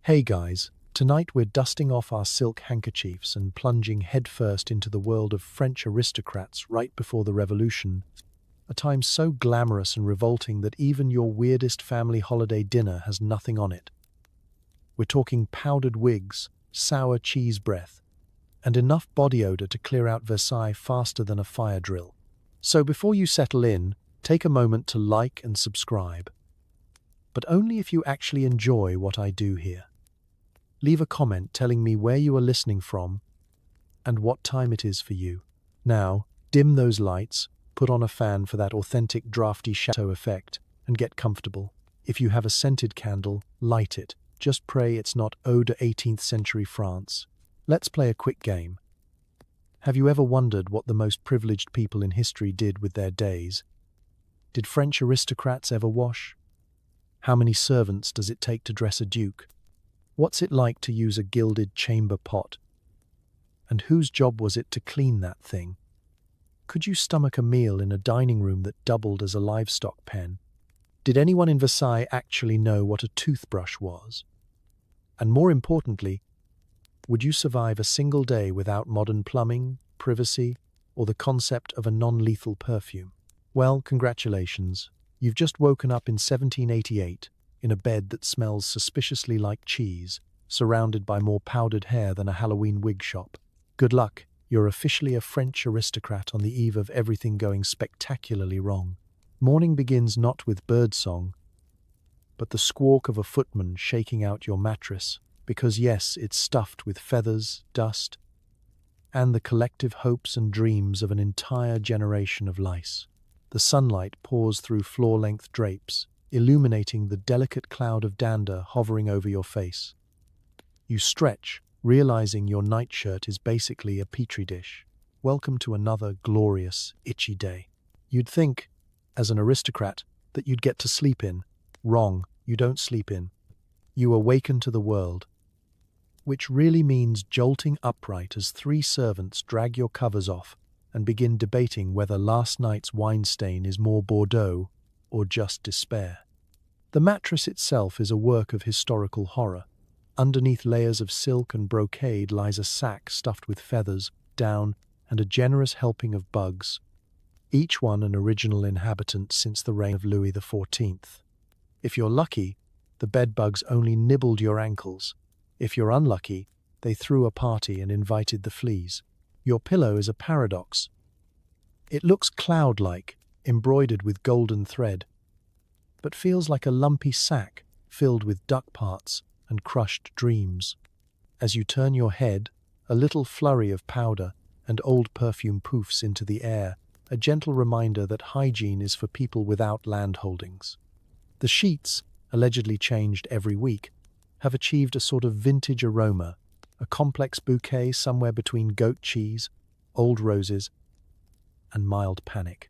Hey guys, tonight we're dusting off our silk handkerchiefs and plunging headfirst into the world of French aristocrats right before the Revolution, a time so glamorous and revolting that even your weirdest family holiday dinner has nothing on it. We're talking powdered wigs, sour cheese breath, and enough body odor to clear out Versailles faster than a fire drill. So before you settle in, take a moment to like and subscribe. But only if you actually enjoy what I do here. Leave a comment telling me where you are listening from and what time it is for you. Now, dim those lights, put on a fan for that authentic drafty chateau effect, and get comfortable. If you have a scented candle, light it. Just pray it's not Eau de 18th century France. Let's play a quick game. Have you ever wondered what the most privileged people in history did with their days? Did French aristocrats ever wash? How many servants does it take to dress a duke? What's it like to use a gilded chamber pot? And whose job was it to clean that thing? Could you stomach a meal in a dining room that doubled as a livestock pen? Did anyone in Versailles actually know what a toothbrush was? And more importantly, would you survive a single day without modern plumbing, privacy, or the concept of a non-lethal perfume? Well, congratulations. You've just woken up in 1788, in a bed that smells suspiciously like cheese, surrounded by more powdered hair than a Halloween wig shop. Good luck, you're officially a French aristocrat on the eve of everything going spectacularly wrong. Morning begins not with birdsong, but the squawk of a footman shaking out your mattress, because yes, it's stuffed with feathers, dust, and the collective hopes and dreams of an entire generation of lice. The sunlight pours through floor-length drapes, illuminating the delicate cloud of dander hovering over your face. You stretch, realizing your nightshirt is basically a petri dish. Welcome to another glorious, itchy day. You'd think, as an aristocrat, that you'd get to sleep in. Wrong, you don't sleep in. You awaken to the world, which really means jolting upright as three servants drag your covers off and begin debating whether last night's wine stain is more Bordeaux or just despair. The mattress itself is a work of historical horror. Underneath layers of silk and brocade lies a sack stuffed with feathers, down, and a generous helping of bugs, each one an original inhabitant since the reign of Louis XIV. If you're lucky, the bedbugs only nibbled your ankles. If you're unlucky, they threw a party and invited the fleas. Your pillow is a paradox. It looks cloud-like, embroidered with golden thread, but feels like a lumpy sack filled with duck parts and crushed dreams. As you turn your head, a little flurry of powder and old perfume poofs into the air, a gentle reminder that hygiene is for people without land holdings. The sheets, allegedly changed every week, have achieved a sort of vintage aroma, a complex bouquet somewhere between goat cheese, old roses, and mild panic.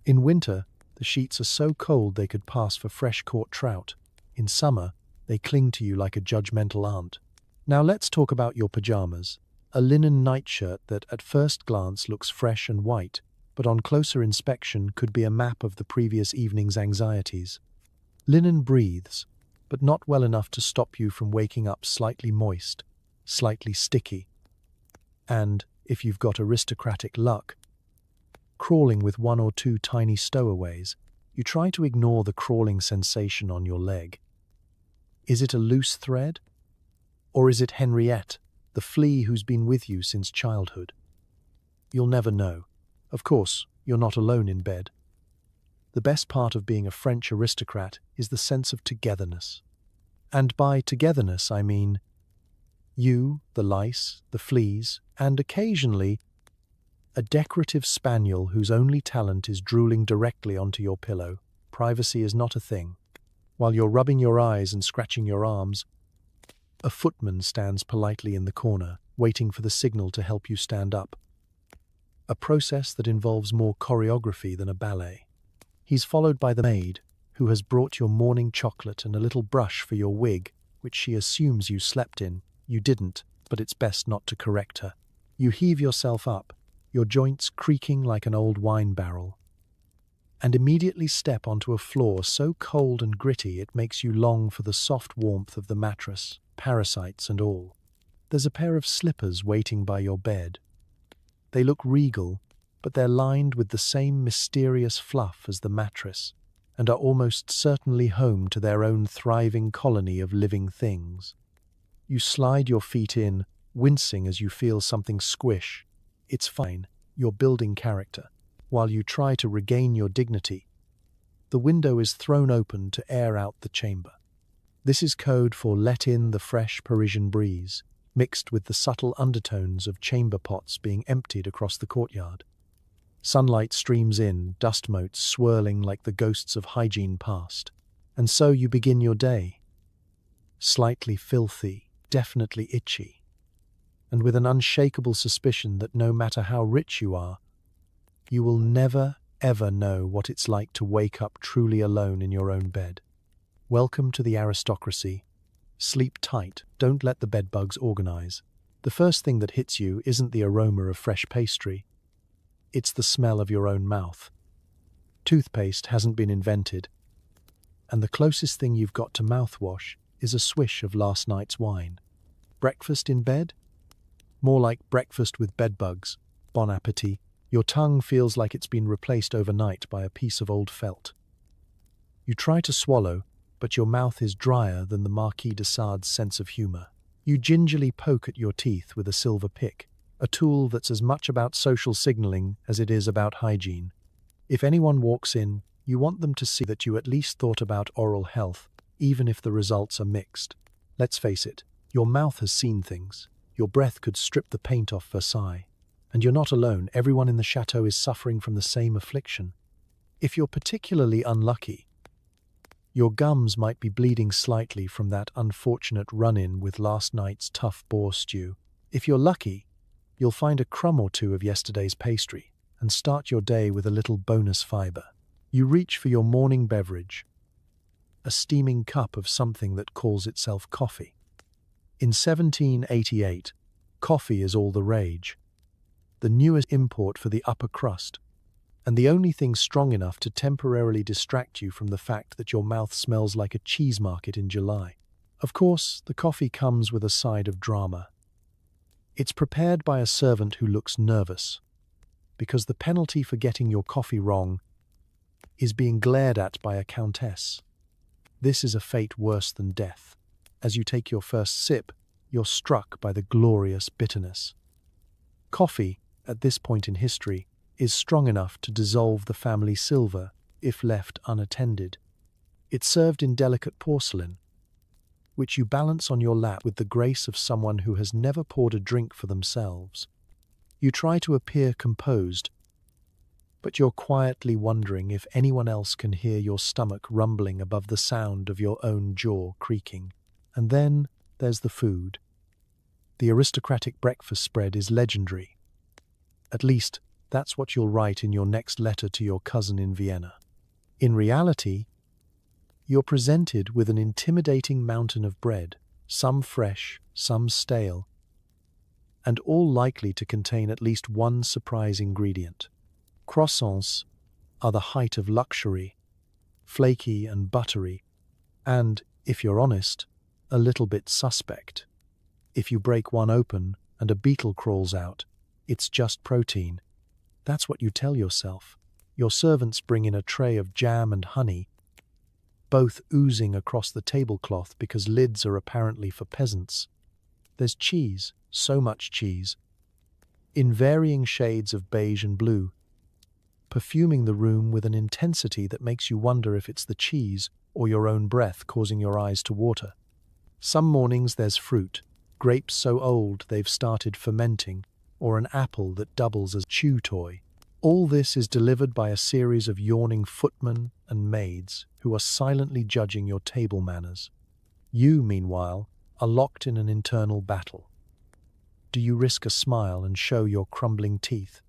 In winter, the sheets are so cold they could pass for fresh-caught trout. In summer, they cling to you like a judgmental aunt. Now let's talk about your pajamas. A linen nightshirt that at first glance looks fresh and white, but on closer inspection could be a map of the previous evening's anxieties. Linen breathes, but not well enough to stop you from waking up slightly moist, slightly sticky, and, if you've got aristocratic luck, crawling with one or two tiny stowaways. You try to ignore the crawling sensation on your leg. Is it a loose thread? Or is it Henriette, the flea who's been with you since childhood? You'll never know. Of course, you're not alone in bed. The best part of being a French aristocrat is the sense of togetherness. And by togetherness, I mean you, the lice, the fleas, and occasionally a decorative spaniel whose only talent is drooling directly onto your pillow. Privacy is not a thing. While you're rubbing your eyes and scratching your arms, a footman stands politely in the corner, waiting for the signal to help you stand up. A process that involves more choreography than a ballet. He's followed by the maid, who has brought your morning chocolate and a little brush for your wig, which she assumes you slept in. You didn't, but it's best not to correct her. You heave yourself up, your joints creaking like an old wine barrel, and immediately step onto a floor so cold and gritty it makes you long for the soft warmth of the mattress. parasites and all. There's a pair of slippers waiting by your bed. They look regal, but they're lined with the same mysterious fluff as the mattress, and are almost certainly home to their own thriving colony of living things. You slide your feet in, wincing as you feel something squish. It's fine, you're building character. While you try to regain your dignity, the window is thrown open to air out the chamber. This is code for let in the fresh Parisian breeze, mixed with the subtle undertones of chamber pots being emptied across the courtyard. Sunlight streams in, dust motes swirling like the ghosts of hygiene past. And so you begin your day. Slightly filthy, definitely itchy, and with an unshakable suspicion that no matter how rich you are, you will never, ever know what it's like to wake up truly alone in your own bed. Welcome to the aristocracy. Sleep tight, don't let the bedbugs organize. The first thing that hits you isn't the aroma of fresh pastry. It's the smell of your own mouth. Toothpaste hasn't been invented, and the closest thing you've got to mouthwash is a swish of last night's wine. Breakfast in bed? More like breakfast with bedbugs. Bon appetit. Your tongue feels like it's been replaced overnight by a piece of old felt. You try to swallow, but your mouth is drier than the Marquis de Sade's sense of humor. You gingerly poke at your teeth with a silver pick, a tool that's as much about social signaling as it is about hygiene. If anyone walks in, you want them to see that you at least thought about oral health, even if the results are mixed. Let's face it, your mouth has seen things. Your breath could strip the paint off Versailles. And you're not alone, everyone in the chateau is suffering from the same affliction. If you're particularly unlucky, your gums might be bleeding slightly from that unfortunate run-in with last night's tough boar stew. If you're lucky, you'll find a crumb or two of yesterday's pastry and start your day with a little bonus fiber. You reach for your morning beverage, a steaming cup of something that calls itself coffee. In 1788, coffee is all the rage, the newest import for the upper crust, and the only thing strong enough to temporarily distract you from the fact that your mouth smells like a cheese market in July. Of course, the coffee comes with a side of drama. It's prepared by a servant who looks nervous, because the penalty for getting your coffee wrong is being glared at by a countess. This is a fate worse than death. As you take your first sip, you're struck by the glorious bitterness. Coffee, at this point in history, is strong enough to dissolve the family silver if left unattended. It's served in delicate porcelain, which you balance on your lap with the grace of someone who has never poured a drink for themselves. You try to appear composed, but you're quietly wondering if anyone else can hear your stomach rumbling above the sound of your own jaw creaking. And then there's the food. The aristocratic breakfast spread is legendary. At least, that's what you'll write in your next letter to your cousin in Vienna. In reality, you're presented with an intimidating mountain of bread, some fresh, some stale, and all likely to contain at least one surprise ingredient. Croissants are the height of luxury, flaky and buttery, and, if you're honest, a little bit suspect. If you break one open and a beetle crawls out, it's just protein. That's what you tell yourself. Your servants bring in a tray of jam and honey, both oozing across the tablecloth because lids are apparently for peasants. There's cheese, so much cheese, in varying shades of beige and blue, perfuming the room with an intensity that makes you wonder if it's the cheese or your own breath causing your eyes to water. Some mornings there's fruit, grapes so old they've started fermenting, or an apple that doubles as a chew toy. All this is delivered by a series of yawning footmen and maids who are silently judging your table manners. You, meanwhile, are locked in an internal battle. Do you risk a smile and show your crumbling teeth?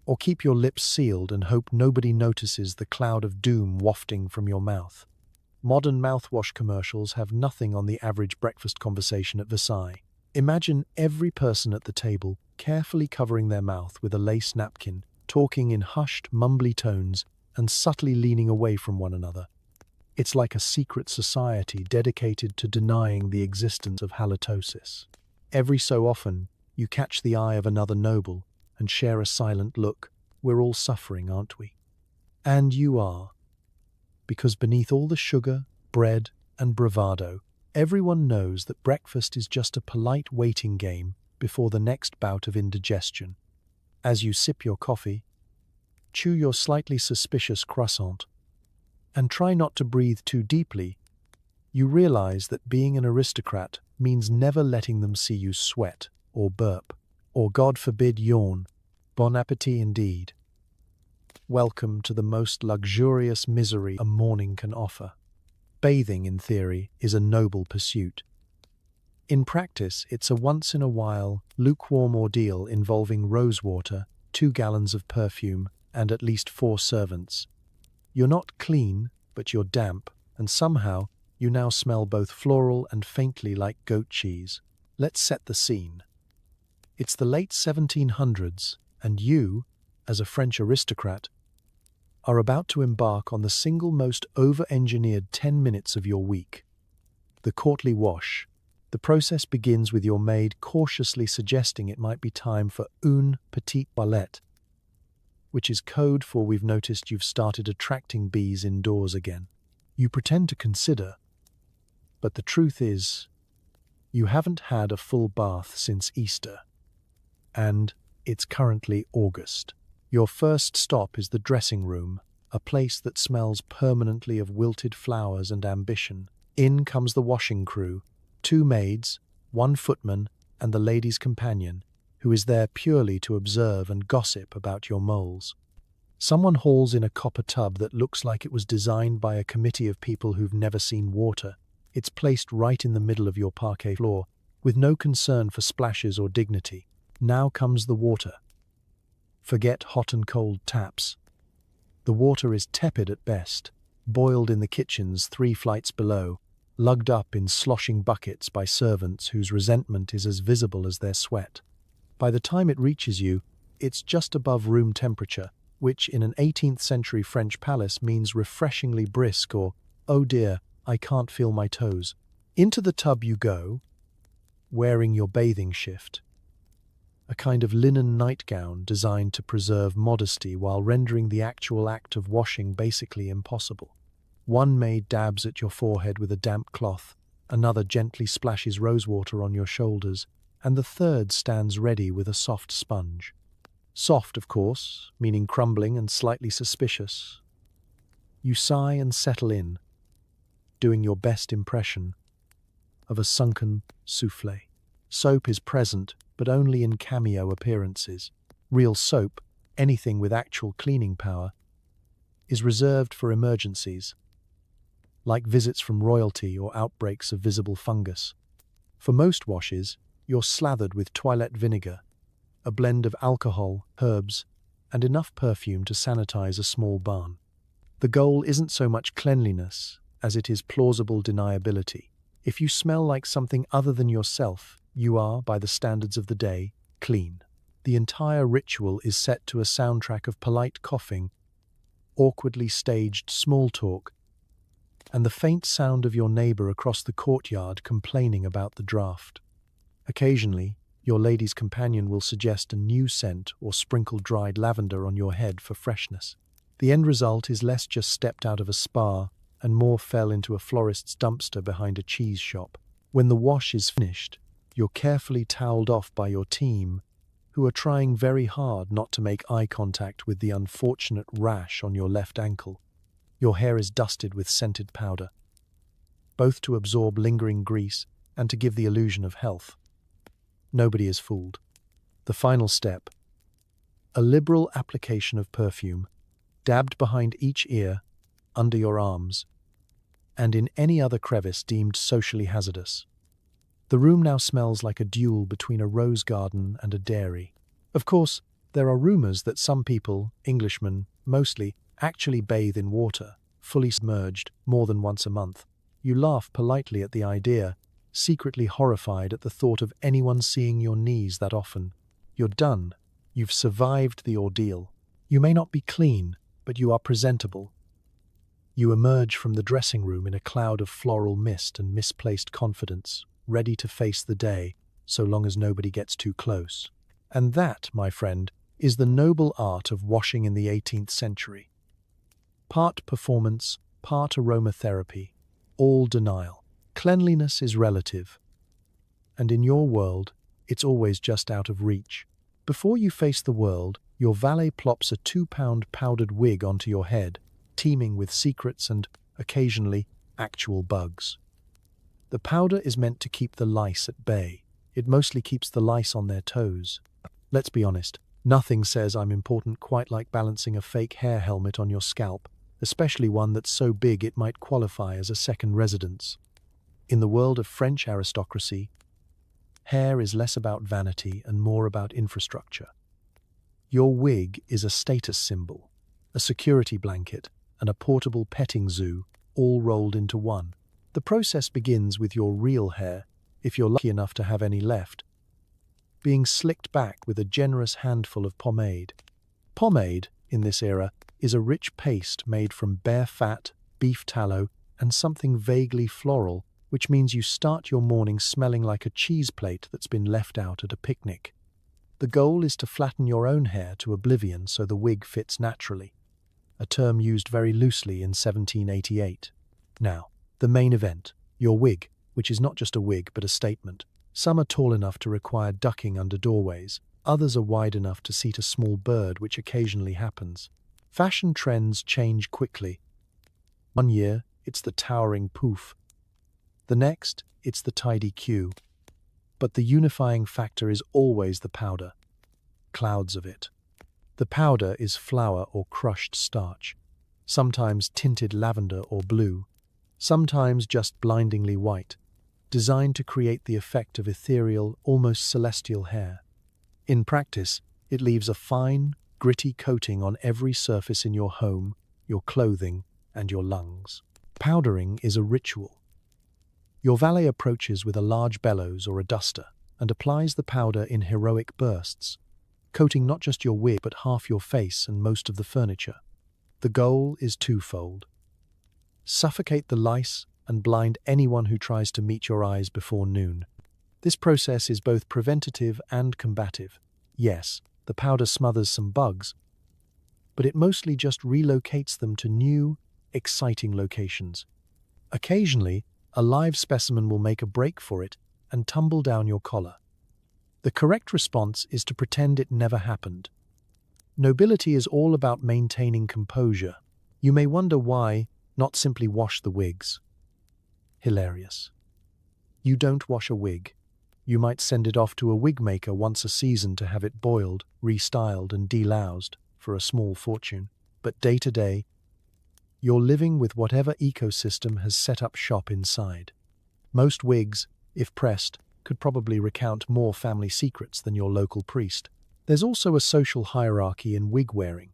Or keep your lips sealed and hope nobody notices the cloud of doom wafting from your mouth? Modern mouthwash commercials have nothing on the average breakfast conversation at Versailles. Imagine every person at the table carefully covering their mouth with a lace napkin, talking in hushed, mumbly tones and subtly leaning away from one another. It's like a secret society dedicated to denying the existence of halitosis. Every so often, you catch the eye of another noble and share a silent look. We're all suffering, aren't we? And you are. Because beneath all the sugar, bread, and bravado, everyone knows that breakfast is just a polite waiting game before the next bout of indigestion. As you sip your coffee, chew your slightly suspicious croissant, and try not to breathe too deeply, you realize that being an aristocrat means never letting them see you sweat or burp, or God forbid yawn. Bon appetit indeed. Welcome to the most luxurious misery a morning can offer. Bathing, in theory, is a noble pursuit. In practice, it's a once-in-a-while, lukewarm ordeal involving rose water, 2 gallons of perfume, and at least 4 servants. You're not clean, but you're damp, and somehow you now smell both floral and faintly like goat cheese. Let's set the scene. It's the late 1700s, and you, as a French aristocrat, are about to embark on the single most over-engineered 10 minutes of your week. The courtly wash. The process begins with your maid cautiously suggesting it might be time for une petite toilette, which is code for we've noticed you've started attracting bees indoors again. You pretend to consider, but the truth is, you haven't had a full bath since Easter, and it's currently August. Your first stop is the dressing room, a place that smells permanently of wilted flowers and ambition. In comes the washing crew, 2 maids, 1 footman, and the lady's companion, who is there purely to observe and gossip about your moles. Someone hauls in a copper tub that looks like it was designed by a committee of people who've never seen water. It's placed right in the middle of your parquet floor, with no concern for splashes or dignity. Now comes the water. Forget hot and cold taps. The water is tepid at best, boiled in the kitchens 3 flights below, lugged up in sloshing buckets by servants whose resentment is as visible as their sweat. By the time it reaches you, it's just above room temperature, which in an 18th century French palace means refreshingly brisk or, oh dear, I can't feel my toes. Into the tub you go, wearing your bathing shift, a kind of linen nightgown designed to preserve modesty while rendering the actual act of washing basically impossible. 1 maid dabs at your forehead with a damp cloth, another gently splashes rosewater on your shoulders, and the third stands ready with a soft sponge. Soft, of course, meaning crumbling and slightly suspicious. You sigh and settle in, doing your best impression of a sunken soufflé. Soap is present, but only in cameo appearances. Real soap, anything with actual cleaning power, is reserved for emergencies, like visits from royalty or outbreaks of visible fungus. For most washes, you're slathered with toilette vinegar, a blend of alcohol, herbs, and enough perfume to sanitize a small barn. The goal isn't so much cleanliness as it is plausible deniability. If you smell like something other than yourself, you are, by the standards of the day, clean. The entire ritual is set to a soundtrack of polite coughing, awkwardly staged small talk, and the faint sound of your neighbor across the courtyard complaining about the draft. Occasionally, your lady's companion will suggest a new scent or sprinkle dried lavender on your head for freshness. The end result is less just stepped out of a spa and more fell into a florist's dumpster behind a cheese shop. When the wash is finished, you're carefully toweled off by your team, who are trying very hard not to make eye contact with the unfortunate rash on your left ankle. Your hair is dusted with scented powder, both to absorb lingering grease and to give the illusion of health. Nobody is fooled. The final step, a liberal application of perfume, dabbed behind each ear, under your arms, and in any other crevice deemed socially hazardous. The room now smells like a duel between a rose garden and a dairy. Of course, there are rumors that some people, Englishmen mostly, actually bathe in water, fully submerged, more than once a month. You laugh politely at the idea, secretly horrified at the thought of anyone seeing your knees that often. You're done. You've survived the ordeal. You may not be clean, but you are presentable. You emerge from the dressing room in a cloud of floral mist and misplaced confidence, ready to face the day, so long as nobody gets too close. And that, my friend, is the noble art of washing in the 18th century. Part performance, part aromatherapy, all denial. Cleanliness is relative, and in your world, it's always just out of reach. Before you face the world, your valet plops a 2-pound powdered wig onto your head, teeming with secrets and, occasionally, actual bugs. The powder is meant to keep the lice at bay. It mostly keeps the lice on their toes. Let's be honest, nothing says I'm important quite like balancing a fake hair helmet on your scalp, especially one that's so big it might qualify as a second residence. In the world of French aristocracy, hair is less about vanity and more about infrastructure. Your wig is a status symbol, a security blanket, and a portable petting zoo, all rolled into one. The process begins with your real hair, if you're lucky enough to have any left, being slicked back with a generous handful of pomade. Pomade, in this era, is a rich paste made from bear fat, beef tallow, and something vaguely floral, which means you start your morning smelling like a cheese plate that's been left out at a picnic. The goal is to flatten your own hair to oblivion so the wig fits naturally, a term used very loosely in 1788. Now, the main event, your wig, which is not just a wig but a statement. Some are tall enough to require ducking under doorways, others are wide enough to seat a small bird, which occasionally happens. Fashion trends change quickly. One year, it's the towering poof. The next, it's the tidy queue. But the unifying factor is always the powder. Clouds of it. The powder is flour or crushed starch, sometimes tinted lavender or blue, sometimes just blindingly white, designed to create the effect of ethereal, almost celestial hair. In practice, it leaves a fine, gritty coating on every surface in your home, your clothing, and your lungs. Powdering is a ritual. Your valet approaches with a large bellows or a duster and applies the powder in heroic bursts, coating not just your wig but half your face and most of the furniture. The goal is twofold. Suffocate the lice and blind anyone who tries to meet your eyes before noon. This process is both preventative and combative. Yes, the powder smothers some bugs, but it mostly just relocates them to new, exciting locations. Occasionally, a live specimen will make a break for it and tumble down your collar. The correct response is to pretend it never happened. Nobility is all about maintaining composure. You may wonder why not simply wash the wigs. Hilarious. You don't wash a wig. You might send it off to a wig maker once a season to have it boiled, restyled, and deloused for a small fortune. But day to day, you're living with whatever ecosystem has set up shop inside. Most wigs, if pressed, could probably recount more family secrets than your local priest. There's also a social hierarchy in wig wearing.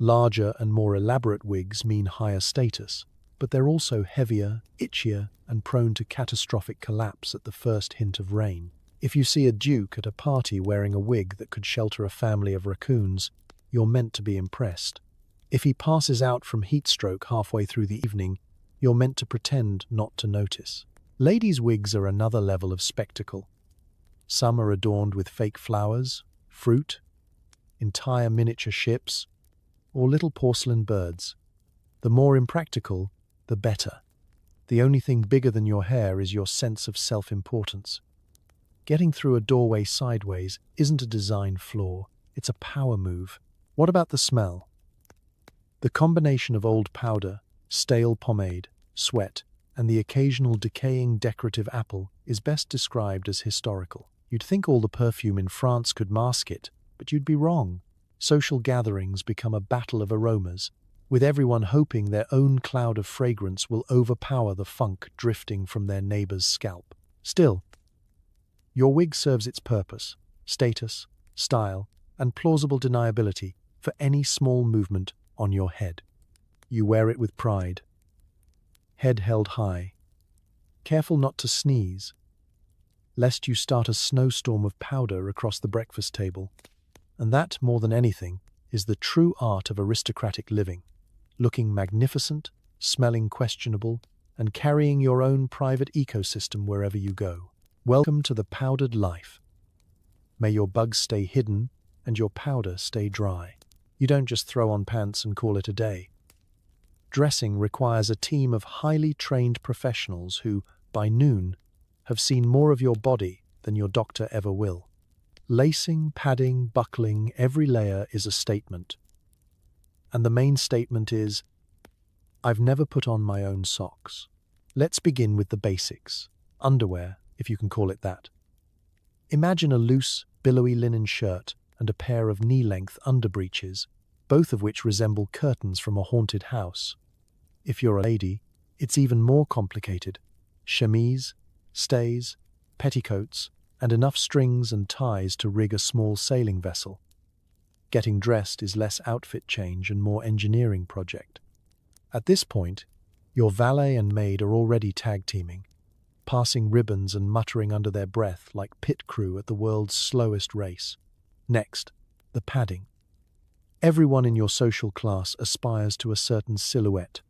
Larger and more elaborate wigs mean higher status, but they're also heavier, itchier, and prone to catastrophic collapse at the first hint of rain. If you see a duke at a party wearing a wig that could shelter a family of raccoons, you're meant to be impressed. If he passes out from heat stroke halfway through the evening, you're meant to pretend not to notice. Ladies' wigs are another level of spectacle. Some are adorned with fake flowers, fruit, entire miniature ships, or little porcelain birds. The more impractical, the better. The only thing bigger than your hair is your sense of self-importance. Getting through a doorway sideways isn't a design flaw, it's a power move. What about the smell? The combination of old powder, stale pomade, sweat, and the occasional decaying decorative apple is best described as historical. You'd think all the perfume in France could mask it, but you'd be wrong. Social gatherings become a battle of aromas, with everyone hoping their own cloud of fragrance will overpower the funk drifting from their neighbor's scalp. Still, your wig serves its purpose, status, style, and plausible deniability for any small movement on your head. You wear it with pride, head held high, careful not to sneeze, lest you start a snowstorm of powder across the breakfast table. And that, more than anything, is the true art of aristocratic living, looking magnificent smelling questionable, and carrying your own private ecosystem wherever you go. Welcome to the powdered life. May your bugs stay hidden and your powder stay dry. You don't just throw on pants and call it a day. Dressing requires a team of highly trained professionals who, by noon, have seen more of your body than your doctor ever will. Lacing, padding, buckling, every layer is a statement. And the main statement is, I've never put on my own socks. Let's begin with the basics. Underwear, if you can call it that. Imagine a loose, billowy linen shirt and a pair of knee-length underbreeches, both of which resemble curtains from a haunted house. If you're a lady, it's even more complicated. Chemise, stays, petticoats, and enough strings and ties to rig a small sailing vessel. Getting dressed is less outfit change and more engineering project. At this point, your valet and maid are already tag-teaming, passing ribbons and muttering under their breath like pit crew at the world's slowest race. Next, the padding. Everyone in your social class aspires to a certain silhouette.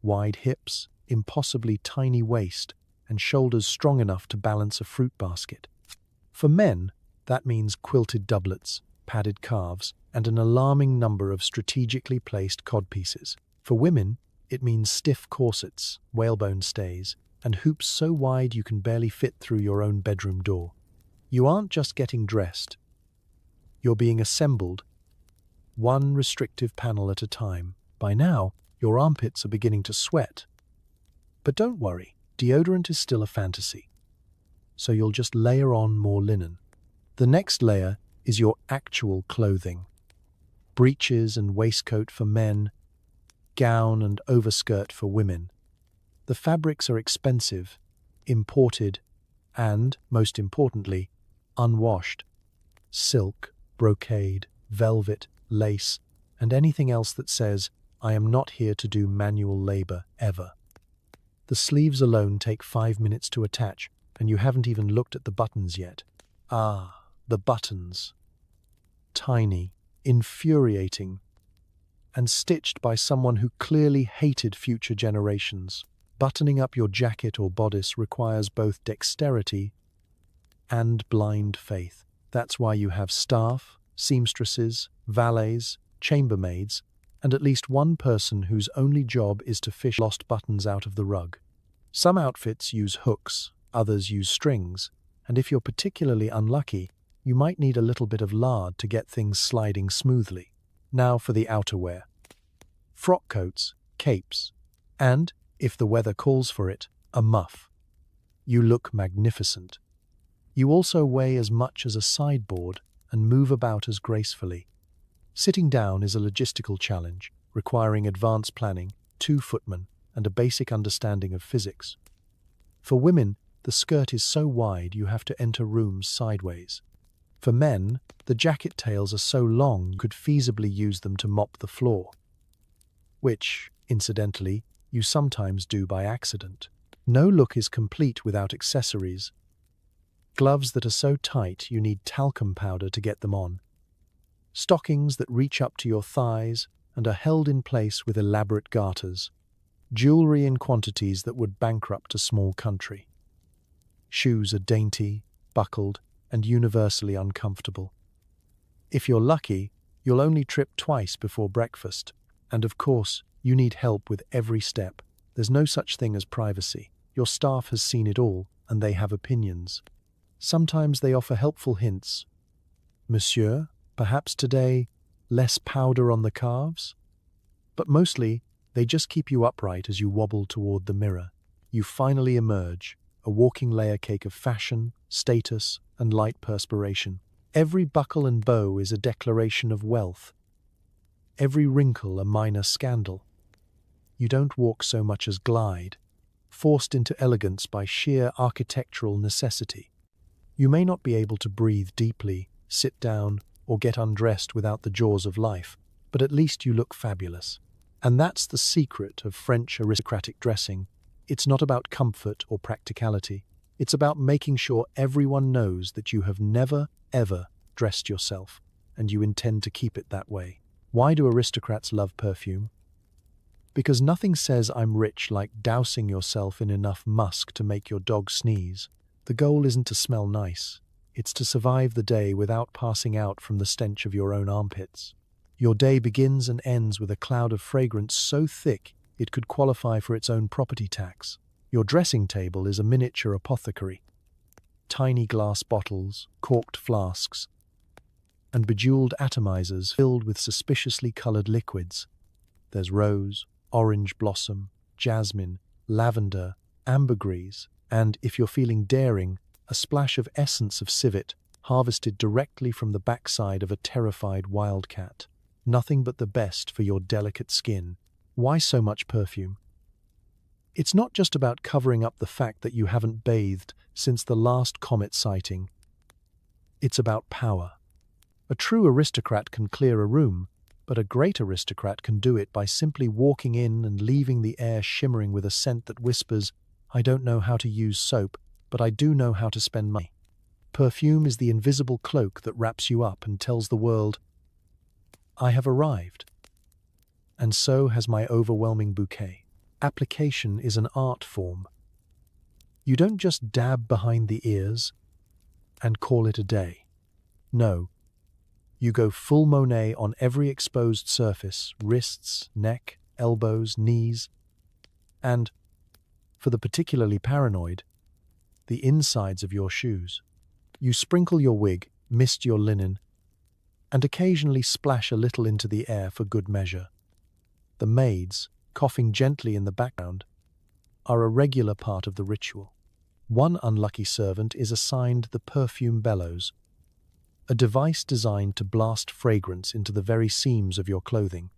Wide hips, impossibly tiny waist, and shoulders strong enough to balance a fruit basket. For men, that means quilted doublets, padded calves, and an alarming number of strategically placed codpieces. For women, it means stiff corsets, whalebone stays, and hoops so wide you can barely fit through your own bedroom door. You aren't just getting dressed. You're being assembled, one restrictive panel at a time. By now, your armpits are beginning to sweat. But don't worry, deodorant is still a fantasy. So you'll just layer on more linen. The next layer is your actual clothing. Breeches and waistcoat for men, gown and overskirt for women. The fabrics are expensive, imported, and, most importantly, unwashed. Silk, brocade, velvet, lace, and anything else that says, I am not here to do manual labor, ever. The sleeves alone take 5 minutes to attach, and you haven't even looked at the buttons yet. Ah, the buttons. Tiny, infuriating, and stitched by someone who clearly hated future generations. Buttoning up your jacket or bodice requires both dexterity and blind faith. That's why you have staff, seamstresses, valets, chambermaids, and at least one person whose only job is to fish lost buttons out of the rug. Some outfits use hooks, others use strings, and if you're particularly unlucky, you might need a little bit of lard to get things sliding smoothly. Now for the outerwear. Frock coats, capes, and, if the weather calls for it, a muff. You look magnificent. You also weigh as much as a sideboard and move about as gracefully. Sitting down is a logistical challenge, requiring advanced planning, 2 footmen, and a basic understanding of physics. For women, the skirt is so wide you have to enter rooms sideways. For men, the jacket tails are so long you could feasibly use them to mop the floor. Which, incidentally, you sometimes do by accident. No look is complete without accessories. Gloves that are so tight you need talcum powder to get them on. Stockings that reach up to your thighs and are held in place with elaborate garters. Jewelry in quantities that would bankrupt a small country. Shoes are dainty, buckled, and universally uncomfortable. If you're lucky, you'll only trip twice before breakfast. And of course, you need help with every step. There's no such thing as privacy. Your staff has seen it all, and they have opinions. Sometimes they offer helpful hints. Monsieur, perhaps today, less powder on the calves? But mostly, they just keep you upright as you wobble toward the mirror. You finally emerge, a walking layer cake of fashion, status, and light perspiration. Every buckle and bow is a declaration of wealth. Every wrinkle a minor scandal. You don't walk so much as glide, forced into elegance by sheer architectural necessity. You may not be able to breathe deeply, sit down, or get undressed without the jaws of life, but at least you look fabulous. And that's the secret of French aristocratic dressing. It's not about comfort or practicality. It's about making sure everyone knows that you have never, ever dressed yourself, and you intend to keep it that way. Why do aristocrats love perfume? Because nothing says I'm rich like dousing yourself in enough musk to make your dog sneeze. The goal isn't to smell nice. It's to survive the day without passing out from the stench of your own armpits. Your day begins and ends with a cloud of fragrance so thick it could qualify for its own property tax. Your dressing table is a miniature apothecary. Tiny glass bottles, corked flasks, and bejeweled atomizers filled with suspiciously colored liquids. There's rose, orange blossom, jasmine, lavender, ambergris, and, if you're feeling daring, a splash of essence of civet, harvested directly from the backside of a terrified wildcat. Nothing but the best for your delicate skin. Why so much perfume? It's not just about covering up the fact that you haven't bathed since the last comet sighting. It's about power. A true aristocrat can clear a room, but a great aristocrat can do it by simply walking in and leaving the air shimmering with a scent that whispers, "I don't know how to use soap, but I do know how to spend money." Perfume is the invisible cloak that wraps you up and tells the world, "I have arrived." And so has my overwhelming bouquet. Application is an art form. You don't just dab behind the ears and call it a day. No. You go full Monet on every exposed surface, wrists, neck, elbows, knees, and, for the particularly paranoid, the insides of your shoes. You sprinkle your wig, mist your linen, and occasionally splash a little into the air for good measure. The maids, coughing gently in the background, are a regular part of the ritual. One unlucky servant is assigned the perfume bellows, a device designed to blast fragrance into the very seams of your clothing.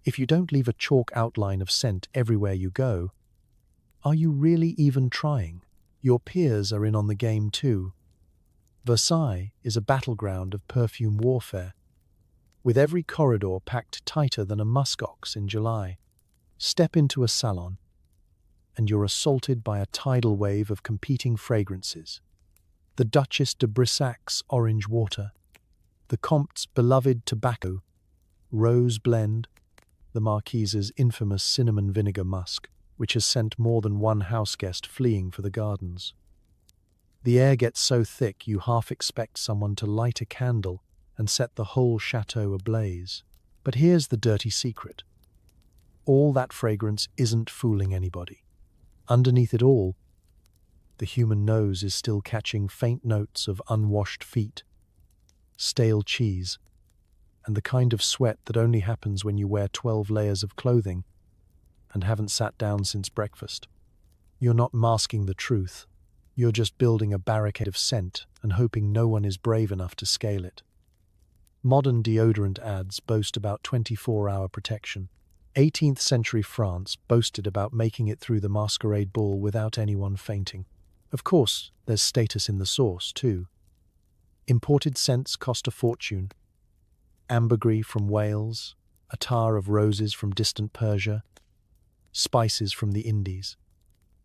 If you don't leave a chalk outline of scent everywhere you go, are you really even trying? Your peers are in on the game too. Versailles is a battleground of perfume warfare, with every corridor packed tighter than a muskox in July. Step into a salon, and you're assaulted by a tidal wave of competing fragrances. The Duchess de Brissac's orange water, the Comte's beloved tobacco, rose blend, the Marquise's infamous cinnamon vinegar musk, which has sent more than one houseguest fleeing for the gardens. The air gets so thick you half expect someone to light a candle and set the whole chateau ablaze. But here's the dirty secret. All that fragrance isn't fooling anybody. Underneath it all, the human nose is still catching faint notes of unwashed feet, stale cheese, and the kind of sweat that only happens when you wear 12 layers of clothing and haven't sat down since breakfast. You're not masking the truth. You're just building a barricade of scent and hoping no one is brave enough to scale it. Modern deodorant ads boast about 24-hour protection. 18th century France boasted about making it through the masquerade ball without anyone fainting. Of course, there's status in the source, too. Imported scents cost a fortune. Ambergris from Wales, attar of roses from distant Persia, spices from the Indies.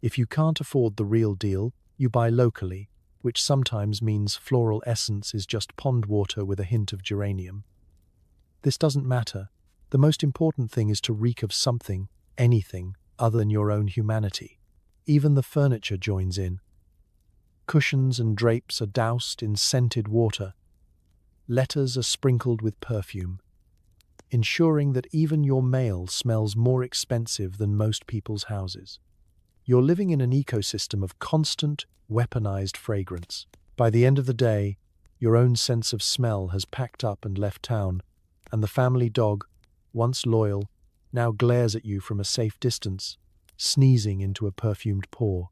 If you can't afford the real deal, you buy locally, which sometimes means floral essence is just pond water with a hint of geranium. This doesn't matter. The most important thing is to reek of something, anything, other than your own humanity. Even the furniture joins in. Cushions and drapes are doused in scented water. Letters are sprinkled with perfume, ensuring that even your mail smells more expensive than most people's houses. You're living in an ecosystem of constant, weaponized fragrance. By the end of the day, your own sense of smell has packed up and left town, and the family dog, once loyal, now glares at you from a safe distance, sneezing into a perfumed paw.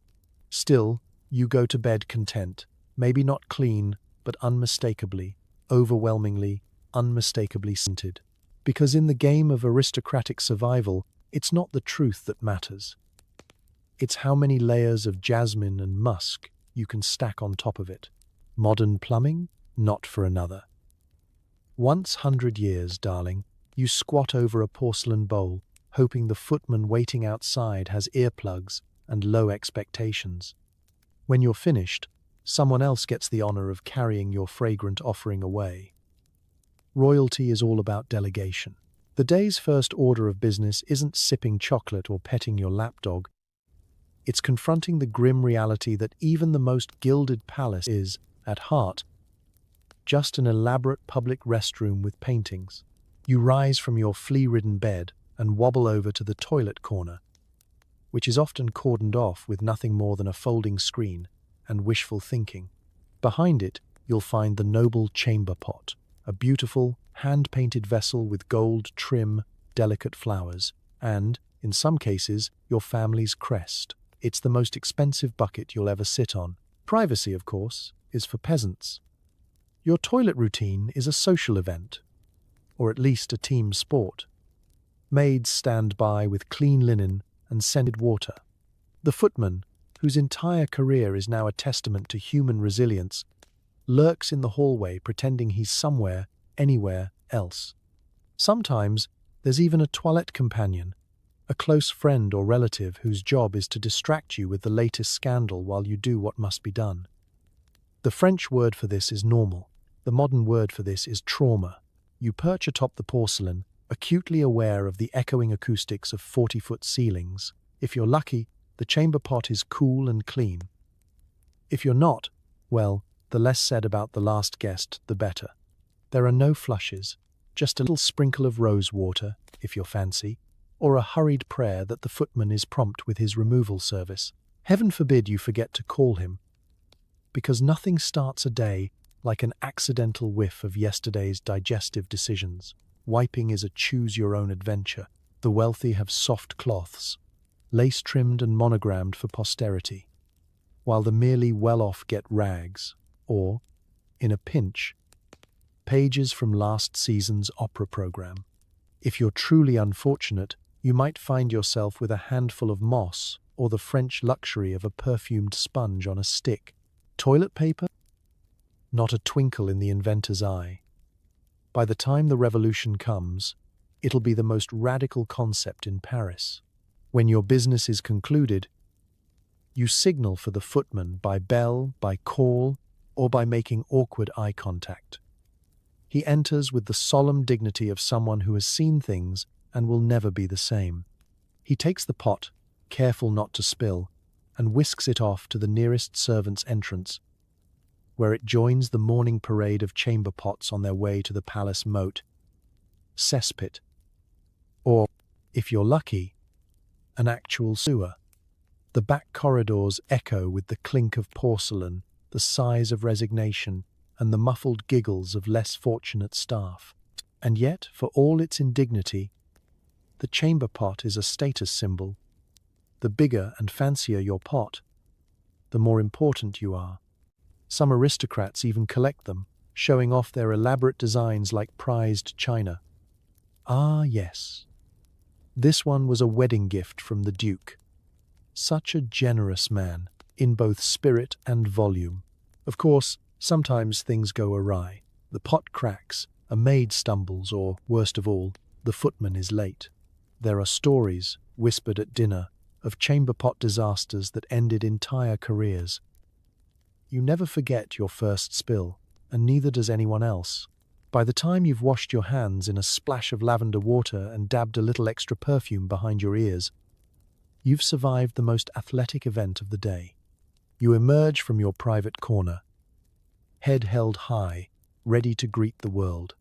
Still, you go to bed content, maybe not clean, but unmistakably, overwhelmingly, unmistakably scented. Because in the game of aristocratic survival, it's not the truth that matters. It's how many layers of jasmine and musk you can stack on top of it. Modern plumbing? Not for another. Once 100 years, darling, you squat over a porcelain bowl, hoping the footman waiting outside has earplugs and low expectations. When you're finished, someone else gets the honor of carrying your fragrant offering away. Royalty is all about delegation. The day's first order of business isn't sipping chocolate or petting your lapdog. It's confronting the grim reality that even the most gilded palace is, at heart, just an elaborate public restroom with paintings. You rise from your flea-ridden bed and wobble over to the toilet corner, which is often cordoned off with nothing more than a folding screen and wishful thinking. Behind it, you'll find the noble chamber pot, a beautiful, hand-painted vessel with gold trim, delicate flowers, and, in some cases, your family's crest. It's the most expensive bucket you'll ever sit on. Privacy, of course, is for peasants. Your toilet routine is a social event, or at least a team sport. Maids stand by with clean linen and scented water. The footman, whose entire career is now a testament to human resilience, lurks in the hallway pretending he's somewhere, anywhere else. Sometimes there's even a toilette companion, a close friend or relative whose job is to distract you with the latest scandal while you do what must be done. The French word for this is normal. The modern word for this is trauma. You perch atop the porcelain, acutely aware of the echoing acoustics of 40-foot ceilings. If you're lucky, the chamber pot is cool and clean. If you're not, well, the less said about the last guest, the better. There are no flushes, just a little sprinkle of rose water, if you're fancy, or a hurried prayer that the footman is prompt with his removal service. Heaven forbid you forget to call him, because nothing starts a day like an accidental whiff of yesterday's digestive decisions. Wiping is a choose-your-own adventure. The wealthy have soft cloths, lace-trimmed and monogrammed for posterity, while the merely well-off get rags, or, in a pinch, pages from last season's opera program. If you're truly unfortunate, you might find yourself with a handful of moss or the French luxury of a perfumed sponge on a stick. Toilet paper? Not a twinkle in the inventor's eye. By the time the revolution comes, it'll be the most radical concept in Paris. When your business is concluded, you signal for the footman by bell, by call, or by making awkward eye contact. He enters with the solemn dignity of someone who has seen things and will never be the same. He takes the pot, careful not to spill, and whisks it off to the nearest servant's entrance, where it joins the morning parade of chamber pots on their way to the palace moat, cesspit, or, if you're lucky, an actual sewer. The back corridors echo with the clink of porcelain, the sighs of resignation, and the muffled giggles of less fortunate staff. And yet, for all its indignity, the chamber pot is a status symbol. The bigger and fancier your pot, the more important you are. Some aristocrats even collect them, showing off their elaborate designs like prized china. Ah, yes. This one was a wedding gift from the Duke. Such a generous man, in both spirit and volume. Of course, sometimes things go awry. The pot cracks, a maid stumbles, or, worst of all, the footman is late. There are stories, whispered at dinner, of chamber pot disasters that ended entire careers. You never forget your first spill, and neither does anyone else. By the time you've washed your hands in a splash of lavender water and dabbed a little extra perfume behind your ears, you've survived the most athletic event of the day. You emerge from your private corner, head held high, ready to greet the world.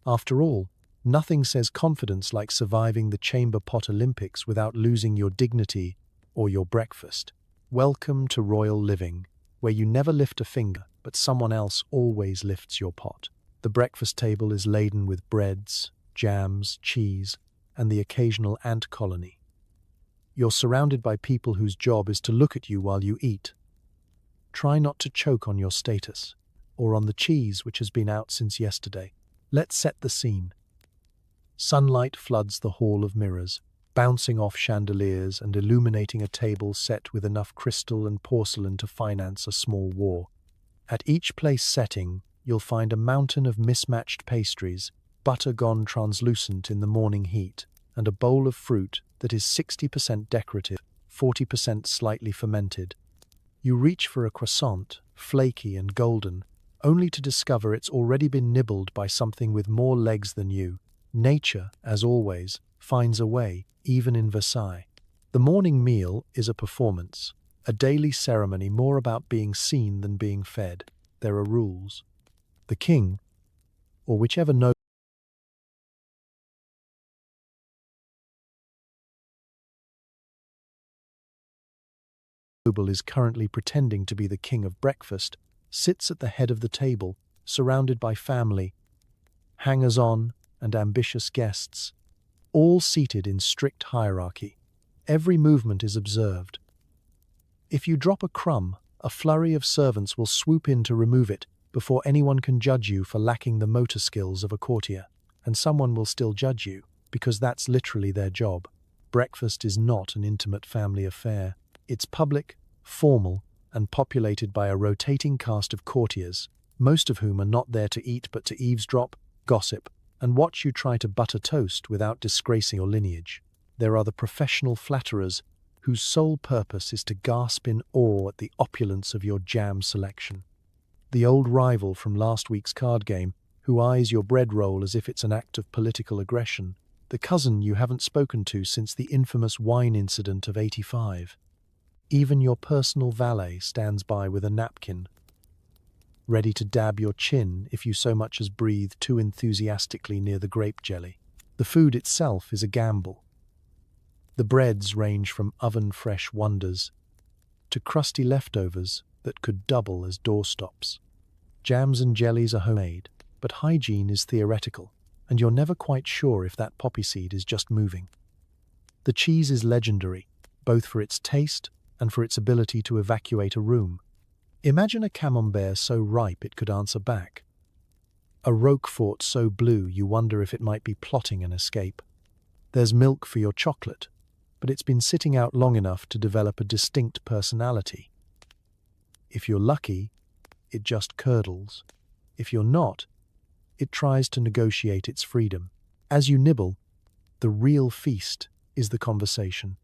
After all, nothing says confidence like surviving the chamber pot Olympics without losing your dignity or your breakfast. Welcome to royal living, where you never lift a finger, but someone else always lifts your pot. The breakfast table is laden with breads, jams, cheese, and the occasional ant colony. You're surrounded by people whose job is to look at you while you eat. Try not to choke on your status, or on the cheese which has been out since yesterday. Let's set the scene. Sunlight floods the hall of mirrors, bouncing off chandeliers and illuminating a table set with enough crystal and porcelain to finance a small war. At each place setting, you'll find a mountain of mismatched pastries, butter gone translucent in the morning heat, and a bowl of fruit that is 60% decorative, 40% slightly fermented. You reach for a croissant, flaky and golden, only to discover it's already been nibbled by something with more legs than you. Nature, as always, finds a way, even in Versailles. The morning meal is a performance, a daily ceremony more about being seen than being fed. There are rules. The king, or whichever noble is currently pretending to be the king of breakfast, sits at the head of the table, surrounded by family, hangers-on, and ambitious guests, all seated in strict hierarchy. Every movement is observed. If you drop a crumb, a flurry of servants will swoop in to remove it before anyone can judge you for lacking the motor skills of a courtier. And someone will still judge you, because that's literally their job. Breakfast is not an intimate family affair. It's public, formal, and populated by a rotating cast of courtiers, most of whom are not there to eat but to eavesdrop, gossip, and watch you try to butter toast without disgracing your lineage. There are the professional flatterers, whose sole purpose is to gasp in awe at the opulence of your jam selection. The old rival from last week's card game, who eyes your bread roll as if it's an act of political aggression. The cousin you haven't spoken to since the infamous wine incident of '85. Even your personal valet stands by with a napkin, ready to dab your chin if you so much as breathe too enthusiastically near the grape jelly. The food itself is a gamble. The breads range from oven-fresh wonders to crusty leftovers that could double as doorstops. Jams and jellies are homemade, but hygiene is theoretical, and you're never quite sure if that poppy seed is just moving. The cheese is legendary, both for its taste and for its ability to evacuate a room. Imagine a camembert so ripe it could answer back. A Roquefort so blue you wonder if it might be plotting an escape. There's milk for your chocolate, but it's been sitting out long enough to develop a distinct personality. If you're lucky, it just curdles. If you're not, it tries to negotiate its freedom. As you nibble, the real feast is the conversation.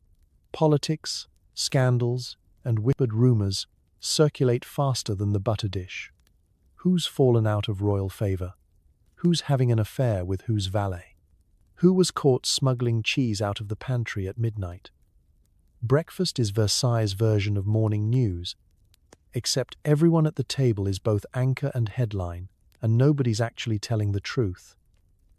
Politics, scandals, and whispered rumors circulate faster than the butter dish. Who's fallen out of royal favor? Who's having an affair with whose valet? Who was caught smuggling cheese out of the pantry at midnight? Breakfast is Versailles' version of morning news, except everyone at the table is both anchor and headline, and nobody's actually telling the truth.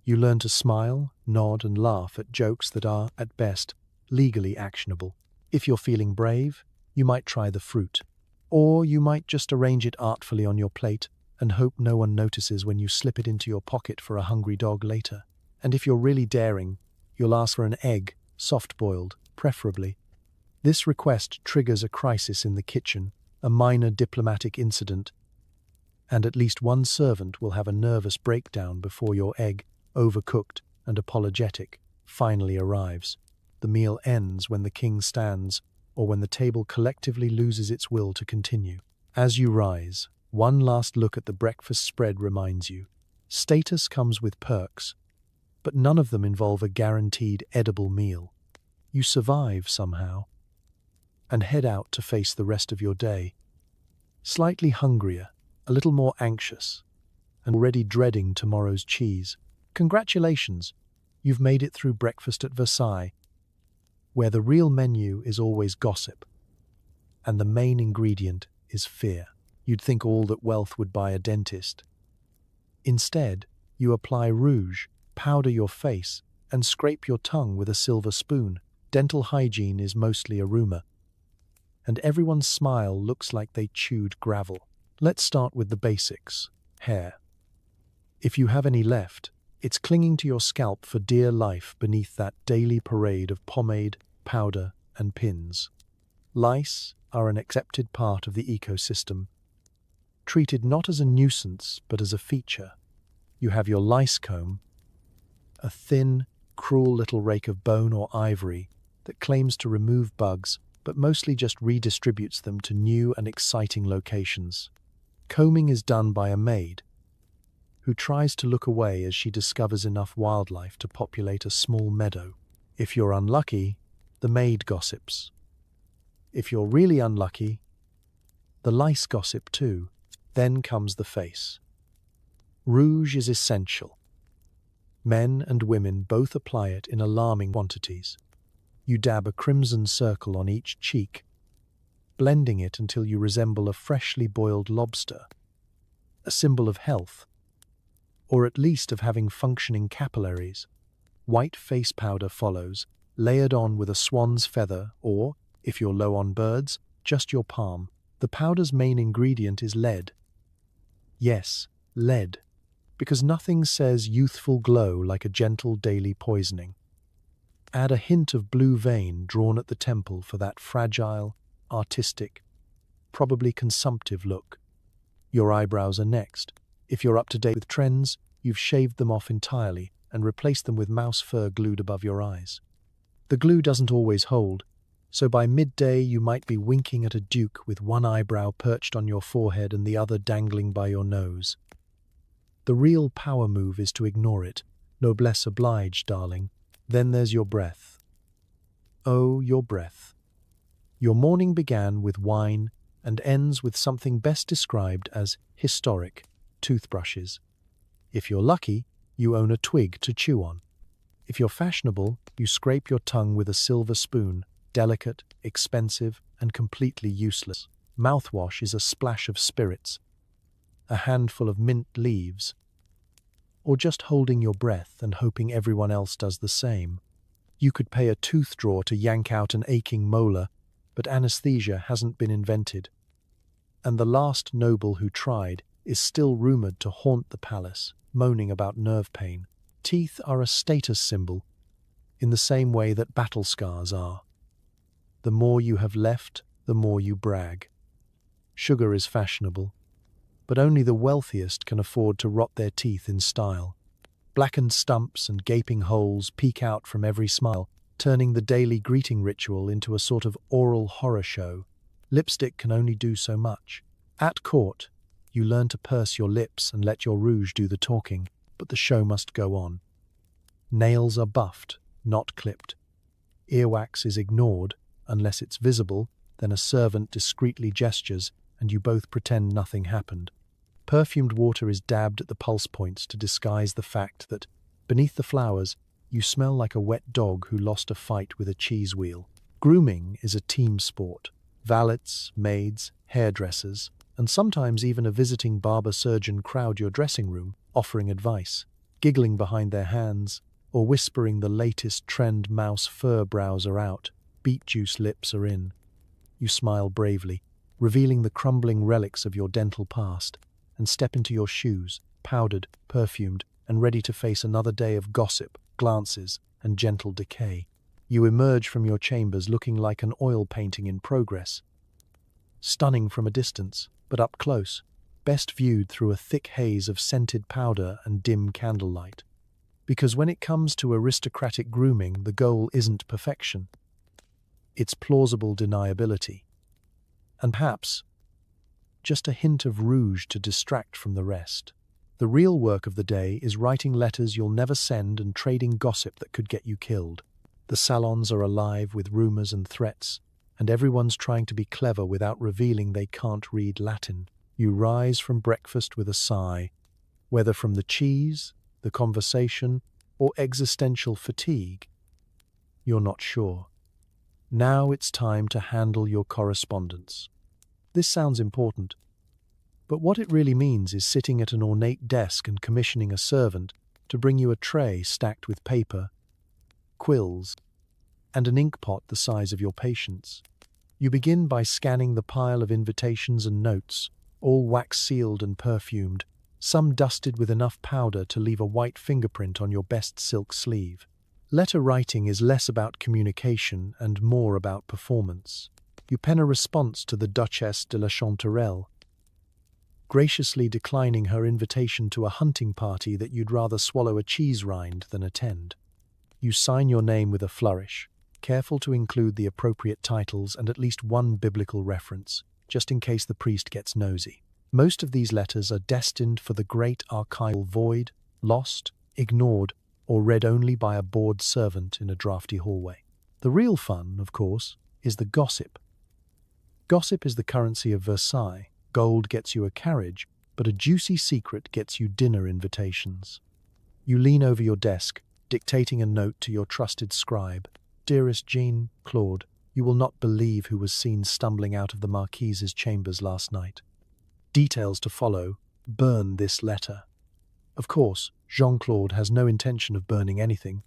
You learn to smile, nod, and laugh at jokes that are, at best, legally actionable. If you're feeling brave, you might try the fruit. Or you might just arrange it artfully on your plate and hope no one notices when you slip it into your pocket for a hungry dog later. And if you're really daring, you'll ask for an egg, soft-boiled, preferably. This request triggers a crisis in the kitchen, a minor diplomatic incident, and at least one servant will have a nervous breakdown before your egg, overcooked and apologetic, finally arrives. The meal ends when the king stands, or when the table collectively loses its will to continue. As you rise, one last look at the breakfast spread reminds you, status comes with perks, but none of them involve a guaranteed edible meal. You survive somehow, and head out to face the rest of your day, slightly hungrier, a little more anxious, and already dreading tomorrow's cheese. Congratulations, you've made it through breakfast at Versailles, where the real menu is always gossip, and the main ingredient is fear. You'd think all that wealth would buy a dentist. Instead, you apply rouge, powder your face, and scrape your tongue with a silver spoon. Dental hygiene is mostly a rumor, and everyone's smile looks like they chewed gravel. Let's start with the basics. Hair. If you have any left, it's clinging to your scalp for dear life beneath that daily parade of pomade, powder, and pins. Lice are an accepted part of the ecosystem, treated not as a nuisance but as a feature. You have your lice comb, a thin, cruel little rake of bone or ivory that claims to remove bugs but mostly just redistributes them to new and exciting locations. Combing is done by a maid, who tries to look away as she discovers enough wildlife to populate a small meadow. If you're unlucky, the maid gossips. If you're really unlucky, the lice gossip too. Then comes the face. Rouge is essential. Men and women both apply it in alarming quantities. You dab a crimson circle on each cheek, blending it until you resemble a freshly boiled lobster, a symbol of health, or at least of having functioning capillaries. White face powder follows, layered on with a swan's feather or, if you're low on birds, just your palm. The powder's main ingredient is lead. Yes, lead, because nothing says youthful glow like a gentle daily poisoning. Add a hint of blue vein drawn at the temple for that fragile, artistic, probably consumptive look. Your eyebrows are next. If you're up to date with trends, you've shaved them off entirely and replaced them with mouse fur glued above your eyes. The glue doesn't always hold, so by midday you might be winking at a duke with one eyebrow perched on your forehead and the other dangling by your nose. The real power move is to ignore it. Noblesse oblige, darling. Then there's your breath. Oh, your breath. Your morning began with wine and ends with something best described as historic toothbrushes. If you're lucky, you own a twig to chew on. If you're fashionable, you scrape your tongue with a silver spoon, delicate, expensive, and completely useless. Mouthwash is a splash of spirits, a handful of mint leaves, or just holding your breath and hoping everyone else does the same. You could pay a tooth drawer to yank out an aching molar, but anesthesia hasn't been invented. And the last noble who tried is still rumored to haunt the palace, moaning about nerve pain. Teeth are a status symbol, in the same way that battle scars are. The more you have left, the more you brag. Sugar is fashionable, but only the wealthiest can afford to rot their teeth in style. Blackened stumps and gaping holes peek out from every smile, turning the daily greeting ritual into a sort of oral horror show. Lipstick can only do so much. At court, you learn to purse your lips and let your rouge do the talking, but the show must go on. Nails are buffed, not clipped. Earwax is ignored, unless it's visible, then a servant discreetly gestures and you both pretend nothing happened. Perfumed water is dabbed at the pulse points to disguise the fact that, beneath the flowers, you smell like a wet dog who lost a fight with a cheese wheel. Grooming is a team sport. Valets, maids, hairdressers, and sometimes even a visiting barber-surgeon crowd your dressing room, offering advice, giggling behind their hands, or whispering the latest trend mouse fur brows are out, beet juice lips are in. You smile bravely, revealing the crumbling relics of your dental past, and step into your shoes, powdered, perfumed, and ready to face another day of gossip, glances, and gentle decay. You emerge from your chambers looking like an oil painting in progress. Stunning from a distance, but up close, best viewed through a thick haze of scented powder and dim candlelight. Because when it comes to aristocratic grooming, the goal isn't perfection. It's plausible deniability. And perhaps just a hint of rouge to distract from the rest. The real work of the day is writing letters you'll never send and trading gossip that could get you killed. The salons are alive with rumors and threats, and everyone's trying to be clever without revealing they can't read Latin. You rise from breakfast with a sigh, whether from the cheese, the conversation, or existential fatigue. You're not sure. Now it's time to handle your correspondence. This sounds important, but what it really means is sitting at an ornate desk and commissioning a servant to bring you a tray stacked with paper, quills, and an ink pot the size of your patience. You begin by scanning the pile of invitations and notes, all wax-sealed and perfumed, some dusted with enough powder to leave a white fingerprint on your best silk sleeve. Letter writing is less about communication and more about performance. You pen a response to the Duchesse de la Chanterelle, graciously declining her invitation to a hunting party that you'd rather swallow a cheese rind than attend. You sign your name with a flourish, careful to include the appropriate titles and at least one biblical reference, just in case the priest gets nosy. Most of these letters are destined for the great archival void, lost, ignored, or read only by a bored servant in a drafty hallway. The real fun, of course, is the gossip. Gossip is the currency of Versailles. Gold gets you a carriage, but a juicy secret gets you dinner invitations. You lean over your desk, dictating a note to your trusted scribe. Dearest Jean, Claude, you will not believe who was seen stumbling out of the Marquise's chambers last night. Details to follow. Burn this letter. Of course, Jean-Claude has no intention of burning anything.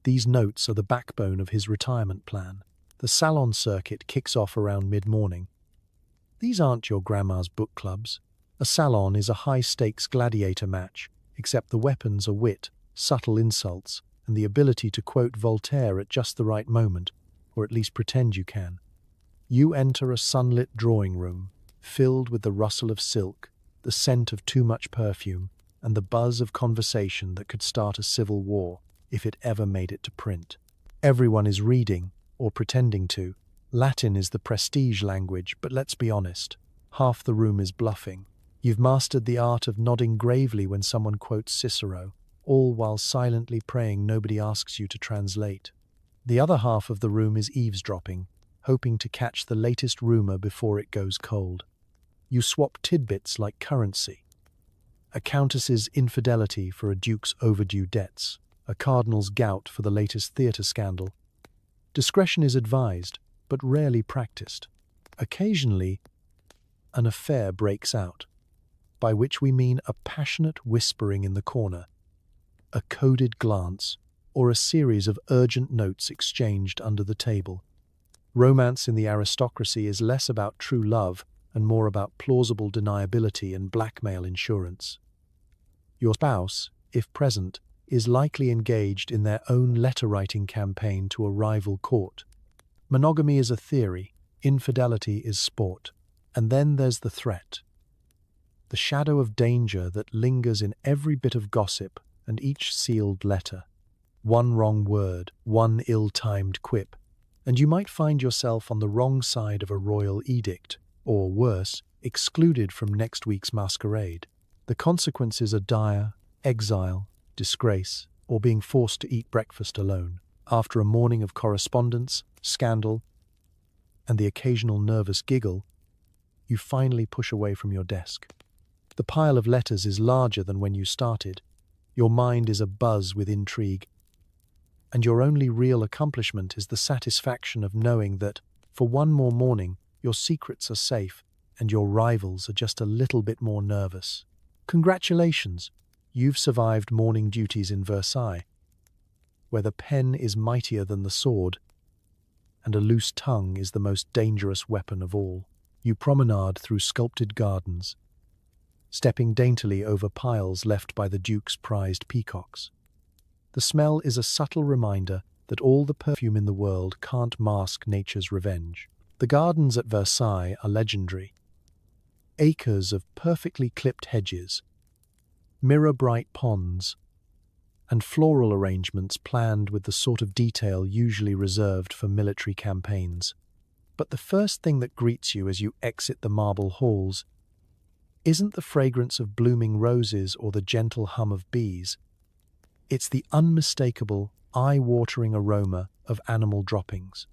These notes are the backbone of his retirement plan. The salon circuit kicks off around mid-morning. These aren't your grandma's book clubs. A salon is a high-stakes gladiator match, except the weapons are wit, subtle insults, and the ability to quote Voltaire at just the right moment, or at least pretend you can. You enter a sunlit drawing room, filled with the rustle of silk, the scent of too much perfume, and the buzz of conversation that could start a civil war if it ever made it to print. Everyone is reading, or pretending to. Latin is the prestige language, but let's be honest, half the room is bluffing. You've mastered the art of nodding gravely when someone quotes Cicero, all while silently praying nobody asks you to translate. The other half of the room is eavesdropping, hoping to catch the latest rumor before it goes cold. You swap tidbits like currency. A countess's infidelity for a duke's overdue debts, a cardinal's gout for the latest theatre scandal. Discretion is advised, but rarely practiced. Occasionally, an affair breaks out, by which we mean a passionate whispering in the corner, a coded glance, or a series of urgent notes exchanged under the table. Romance in the aristocracy is less about true love and more about plausible deniability and blackmail insurance. Your spouse, if present, is likely engaged in their own letter-writing campaign to a rival court. Monogamy is a theory, infidelity is sport. And then there's the threat. The shadow of danger that lingers in every bit of gossip and each sealed letter. One wrong word, one ill-timed quip, and you might find yourself on the wrong side of a royal edict, or worse, excluded from next week's masquerade. The consequences are dire: exile, disgrace, or being forced to eat breakfast alone. After a morning of correspondence, scandal, and the occasional nervous giggle, you finally push away from your desk. The pile of letters is larger than when you started. Your mind is abuzz with intrigue, and your only real accomplishment is the satisfaction of knowing that, for one more morning, your secrets are safe and your rivals are just a little bit more nervous. Congratulations! You've survived morning duties in Versailles, where the pen is mightier than the sword, and a loose tongue is the most dangerous weapon of all. You promenade through sculpted gardens, stepping daintily over piles left by the Duke's prized peacocks. The smell is a subtle reminder that all the perfume in the world can't mask nature's revenge. The gardens at Versailles are legendary. Acres of perfectly clipped hedges, mirror-bright ponds, and floral arrangements planned with the sort of detail usually reserved for military campaigns. But the first thing that greets you as you exit the marble halls isn't the fragrance of blooming roses or the gentle hum of bees. It's the unmistakable, eye-watering aroma of animal droppings.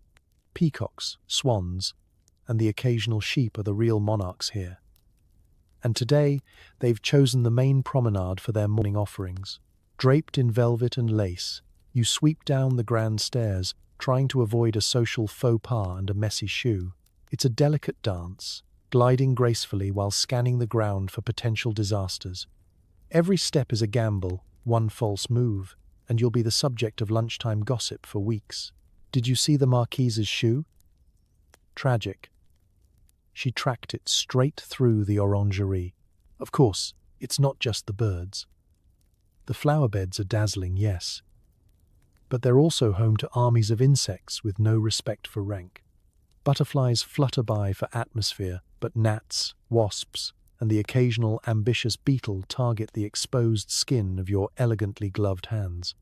Peacocks, swans, and the occasional sheep are the real monarchs here. And today, they've chosen the main promenade for their morning offerings. Draped in velvet and lace, you sweep down the grand stairs, trying to avoid a social faux pas and a messy shoe. It's a delicate dance, gliding gracefully while scanning the ground for potential disasters. Every step is a gamble, one false move, and you'll be the subject of lunchtime gossip for weeks. Did you see the Marquise's shoe? Tragic. She tracked it straight through the orangerie. Of course, it's not just the birds. The flower beds are dazzling, yes, but they're also home to armies of insects with no respect for rank. Butterflies flutter by for atmosphere, but gnats, wasps, and the occasional ambitious beetle target the exposed skin of your elegantly gloved hands.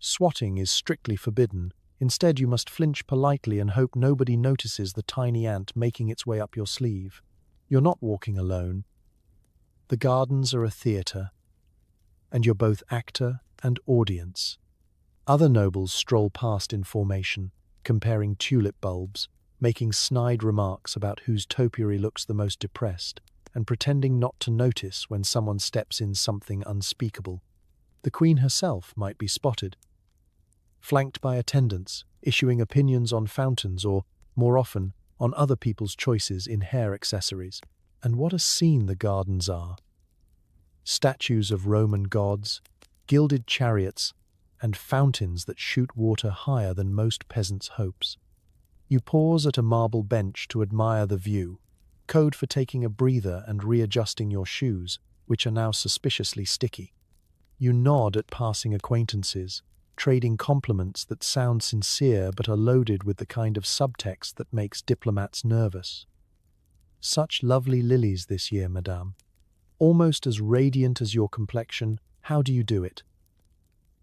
Swatting is strictly forbidden. Instead, you must flinch politely and hope nobody notices the tiny ant making its way up your sleeve. You're not walking alone. The gardens are a theatre, and you're both actor and audience. Other nobles stroll past in formation, comparing tulip bulbs, making snide remarks about whose topiary looks the most depressed, and pretending not to notice when someone steps in something unspeakable. The Queen herself might be spotted, flanked by attendants, issuing opinions on fountains or, more often, on other people's choices in hair accessories. And what a scene the gardens are! Statues of Roman gods, gilded chariots, and fountains that shoot water higher than most peasants' hopes. You pause at a marble bench to admire the view, code for taking a breather and readjusting your shoes, which are now suspiciously sticky. You nod at passing acquaintances, trading compliments that sound sincere but are loaded with the kind of subtext that makes diplomats nervous. Such lovely lilies this year, madame. Almost as radiant as your complexion, how do you do it?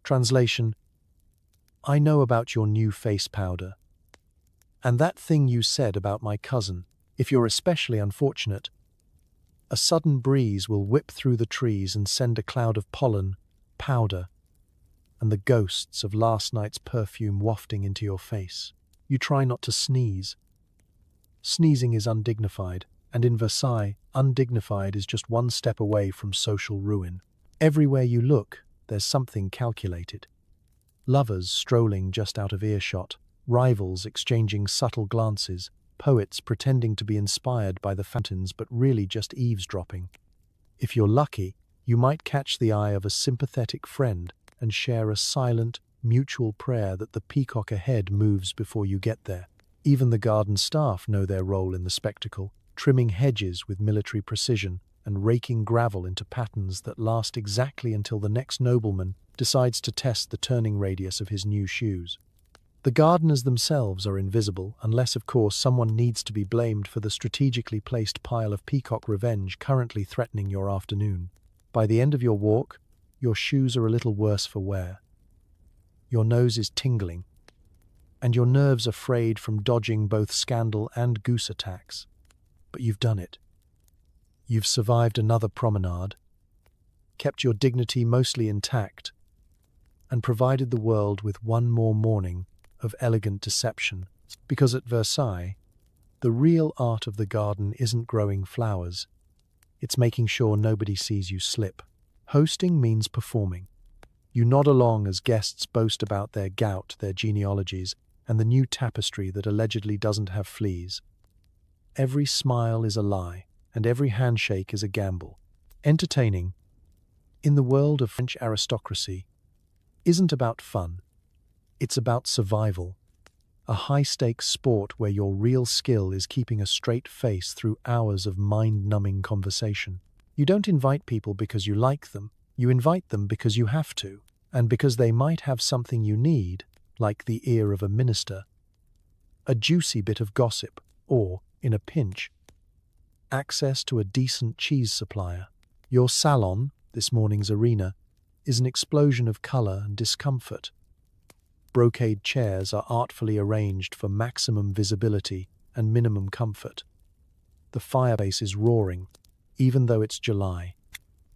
Translation: I know about your new face powder. And that thing you said about my cousin, if you're especially unfortunate, a sudden breeze will whip through the trees and send a cloud of pollen, powder, and the ghosts of last night's perfume wafting into your face. You try not to sneeze. Sneezing is undignified, and in Versailles, undignified is just one step away from social ruin. Everywhere you look, there's something calculated. Lovers strolling just out of earshot, rivals exchanging subtle glances, poets pretending to be inspired by the fountains but really just eavesdropping. If you're lucky, you might catch the eye of a sympathetic friend and share a silent, mutual prayer that the peacock ahead moves before you get there. Even the garden staff know their role in the spectacle, trimming hedges with military precision and raking gravel into patterns that last exactly until the next nobleman decides to test the turning radius of his new shoes. The gardeners themselves are invisible, unless, of course, someone needs to be blamed for the strategically placed pile of peacock revenge currently threatening your afternoon. By the end of your walk, your shoes are a little worse for wear. Your nose is tingling, and your nerves are frayed from dodging both scandal and goose attacks. But you've done it. You've survived another promenade, kept your dignity mostly intact, and provided the world with one more morning of elegant deception. Because at Versailles, the real art of the garden isn't growing flowers. It's making sure nobody sees you slip. Hosting means performing. You nod along as guests boast about their gout, their genealogies, and the new tapestry that allegedly doesn't have fleas. Every smile is a lie, and every handshake is a gamble. Entertaining, in the world of French aristocracy, isn't about fun. It's about survival. A high-stakes sport where your real skill is keeping a straight face through hours of mind-numbing conversation. You don't invite people because you like them. You invite them because you have to, and because they might have something you need, like the ear of a minister, a juicy bit of gossip, or, in a pinch, access to a decent cheese supplier. Your salon, this morning's arena, is an explosion of color and discomfort. Brocade chairs are artfully arranged for maximum visibility and minimum comfort. The fireplace is roaring, even though it's July.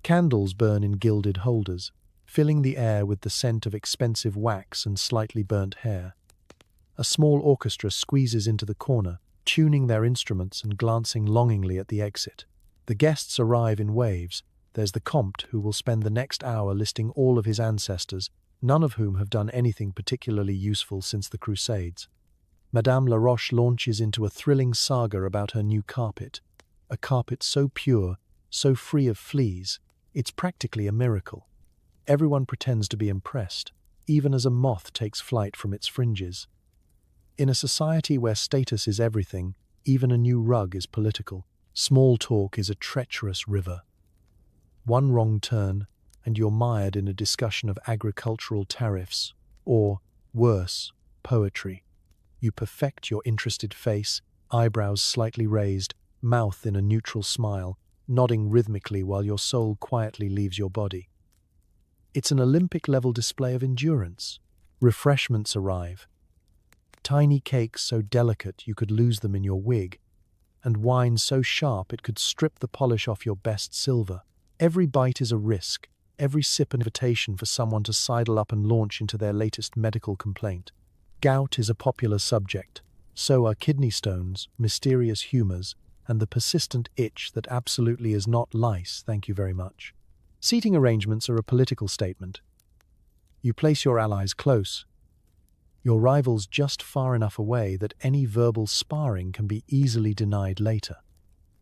Candles burn in gilded holders, filling the air with the scent of expensive wax and slightly burnt hair. A small orchestra squeezes into the corner, tuning their instruments and glancing longingly at the exit. The guests arrive in waves. There's the Comte, who will spend the next hour listing all of his ancestors, none of whom have done anything particularly useful since the Crusades. Madame Laroche launches into a thrilling saga about her new carpet. A carpet so pure, so free of fleas, it's practically a miracle. Everyone pretends to be impressed, even as a moth takes flight from its fringes. In a society where status is everything, even a new rug is political. Small talk is a treacherous river. One wrong turn, and you're mired in a discussion of agricultural tariffs, or, worse, poetry. You perfect your interested face, eyebrows slightly raised, mouth in a neutral smile, nodding rhythmically while your soul quietly leaves your body. It's an Olympic-level display of endurance. Refreshments arrive. Tiny cakes so delicate you could lose them in your wig, and wine so sharp it could strip the polish off your best silver. Every bite is a risk, every sip an invitation for someone to sidle up and launch into their latest medical complaint. Gout is a popular subject. So are kidney stones, mysterious humors, and the persistent itch that absolutely is not lice, thank you very much. Seating arrangements are a political statement. You place your allies close, your rivals just far enough away that any verbal sparring can be easily denied later.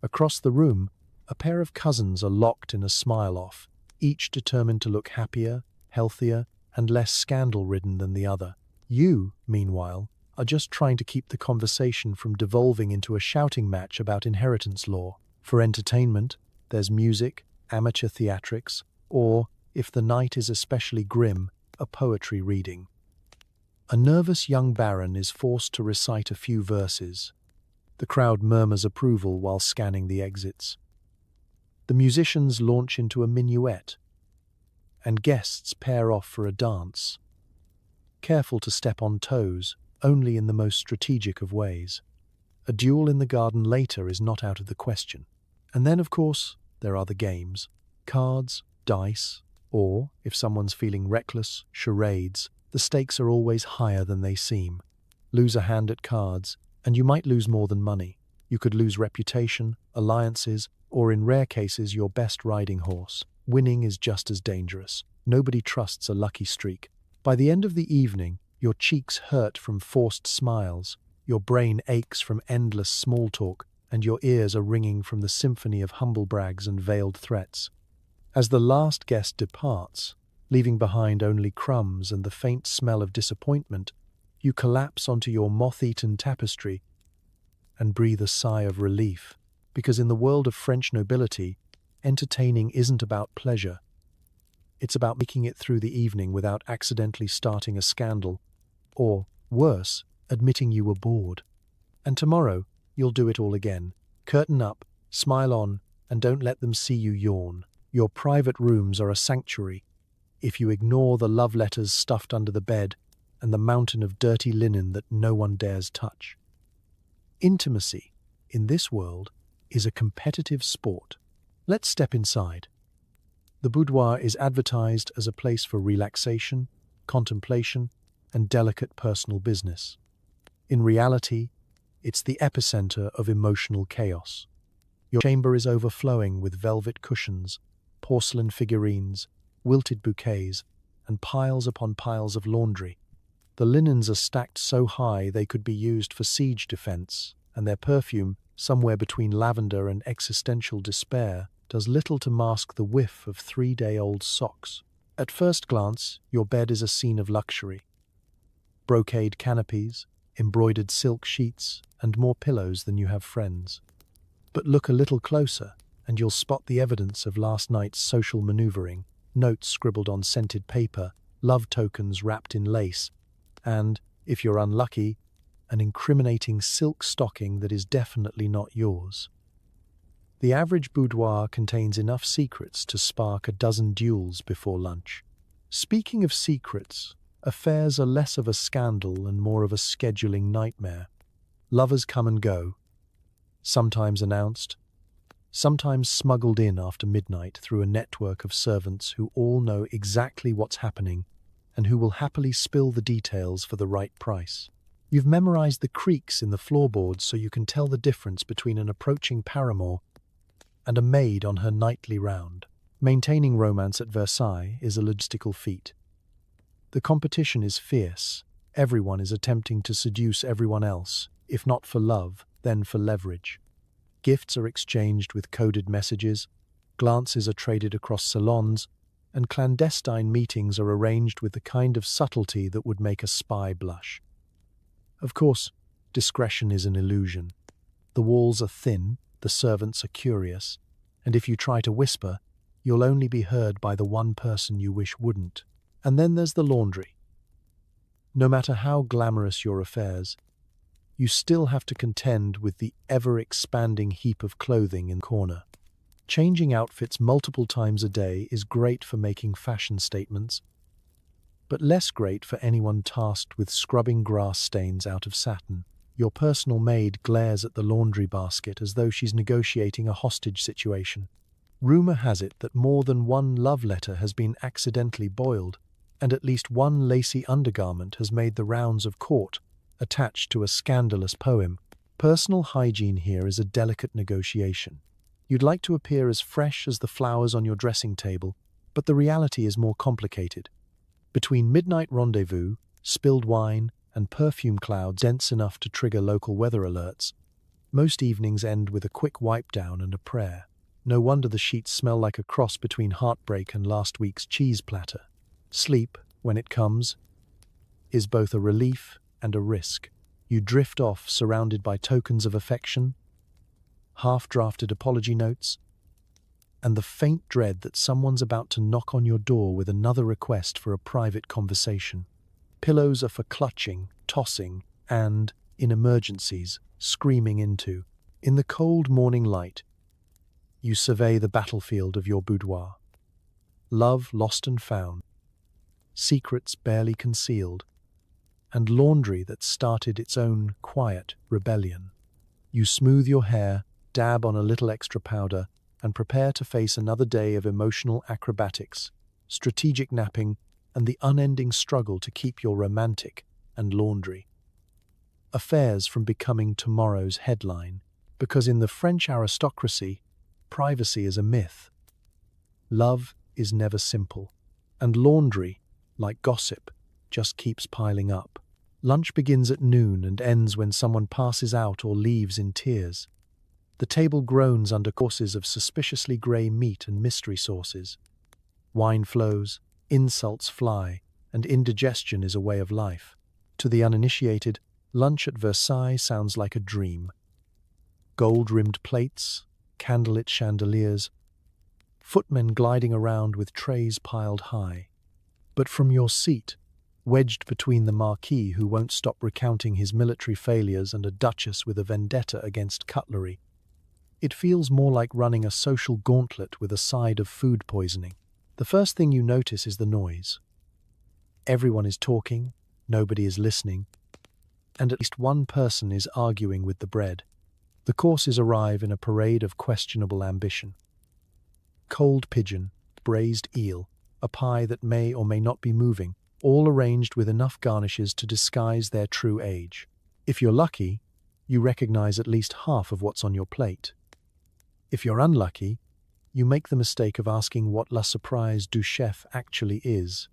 Across the room, a pair of cousins are locked in a smile-off, each determined to look happier, healthier, and less scandal-ridden than the other. You, meanwhile, are just trying to keep the conversation from devolving into a shouting match about inheritance law. For entertainment, there's music, amateur theatrics, or, if the night is especially grim, a poetry reading. A nervous young baron is forced to recite a few verses. The crowd murmurs approval while scanning the exits. The musicians launch into a minuet, and guests pair off for a dance. Careful to step on toes, only in the most strategic of ways. A duel in the garden later is not out of the question. And then, of course, there are the games. Cards, dice, or, if someone's feeling reckless, charades. The stakes are always higher than they seem. Lose a hand at cards, and you might lose more than money. You could lose reputation, alliances, or in rare cases your best riding horse. Winning is just as dangerous. Nobody trusts a lucky streak. By the end of the evening, your cheeks hurt from forced smiles, your brain aches from endless small talk, and your ears are ringing from the symphony of humble brags and veiled threats. As the last guest departs, leaving behind only crumbs and the faint smell of disappointment, you collapse onto your moth-eaten tapestry and breathe a sigh of relief, because in the world of French nobility, entertaining isn't about pleasure. It's about making it through the evening without accidentally starting a scandal, or, worse, admitting you were bored. And tomorrow, you'll do it all again. Curtain up, smile on, and don't let them see you yawn. Your private rooms are a sanctuary, if you ignore the love letters stuffed under the bed and the mountain of dirty linen that no one dares touch. Intimacy, in this world, is a competitive sport. Let's step inside. The boudoir is advertised as a place for relaxation, contemplation, and delicate personal business. In reality, it's the epicenter of emotional chaos. Your chamber is overflowing with velvet cushions, porcelain figurines, wilted bouquets, and piles upon piles of laundry. The linens are stacked so high they could be used for siege defense, and their perfume, somewhere between lavender and existential despair, does little to mask the whiff of 3-day-old socks. At first glance, your bed is a scene of luxury. Brocade canopies, embroidered silk sheets, and more pillows than you have friends. But look a little closer, and you'll spot the evidence of last night's social maneuvering. Notes scribbled on scented paper, love tokens wrapped in lace, and, if you're unlucky, an incriminating silk stocking that is definitely not yours. The average boudoir contains enough secrets to spark a dozen duels before lunch. Speaking of secrets, affairs are less of a scandal and more of a scheduling nightmare. Lovers come and go, sometimes announced, sometimes smuggled in after midnight through a network of servants who all know exactly what's happening and who will happily spill the details for the right price. You've memorized the creaks in the floorboards so you can tell the difference between an approaching paramour and a maid on her nightly round. Maintaining romance at Versailles is a logistical feat. The competition is fierce. Everyone is attempting to seduce everyone else, if not for love, then for leverage. Gifts are exchanged with coded messages, glances are traded across salons, and clandestine meetings are arranged with the kind of subtlety that would make a spy blush. Of course, discretion is an illusion. The walls are thin, the servants are curious, and if you try to whisper, you'll only be heard by the one person you wish wouldn't. And then there's the laundry. No matter how glamorous your affairs, you still have to contend with the ever-expanding heap of clothing in the corner. Changing outfits multiple times a day is great for making fashion statements, but less great for anyone tasked with scrubbing grass stains out of satin. Your personal maid glares at the laundry basket as though she's negotiating a hostage situation. Rumor has it that more than one love letter has been accidentally boiled, and at least one lacy undergarment has made the rounds of court, attached to a scandalous poem. Personal hygiene here is a delicate negotiation. You'd like to appear as fresh as the flowers on your dressing table, but the reality is more complicated. Between midnight rendezvous, spilled wine, and perfume clouds dense enough to trigger local weather alerts, most evenings end with a quick wipe down and a prayer. No wonder the sheets smell like a cross between heartbreak and last week's cheese platter. Sleep, when it comes, is both a relief and a risk. You drift off surrounded by tokens of affection, half-drafted apology notes, and the faint dread that someone's about to knock on your door with another request for a private conversation. Pillows are for clutching, tossing, and, in emergencies, screaming into. In the cold morning light, you survey the battlefield of your boudoir. Love lost and found, secrets barely concealed, and laundry that started its own quiet rebellion. You smooth your hair, dab on a little extra powder, and prepare to face another day of emotional acrobatics, strategic napping, and the unending struggle to keep your romantic and laundry affairs from becoming tomorrow's headline. Because in the French aristocracy, privacy is a myth. Love is never simple, and laundry, like gossip, just keeps piling up. Lunch begins at noon and ends when someone passes out or leaves in tears. The table groans under courses of suspiciously grey meat and mystery sauces. Wine flows, insults fly, and indigestion is a way of life. To the uninitiated, lunch at Versailles sounds like a dream. Gold-rimmed plates, candlelit chandeliers, footmen gliding around with trays piled high. But from your seat, wedged between the marquis who won't stop recounting his military failures and a duchess with a vendetta against cutlery, it feels more like running a social gauntlet with a side of food poisoning. The first thing you notice is the noise. Everyone is talking, nobody is listening, and at least one person is arguing with the bread. The courses arrive in a parade of questionable ambition. Cold pigeon, braised eel, a pie that may or may not be moving, all arranged with enough garnishes to disguise their true age. If you're lucky, you recognize at least half of what's on your plate. If you're unlucky, you make the mistake of asking what la surprise du chef actually is,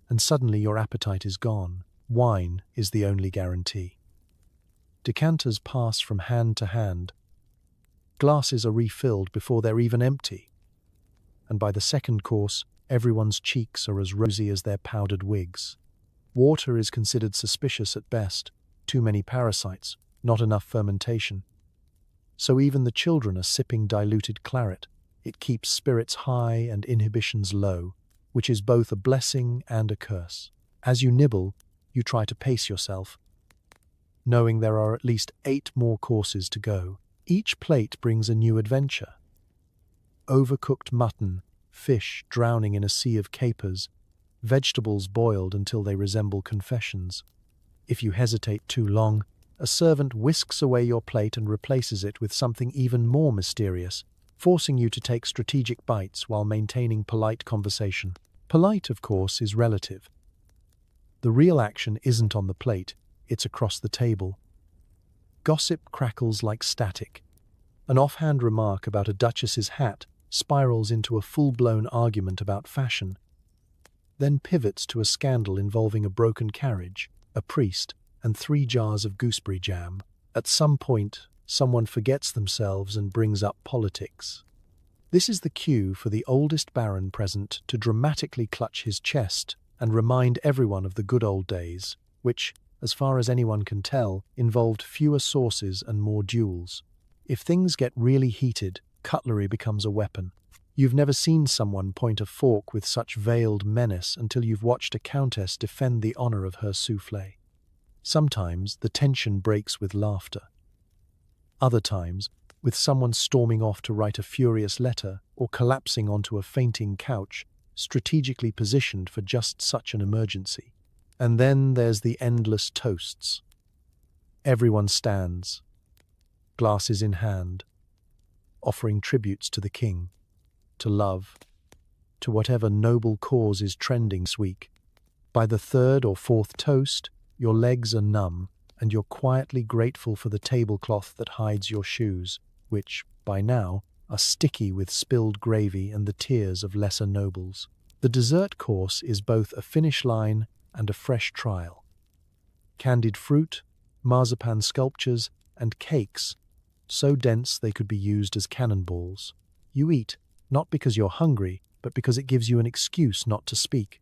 and suddenly your appetite is gone. Wine is the only guarantee. Decanters pass from hand to hand. Glasses are refilled before they're even empty. And by the second course, everyone's cheeks are as rosy as their powdered wigs. Water is considered suspicious at best. Too many parasites, not enough fermentation. So even the children are sipping diluted claret. It keeps spirits high and inhibitions low, which is both a blessing and a curse. As you nibble, you try to pace yourself, knowing there are at least 8 more courses to go. Each plate brings a new adventure. Overcooked mutton, fish drowning in a sea of capers, vegetables boiled until they resemble confessions. If you hesitate too long, a servant whisks away your plate and replaces it with something even more mysterious, forcing you to take strategic bites while maintaining polite conversation. Polite, of course, is relative. The real action isn't on the plate, it's across the table. Gossip crackles like static. An offhand remark about a duchess's hat spirals into a full-blown argument about fashion, then pivots to a scandal involving a broken carriage, a priest, and 3 jars of gooseberry jam. At some point, someone forgets themselves and brings up politics. This is the cue for the oldest baron present to dramatically clutch his chest and remind everyone of the good old days, which, as far as anyone can tell, involved fewer sources and more duels. If things get really heated, cutlery becomes a weapon. You've never seen someone point a fork with such veiled menace until you've watched a countess defend the honor of her soufflé. Sometimes the tension breaks with laughter. Other times, with someone storming off to write a furious letter or collapsing onto a fainting couch, strategically positioned for just such an emergency. And then there's the endless toasts. Everyone stands, glasses in hand, offering tributes to the king, to love, to whatever noble cause is trending this week. By the 3rd or 4th toast, your legs are numb, and you're quietly grateful for the tablecloth that hides your shoes, which, by now, are sticky with spilled gravy and the tears of lesser nobles. The The dessert course is both a finish line and a fresh trial. Candied fruit, marzipan sculptures, and cakes, so dense they could be used as cannonballs. You eat, not because you're hungry, but because it gives you an excuse not to speak.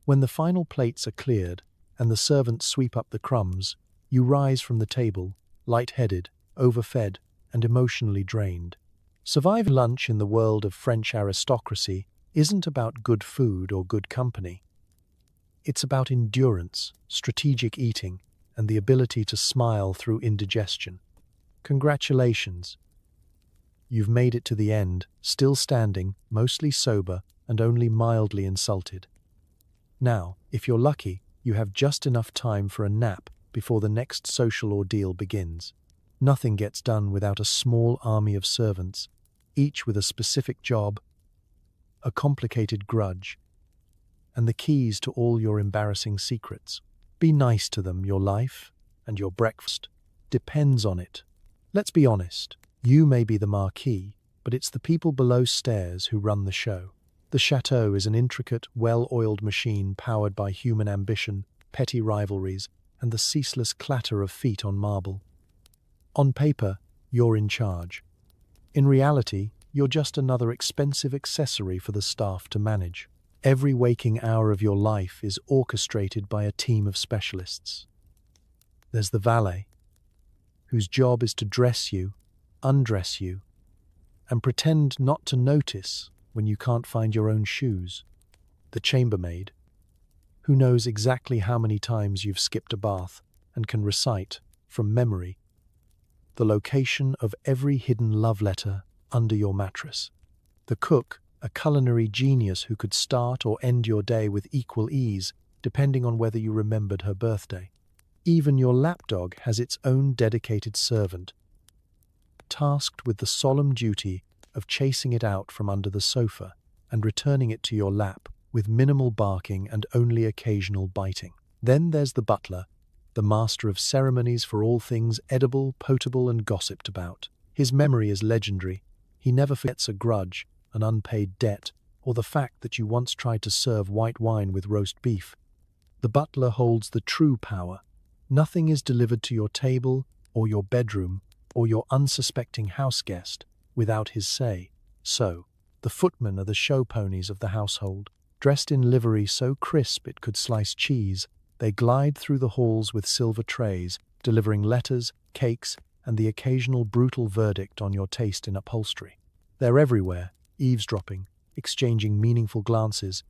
When the final plates are cleared and the servants sweep up the crumbs, you rise from the table, light-headed, overfed, and emotionally drained. Surviving lunch in the world of French aristocracy isn't about good food or good company. It's about endurance, strategic eating, and the ability to smile through indigestion. Congratulations. You've made it to the end, still standing, mostly sober, and only mildly insulted. Now, if you're lucky, you have just enough time for a nap before the next social ordeal begins. Nothing gets done without a small army of servants, each with a specific job, a complicated grudge, and the keys to all your embarrassing secrets. Be nice to them. Your life and your breakfast depends on it. Let's be honest. You may be the marquee, but it's the people below stairs who run the show. The chateau is an intricate, well-oiled machine powered by human ambition, petty rivalries, and the ceaseless clatter of feet on marble. On paper, you're in charge. In reality, you're just another expensive accessory for the staff to manage. Every waking hour of your life is orchestrated by a team of specialists. There's the valet, whose job is to dress you, undress you, and pretend not to notice when you can't find your own shoes. The chambermaid, who knows exactly how many times you've skipped a bath and can recite, from memory, the location of every hidden love letter under your mattress. The cook, a culinary genius who could start or end your day with equal ease, depending on whether you remembered her birthday. Even your lapdog has its own dedicated servant, tasked with the solemn duty of chasing it out from under the sofa and returning it to your lap with minimal barking and only occasional biting. Then there's the butler, the master of ceremonies for all things edible, potable, and gossiped about. His memory is legendary. He never forgets a grudge, an unpaid debt, or the fact that you once tried to serve white wine with roast beef. The butler holds the true power. Nothing is delivered to your table or your bedroom or your unsuspecting house guest without his say. So, the footmen are the show ponies of the household. Dressed in livery so crisp it could slice cheese, they glide through the halls with silver trays, delivering letters, cakes, and the occasional brutal verdict on your taste in upholstery. They're everywhere, eavesdropping, exchanging meaningful glances,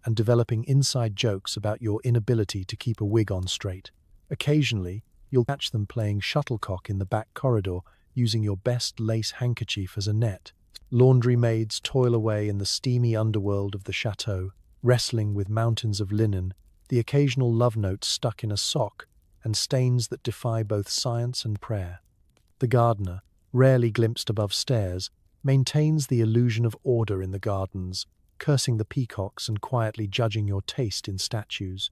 and developing inside jokes about your inability to keep a wig on straight. Occasionally, you'll catch them playing shuttlecock in the back corridor, using your best lace handkerchief as a net. Laundry maids toil away in the steamy underworld of the chateau, wrestling with mountains of linen, the occasional love note stuck in a sock, and stains that defy both science and prayer. The gardener, rarely glimpsed above stairs, maintains the illusion of order in the gardens, cursing the peacocks and quietly judging your taste in statues.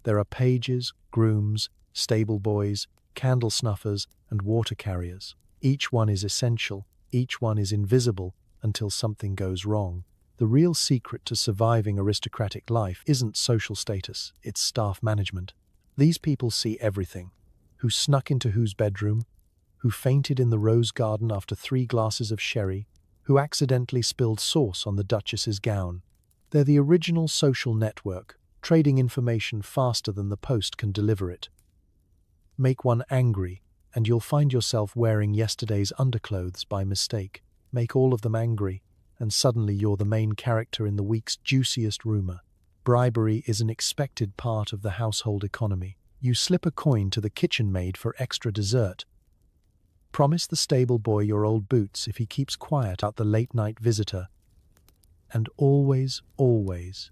There are pages, grooms, stable boys, candle snuffers, and water carriers. Each one is essential, each one is invisible until something goes wrong. The real secret to surviving aristocratic life isn't social status, it's staff management. These people see everything. Who snuck into whose bedroom, who fainted in the rose garden after 3 glasses of sherry, who accidentally spilled sauce on the Duchess's gown. They're the original social network, trading information faster than the post can deliver it. Make one angry, and you'll find yourself wearing yesterday's underclothes by mistake. Make all of them angry, and suddenly you're the main character in the week's juiciest rumor. Bribery is an expected part of the household economy. You slip a coin to the kitchen maid for extra dessert. Promise the stable boy your old boots if he keeps quiet about the late-night visitor. And always, always,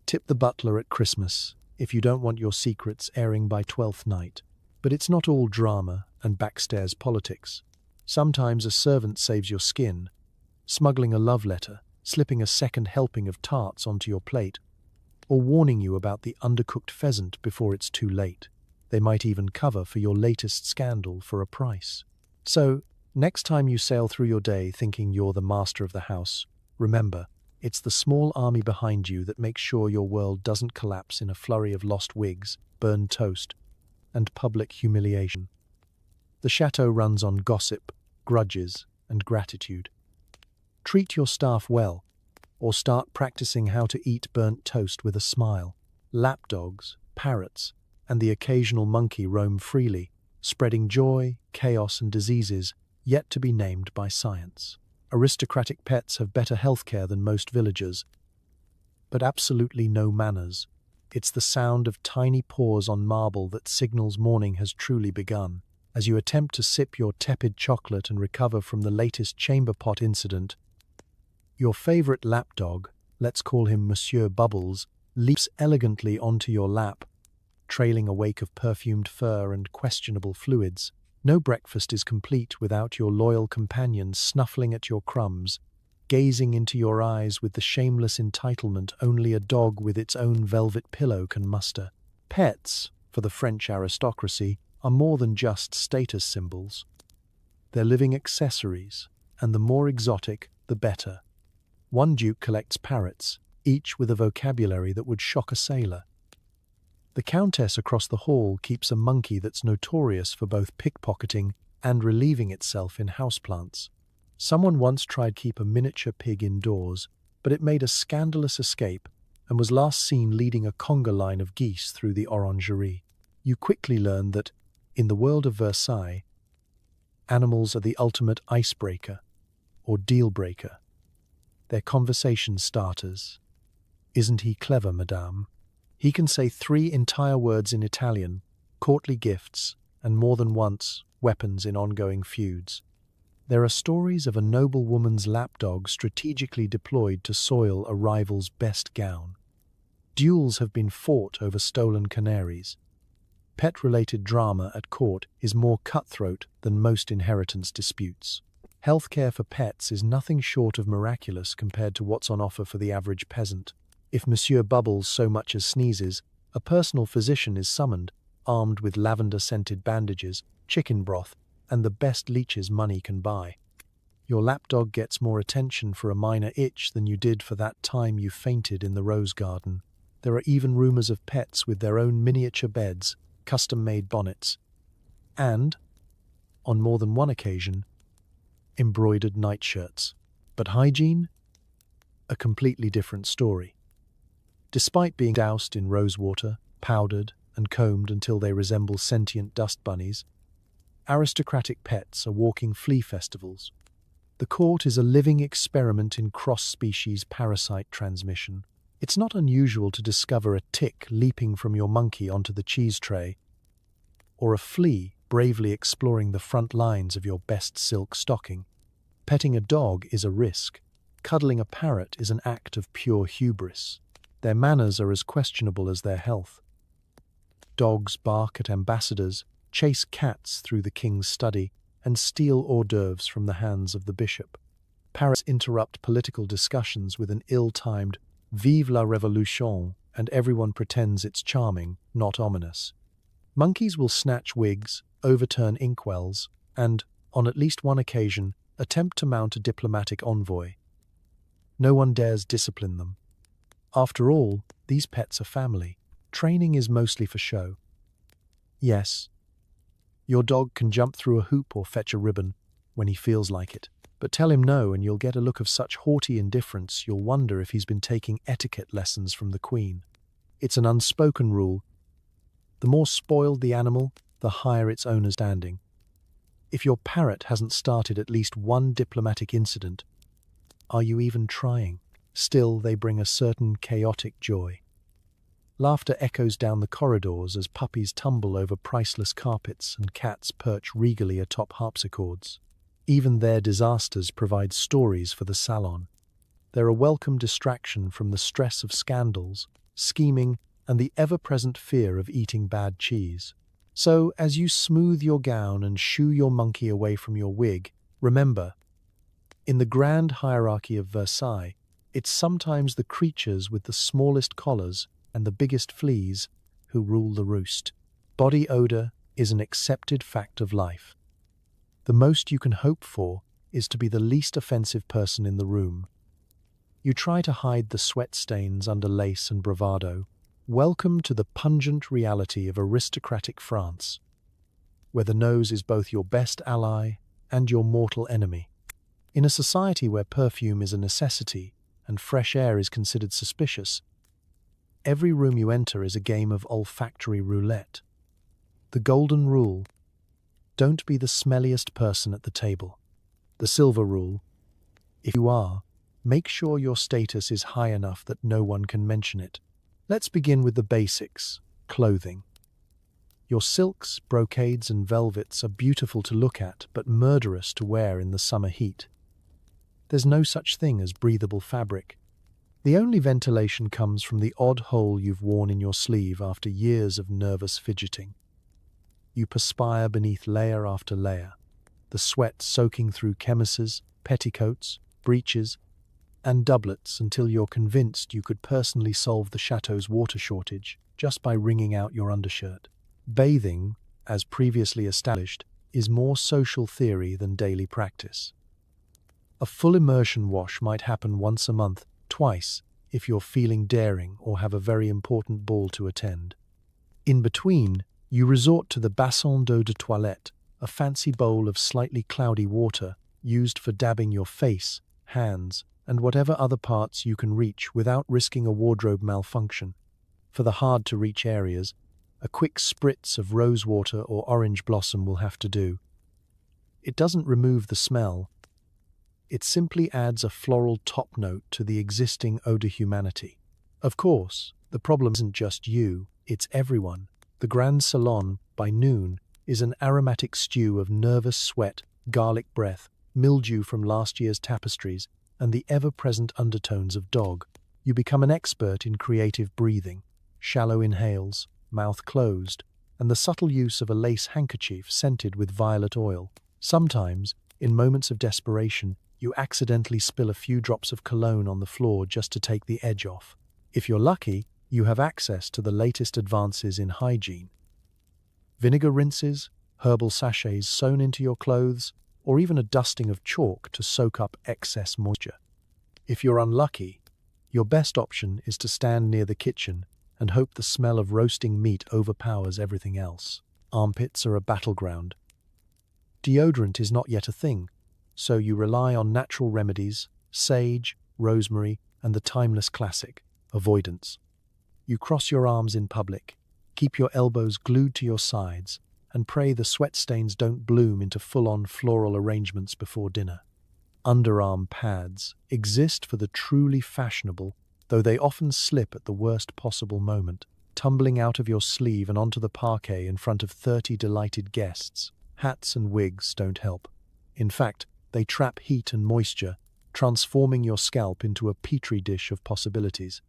tip the butler at Christmas if you don't want your secrets airing by 12th night. But it's not all drama and backstairs politics. Sometimes a servant saves your skin, smuggling a love letter, slipping a second helping of tarts onto your plate, or warning you about the undercooked pheasant before it's too late. They might even cover for your latest scandal for a price. So, next time you sail through your day thinking you're the master of the house, remember, It's the small army behind you that makes sure your world doesn't collapse in a flurry of lost wigs, burned toast, and public humiliation. The chateau runs on gossip, grudges, and gratitude. Treat your staff well, or start practicing how to eat burnt toast with a smile. Lapdogs, parrots, and the occasional monkey roam freely, spreading joy, chaos, and diseases yet to be named by science. Aristocratic pets have better healthcare than most villagers, but absolutely no manners. It's the sound of tiny paws on marble that signals morning has truly begun. As you attempt to sip your tepid chocolate and recover from the latest chamber pot incident, your favorite lapdog, let's call him Monsieur Bubbles, leaps elegantly onto your lap, trailing a wake of perfumed fur and questionable fluids. No breakfast is complete without your loyal companion snuffling at your crumbs, gazing into your eyes with the shameless entitlement only a dog with its own velvet pillow can muster. Pets, for the French aristocracy, are more than just status symbols. They're living accessories, and the more exotic, the better. One duke collects parrots, each with a vocabulary that would shock a sailor. The countess across the hall keeps a monkey that's notorious for both pickpocketing and relieving itself in houseplants. Someone once tried to keep a miniature pig indoors, but it made a scandalous escape and was last seen leading a conga line of geese through the orangerie. You quickly learn that, in the world of Versailles, animals are the ultimate icebreaker or deal breaker. They're conversation starters. Isn't he clever, madame? He can say 3 entire words in Italian, courtly gifts, and more than once, weapons in ongoing feuds. There are stories of a noble woman's lapdog strategically deployed to soil a rival's best gown. Duels have been fought over stolen canaries. Pet-related drama at court is more cutthroat than most inheritance disputes. Healthcare for pets is nothing short of miraculous compared to what's on offer for the average peasant. If Monsieur Bubbles so much as sneezes, a personal physician is summoned, armed with lavender-scented bandages, chicken broth, and the best leeches money can buy. Your lapdog gets more attention for a minor itch than you did for that time you fainted in the rose garden. There are even rumors of pets with their own miniature beds, custom-made bonnets, and, on more than one occasion, embroidered nightshirts. But hygiene? A completely different story. Despite being doused in rose water, powdered, and combed until they resemble sentient dust bunnies, aristocratic pets are walking flea festivals. The court is a living experiment in cross-species parasite transmission. It's not unusual to discover a tick leaping from your monkey onto the cheese tray, or a flea bravely exploring the front lines of your best silk stocking. Petting a dog is a risk. Cuddling a parrot is an act of pure hubris. Their manners are as questionable as their health. Dogs bark at ambassadors, chase cats through the king's study, and steal hors d'oeuvres from the hands of the bishop. Parrots interrupt political discussions with an ill-timed "Vive la Révolution," and everyone pretends it's charming, not ominous. Monkeys will snatch wigs, overturn inkwells, and, on at least one occasion, attempt to mount a diplomatic envoy. No one dares discipline them. After all, these pets are family. Training is mostly for show. Yes, your dog can jump through a hoop or fetch a ribbon when he feels like it. But tell him no and you'll get a look of such haughty indifference you'll wonder if he's been taking etiquette lessons from the Queen. It's an unspoken rule. The more spoiled the animal, the higher its owner's standing. If your parrot hasn't started at least one diplomatic incident, are you even trying? Still, they bring a certain chaotic joy. Laughter echoes down the corridors as puppies tumble over priceless carpets and cats perch regally atop harpsichords. Even their disasters provide stories for the salon. They're a welcome distraction from the stress of scandals, scheming, and the ever-present fear of eating bad cheese. So, as you smooth your gown and shoo your monkey away from your wig, remember, in the grand hierarchy of Versailles, it's sometimes the creatures with the smallest collars and the biggest fleas who rule the roost. Body odor is an accepted fact of life. The most you can hope for is to be the least offensive person in the room. You try to hide the sweat stains under lace and bravado. Welcome to the pungent reality of aristocratic France, where the nose is both your best ally and your mortal enemy. In a society where perfume is a necessity and fresh air is considered suspicious, every room you enter is a game of olfactory roulette. The golden rule: don't be the smelliest person at the table. The silver rule: if you are, make sure your status is high enough that no one can mention it. Let's begin with the basics: clothing. Your silks, brocades, and velvets are beautiful to look at, but murderous to wear in the summer heat. There's no such thing as breathable fabric. The only ventilation comes from the odd hole you've worn in your sleeve after years of nervous fidgeting. You perspire beneath layer after layer, the sweat soaking through chemises, petticoats, breeches, and doublets until you're convinced you could personally solve the chateau's water shortage just by wringing out your undershirt. Bathing, as previously established, is more social theory than daily practice. A full immersion wash might happen once a month, twice, if you're feeling daring or have a very important ball to attend. In between, you resort to the bassin d'eau de toilette, a fancy bowl of slightly cloudy water used for dabbing your face, hands, and whatever other parts you can reach without risking a wardrobe malfunction. For the hard-to-reach areas, a quick spritz of rose water or orange blossom will have to do. It doesn't remove the smell. It simply adds a floral top note to the existing eau de humanity. Of course, the problem isn't just you, it's everyone. The Grand Salon, by noon, is an aromatic stew of nervous sweat, garlic breath, mildew from last year's tapestries, and the ever-present undertones of dog. You become an expert in creative breathing, shallow inhales, mouth closed, and the subtle use of a lace handkerchief scented with violet oil. Sometimes, in moments of desperation, you accidentally spill a few drops of cologne on the floor just to take the edge off. If you're lucky, you have access to the latest advances in hygiene. Vinegar rinses, herbal sachets sewn into your clothes, or even a dusting of chalk to soak up excess moisture. If you're unlucky, your best option is to stand near the kitchen and hope the smell of roasting meat overpowers everything else. Armpits are a battleground. Deodorant is not yet a thing, so you rely on natural remedies, sage, rosemary, and the timeless classic, avoidance. You cross your arms in public, keep your elbows glued to your sides, and pray the sweat stains don't bloom into full-on floral arrangements before dinner. Underarm pads exist for the truly fashionable, though they often slip at the worst possible moment, tumbling out of your sleeve and onto the parquet in front of 30 delighted guests. Hats and wigs don't help. In fact, they trap heat and moisture, transforming your scalp into a petri dish of possibilities.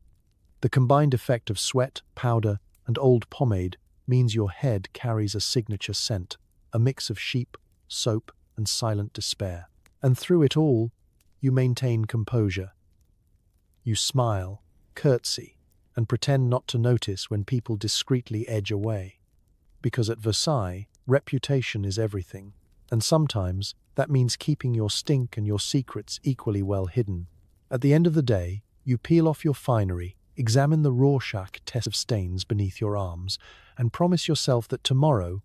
The combined effect of sweat, powder, and old pomade means your head carries a signature scent, a mix of sheep, soap, and silent despair. And through it all, you maintain composure. You smile, curtsy, and pretend not to notice when people discreetly edge away. Because at Versailles, reputation is everything, and sometimes that means keeping your stink and your secrets equally well hidden. At the end of the day, you peel off your finery, examine the Rorschach test of stains beneath your arms, and promise yourself that tomorrow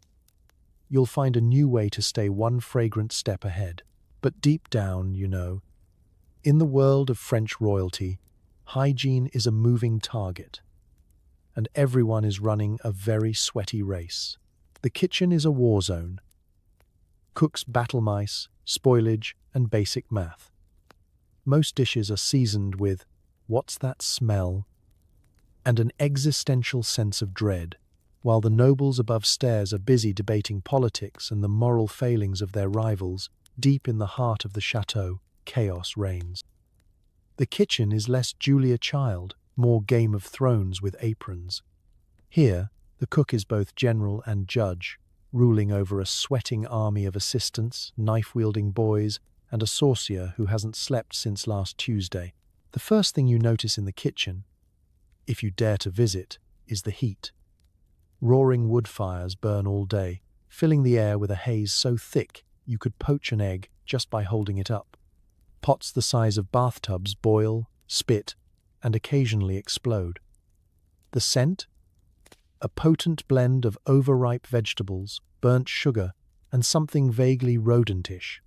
you'll find a new way to stay one fragrant step ahead. But deep down, you know, in the world of French royalty, hygiene is a moving target, and everyone is running a very sweaty race. The kitchen is a war zone. Cooks battle mice, spoilage, and basic math. Most dishes are seasoned with "what's that smell?" and an existential sense of dread, while the nobles above stairs are busy debating politics and the moral failings of their rivals. Deep in the heart of the chateau, chaos reigns. The kitchen is less Julia Child, more Game of Thrones with aprons. Here, the cook is both general and judge, ruling over a sweating army of assistants, knife-wielding boys, and a saucier who hasn't slept since last Tuesday. The first thing you notice in the kitchen, if you dare to visit, is the heat. Roaring wood fires burn all day, filling the air with a haze so thick you could poach an egg just by holding it up. Pots the size of bathtubs boil, spit, and occasionally explode. The scent? A potent blend of overripe vegetables, burnt sugar, and something vaguely rodentish.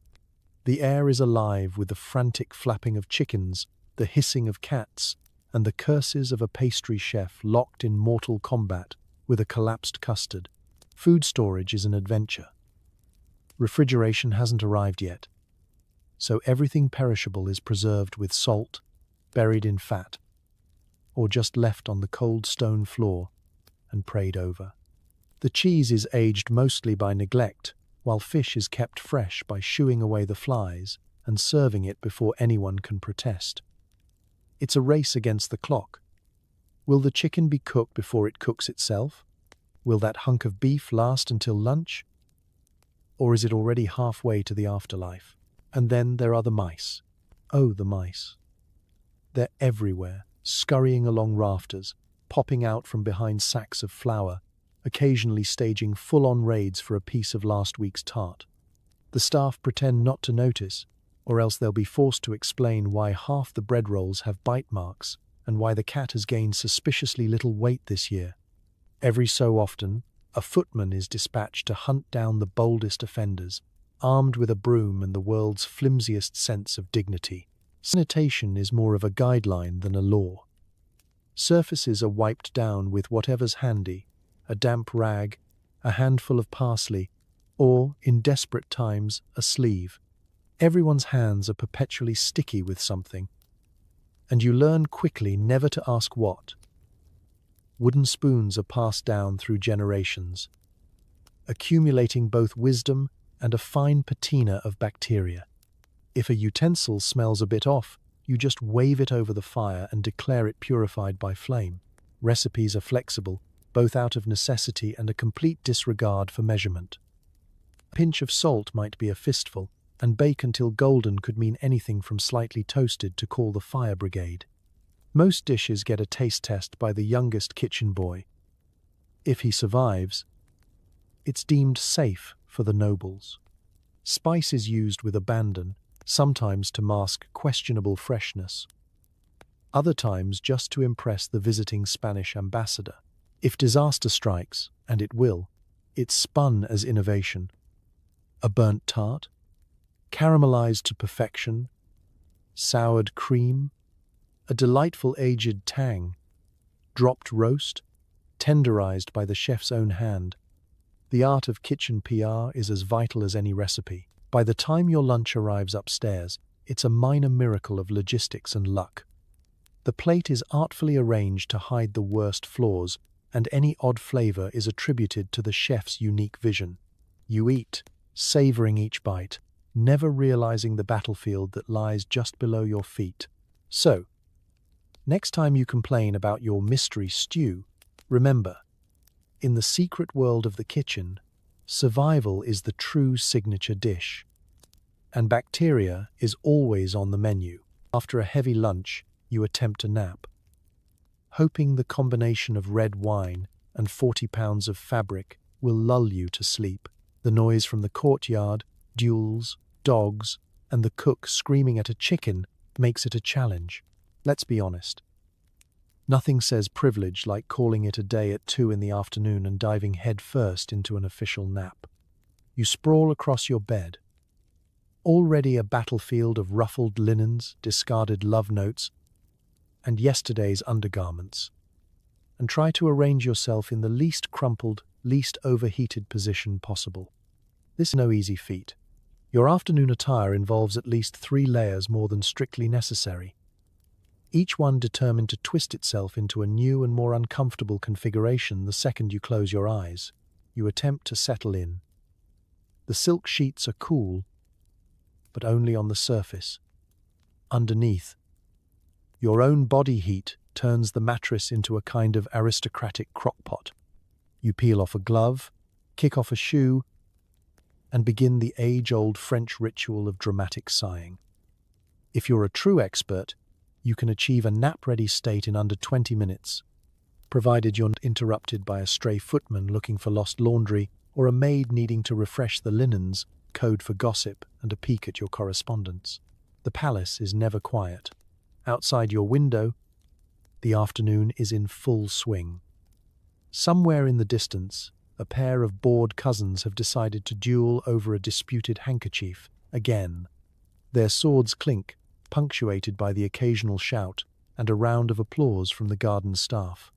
The air is alive with the frantic flapping of chickens, the hissing of cats, and the curses of a pastry chef locked in mortal combat with a collapsed custard. Food storage is an adventure. Refrigeration hasn't arrived yet, so everything perishable is preserved with salt, buried in fat, or just left on the cold stone floor and prayed over. The cheese is aged mostly by neglect, while fish is kept fresh by shooing away the flies and serving it before anyone can protest. It's a race against the clock. Will the chicken be cooked before it cooks itself? Will that hunk of beef last until lunch? Or is it already halfway to the afterlife? And then there are the mice. Oh, the mice. They're everywhere, scurrying along rafters, popping out from behind sacks of flour, occasionally staging full-on raids for a piece of last week's tart. The staff pretend not to notice, or else they'll be forced to explain why half the bread rolls have bite marks and why the cat has gained suspiciously little weight this year. Every so often, a footman is dispatched to hunt down the boldest offenders, armed with a broom and the world's flimsiest sense of dignity. Sanitation is more of a guideline than a law. Surfaces are wiped down with whatever's handy, a damp rag, a handful of parsley, or, in desperate times, a sleeve. Everyone's hands are perpetually sticky with something, and you learn quickly never to ask what. Wooden spoons are passed down through generations, accumulating both wisdom and a fine patina of bacteria. If a utensil smells a bit off, you just wave it over the fire and declare it purified by flame. Recipes are flexible, both out of necessity and a complete disregard for measurement. A pinch of salt might be a fistful, and bake until golden could mean anything from slightly toasted to call the fire brigade. Most dishes get a taste test by the youngest kitchen boy. If he survives, it's deemed safe for the nobles. Spice is used with abandon, sometimes to mask questionable freshness, other times just to impress the visiting Spanish ambassador. If disaster strikes, and it will, it's spun as innovation. A burnt tart? Caramelized to perfection? Soured cream? A delightful aged tang? Dropped roast? Tenderized by the chef's own hand? The art of kitchen PR is as vital as any recipe. By the time your lunch arrives upstairs, it's a minor miracle of logistics and luck. The plate is artfully arranged to hide the worst flaws, and any odd flavor is attributed to the chef's unique vision. You eat, savoring each bite, never realizing the battlefield that lies just below your feet. So, next time you complain about your mystery stew, remember, in the secret world of the kitchen, survival is the true signature dish. And bacteria is always on the menu. After a heavy lunch, you attempt a nap, hoping the combination of red wine and 40 pounds of fabric will lull you to sleep. The noise from the courtyard, duels, dogs, and the cook screaming at a chicken makes it a challenge. Let's be honest. Nothing says privilege like calling it a day at 2 in the afternoon and diving headfirst into an official nap. You sprawl across your bed, already a battlefield of ruffled linens, discarded love notes, and yesterday's undergarments, and try to arrange yourself in the least crumpled, least overheated position possible. This is no easy feat. Your afternoon attire involves at least 3 layers more than strictly necessary, each one determined to twist itself into a new and more uncomfortable configuration the second you close your eyes. You attempt to settle in. The silk sheets are cool, but only on the surface. Underneath, your own body heat turns the mattress into a kind of aristocratic crockpot. You peel off a glove, kick off a shoe, and begin the age-old French ritual of dramatic sighing. If you're a true expert, you can achieve a nap-ready state in under 20 minutes, provided you're not interrupted by a stray footman looking for lost laundry or a maid needing to refresh the linens, code for gossip, and a peek at your correspondence. The palace is never quiet. Outside your window, the afternoon is in full swing. Somewhere in the distance, a pair of bored cousins have decided to duel over a disputed handkerchief again. Their swords clink, punctuated by the occasional shout and a round of applause from the garden staff.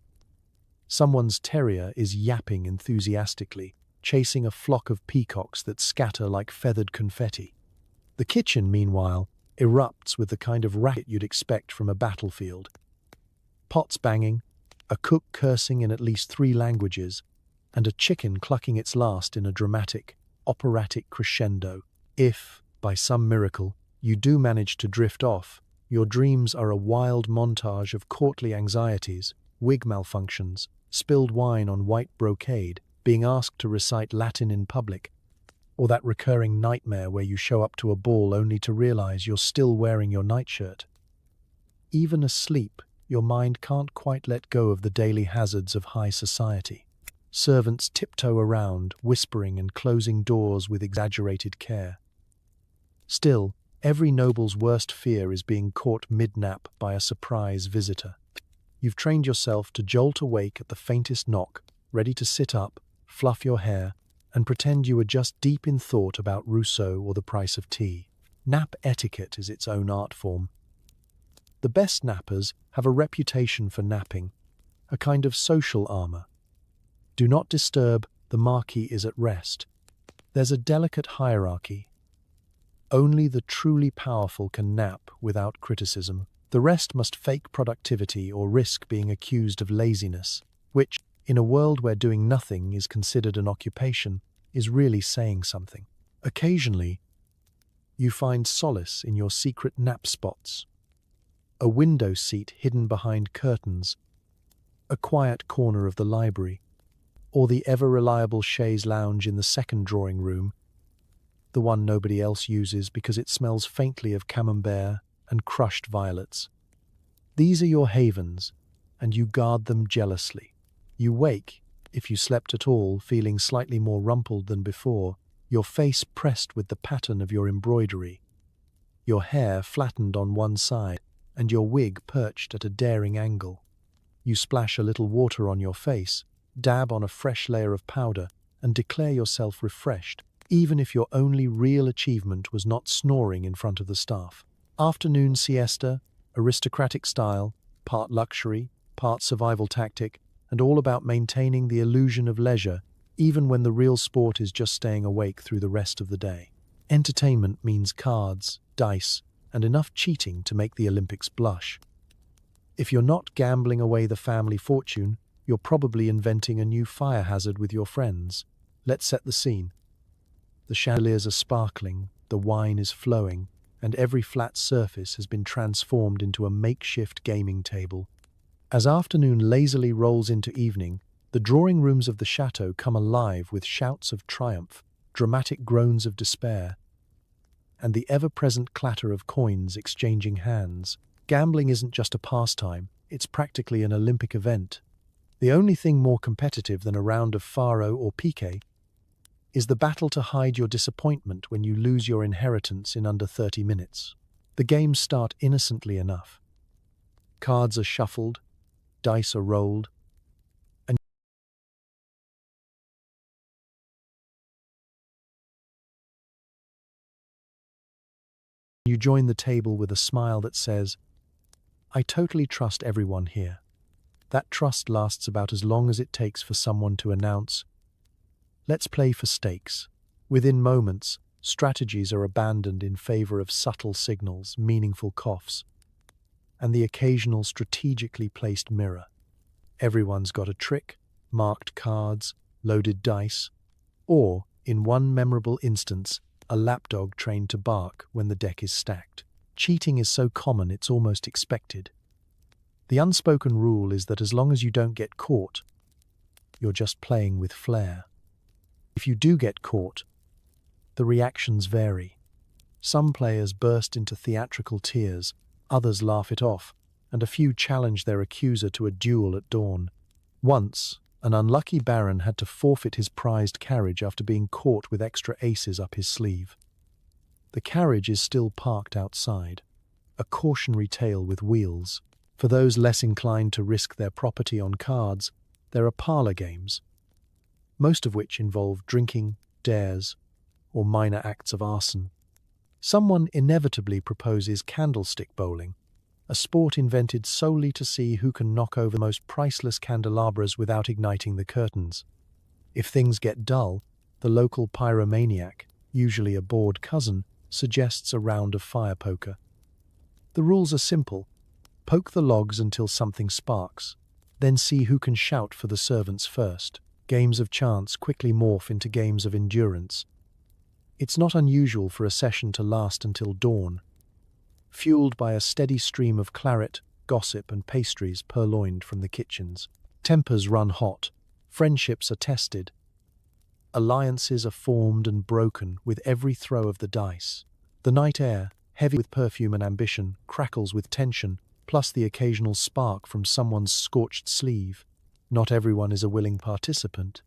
Someone's terrier is yapping enthusiastically, chasing a flock of peacocks that scatter like feathered confetti. The kitchen, meanwhile, erupts with the kind of racket you'd expect from a battlefield. Pots banging, a cook cursing in at least 3 languages, and a chicken clucking its last in a dramatic, operatic crescendo. If, by some miracle, you do manage to drift off, your dreams are a wild montage of courtly anxieties, wig malfunctions, spilled wine on white brocade, being asked to recite Latin in public, or that recurring nightmare where you show up to a ball only to realize you're still wearing your nightshirt. Even asleep, your mind can't quite let go of the daily hazards of high society. Servants tiptoe around, whispering and closing doors with exaggerated care. Still, every noble's worst fear is being caught mid-nap by a surprise visitor. You've trained yourself to jolt awake at the faintest knock, ready to sit up, fluff your hair, and pretend you are just deep in thought about Rousseau or the price of tea. Nap etiquette is its own art form. The best nappers have a reputation for napping, a kind of social armor. Do not disturb, the marquis is at rest. There's a delicate hierarchy. Only the truly powerful can nap without criticism. The rest must fake productivity or risk being accused of laziness, which, in a world where doing nothing is considered an occupation, is really saying something. Occasionally, you find solace in your secret nap spots. A window seat hidden behind curtains, a quiet corner of the library, or the ever-reliable chaise lounge in the second drawing room, the one nobody else uses because it smells faintly of camembert and crushed violets. These are your havens, and you guard them jealously. You wake, if you slept at all, feeling slightly more rumpled than before, your face pressed with the pattern of your embroidery, your hair flattened on one side, and your wig perched at a daring angle. You splash a little water on your face, dab on a fresh layer of powder, and declare yourself refreshed, even if your only real achievement was not snoring in front of the staff. Afternoon siesta, aristocratic style, part luxury, part survival tactic, and all about maintaining the illusion of leisure, even when the real sport is just staying awake through the rest of the day. Entertainment means cards, dice, and enough cheating to make the Olympics blush. If you're not gambling away the family fortune, you're probably inventing a new fire hazard with your friends. Let's set the scene. The chandeliers are sparkling, the wine is flowing, and every flat surface has been transformed into a makeshift gaming table. As afternoon lazily rolls into evening, the drawing rooms of the chateau come alive with shouts of triumph, dramatic groans of despair, and the ever-present clatter of coins exchanging hands. Gambling isn't just a pastime, it's practically an Olympic event. The only thing more competitive than a round of faro or piquet is the battle to hide your disappointment when you lose your inheritance in under 30 minutes. The games start innocently enough. Cards are shuffled, dice are rolled, and you join the table with a smile that says, "I totally trust everyone here." That trust lasts about as long as it takes for someone to announce, "Let's play for stakes." Within moments, strategies are abandoned in favor of subtle signals, meaningful coughs, and the occasional strategically placed mirror. Everyone's got a trick, marked cards, loaded dice, or, in one memorable instance, a lapdog trained to bark when the deck is stacked. Cheating is so common it's almost expected. The unspoken rule is that as long as you don't get caught, you're just playing with flair. If you do get caught, the reactions vary. Some players burst into theatrical tears, others laugh it off, and a few challenge their accuser to a duel at dawn. Once, an unlucky baron had to forfeit his prized carriage after being caught with extra aces up his sleeve. The carriage is still parked outside. a cautionary tale with wheels. For those less inclined to risk their property on cards, there are parlor games, most of which involve drinking, dares, or minor acts of arson. Someone inevitably proposes candlestick bowling, a sport invented solely to see who can knock over the most priceless candelabras without igniting the curtains. If things get dull, the local pyromaniac, usually a bored cousin, suggests a round of fire poker. The rules are simple. Poke the logs until something sparks, then see who can shout for the servants first. Games of chance quickly morph into games of endurance. It's not unusual for a session to last until dawn, fueled by a steady stream of claret, gossip, and pastries purloined from the kitchens. Tempers run hot, friendships are tested, alliances are formed and broken with every throw of the dice. The night air, heavy with perfume and ambition, crackles with tension, plus the occasional spark from someone's scorched sleeve. Not everyone is a willing participant.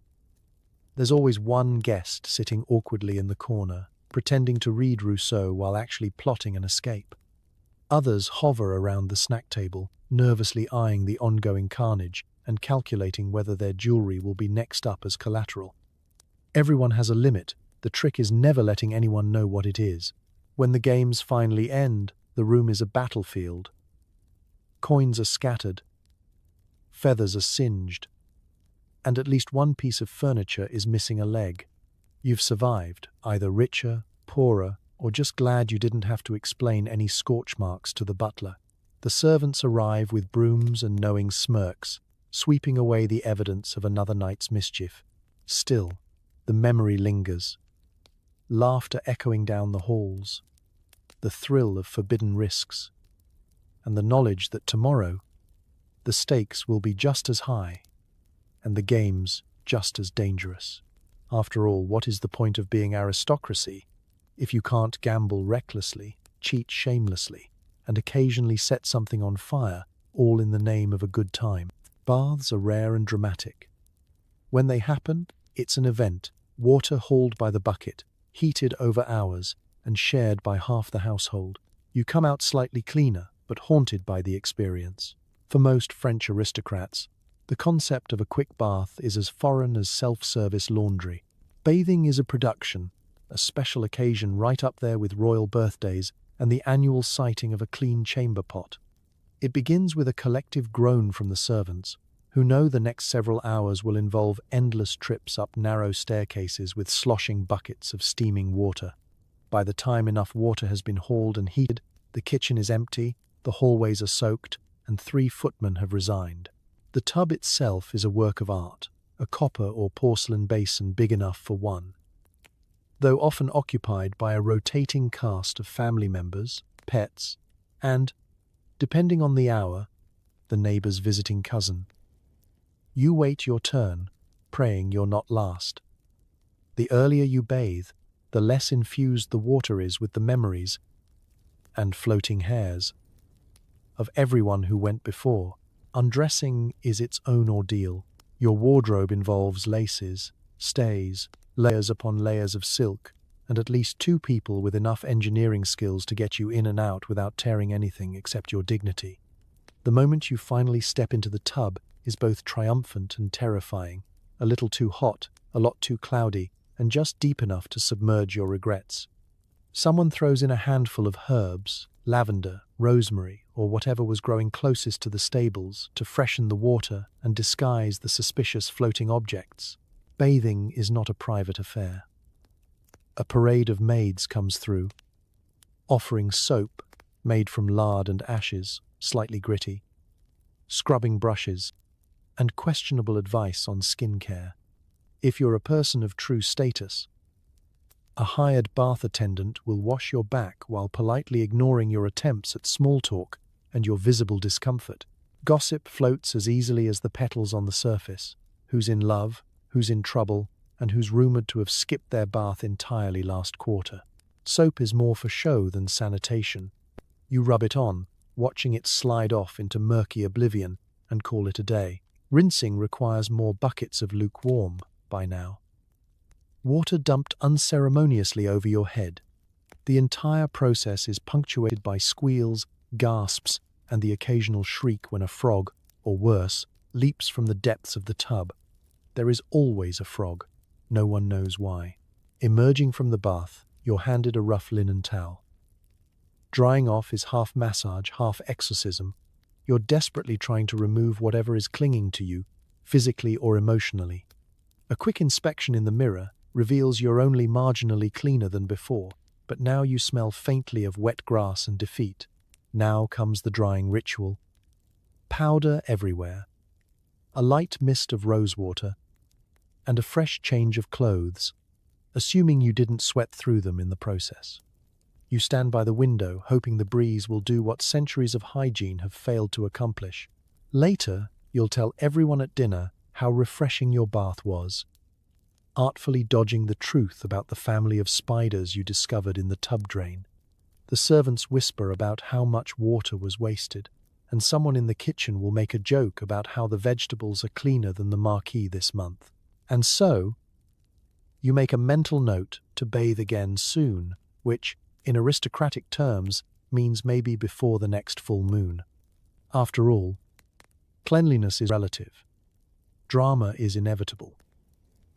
There's always one guest sitting awkwardly in the corner, pretending to read Rousseau while actually plotting an escape. Others hover around the snack table, nervously eyeing the ongoing carnage and calculating whether their jewelry will be next up as collateral. Everyone has a limit. The trick is never letting anyone know what it is. When the games finally end, the room is a battlefield. Coins are scattered, feathers are singed, and at least one piece of furniture is missing a leg. You've survived, either richer, poorer, or just glad you didn't have to explain any scorch marks to the butler. The servants arrive with brooms and knowing smirks, sweeping away the evidence of another night's mischief. Still, the memory lingers. Laughter echoing down the halls, the thrill of forbidden risks, and the knowledge that tomorrow, the stakes will be just as high, and the games just as dangerous. After all, what is the point of being aristocracy if you can't gamble recklessly, cheat shamelessly, and occasionally set something on fire, all in the name of a good time? Baths are rare and dramatic. When they happen, it's an event, water hauled by the bucket, heated over hours, and shared by half the household. You come out slightly cleaner, but haunted by the experience. For most French aristocrats, the concept of a quick bath is as foreign as self-service laundry. Bathing is a production, a special occasion right up there with royal birthdays and the annual sighting of a clean chamber pot. It begins with a collective groan from the servants, who know the next several hours will involve endless trips up narrow staircases with sloshing buckets of steaming water. By the time enough water has been hauled and heated, the kitchen is empty, the hallways are soaked, and 3 footmen have resigned. The tub itself is a work of art, a copper or porcelain basin big enough for one. Though often occupied by a rotating cast of family members, pets, and, depending on the hour, the neighbor's visiting cousin. You wait your turn, praying you're not last. The earlier you bathe, the less infused the water is with the memories and floating hairs of everyone who went before. Undressing is its own ordeal. Your wardrobe involves laces, stays, layers upon layers of silk, and at least 2 people with enough engineering skills to get you in and out without tearing anything except your dignity. The moment you finally step into the tub is both triumphant and terrifying, a little too hot, a lot too cloudy, and just deep enough to submerge your regrets. Someone throws in a handful of herbs, lavender, rosemary, or whatever was growing closest to the stables to freshen the water and disguise the suspicious floating objects. Bathing is not a private affair. A parade of maids comes through, offering soap made from lard and ashes, slightly gritty, scrubbing brushes, and questionable advice on skincare. If you're a person of true status, a hired bath attendant will wash your back while politely ignoring your attempts at small talk and your visible discomfort. Gossip floats as easily as the petals on the surface. Who's in love, who's in trouble, and who's rumored to have skipped their bath entirely last quarter. Soap is more for show than sanitation. You rub it on, watching it slide off into murky oblivion, and call it a day. Rinsing requires more buckets of lukewarm by now. Water dumped unceremoniously over your head. The entire process is punctuated by squeals gasps, and the occasional shriek when a frog, or worse, leaps from the depths of the tub. There is always a frog. No one knows why. Emerging from the bath, you're handed a rough linen towel. Drying off is half massage, half exorcism. You're desperately trying to remove whatever is clinging to you, physically or emotionally. A quick inspection in the mirror reveals you're only marginally cleaner than before, but now you smell faintly of wet grass and defeat. Now comes the drying ritual. Powder everywhere, a light mist of rosewater, and a fresh change of clothes, assuming you didn't sweat through them in the process. You stand by the window, hoping the breeze will do what centuries of hygiene have failed to accomplish. Later, you'll tell everyone at dinner how refreshing your bath was, artfully dodging the truth about the family of spiders you discovered in the tub drain. The servants whisper about how much water was wasted, and someone in the kitchen will make a joke about how the vegetables are cleaner than the marquee this month. And so, you make a mental note to bathe again soon, which, in aristocratic terms, means maybe before the next full moon. After all, cleanliness is relative. Drama is inevitable.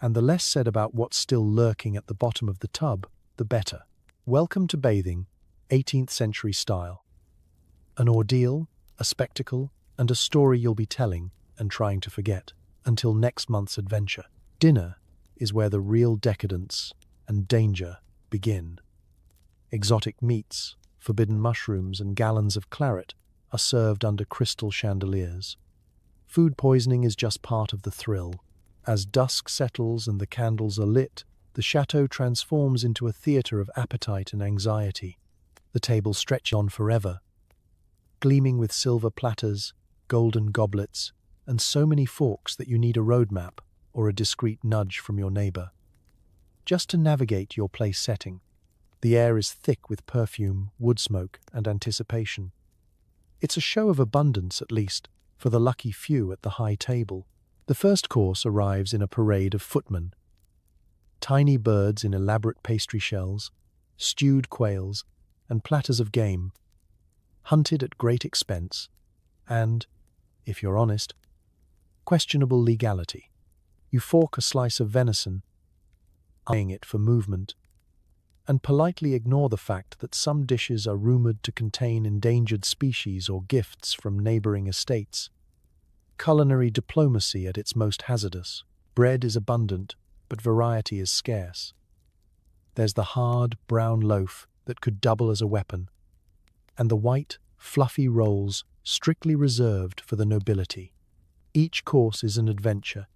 And the less said about what's still lurking at the bottom of the tub, the better. Welcome to bathing, 18th century style. An ordeal, a spectacle, and a story you'll be telling and trying to forget until next month's adventure. Dinner is where the real decadence and danger begin. Exotic meats, forbidden mushrooms, and gallons of claret are served under crystal chandeliers. Food poisoning is just part of the thrill. As dusk settles and the candles are lit, the chateau transforms into a theater of appetite and anxiety. The table stretches on forever, gleaming with silver platters, golden goblets, and so many forks that you need a roadmap or a discreet nudge from your neighbor. Just to navigate your place setting, the air is thick with perfume, wood smoke, and anticipation. It's a show of abundance, at least, for the lucky few at the high table. The first course arrives in a parade of footmen. Tiny birds in elaborate pastry shells, stewed quails, and platters of game, hunted at great expense, and, if you're honest, questionable legality. You fork a slice of venison, eyeing it for movement, and politely ignore the fact that some dishes are rumored to contain endangered species or gifts from neighboring estates. Culinary diplomacy at its most hazardous. Bread is abundant, but variety is scarce. There's the hard, brown loaf that could double as a weapon, and the white, fluffy rolls strictly reserved for the nobility. Each course is an adventure,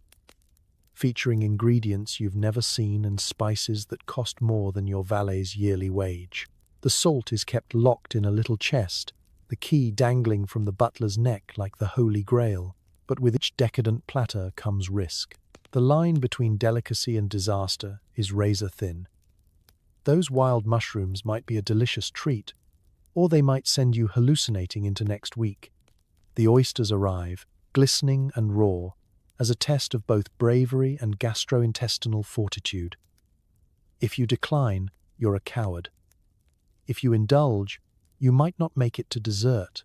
featuring ingredients you've never seen and spices that cost more than your valet's yearly wage. The salt is kept locked in a little chest, the key dangling from the butler's neck like the Holy Grail. But with each decadent platter comes risk. The line between delicacy and disaster is razor thin. Those wild mushrooms might be a delicious treat, or they might send you hallucinating into next week. The oysters arrive, glistening and raw, as a test of both bravery and gastrointestinal fortitude. If you decline, you're a coward. If you indulge, you might not make it to dessert.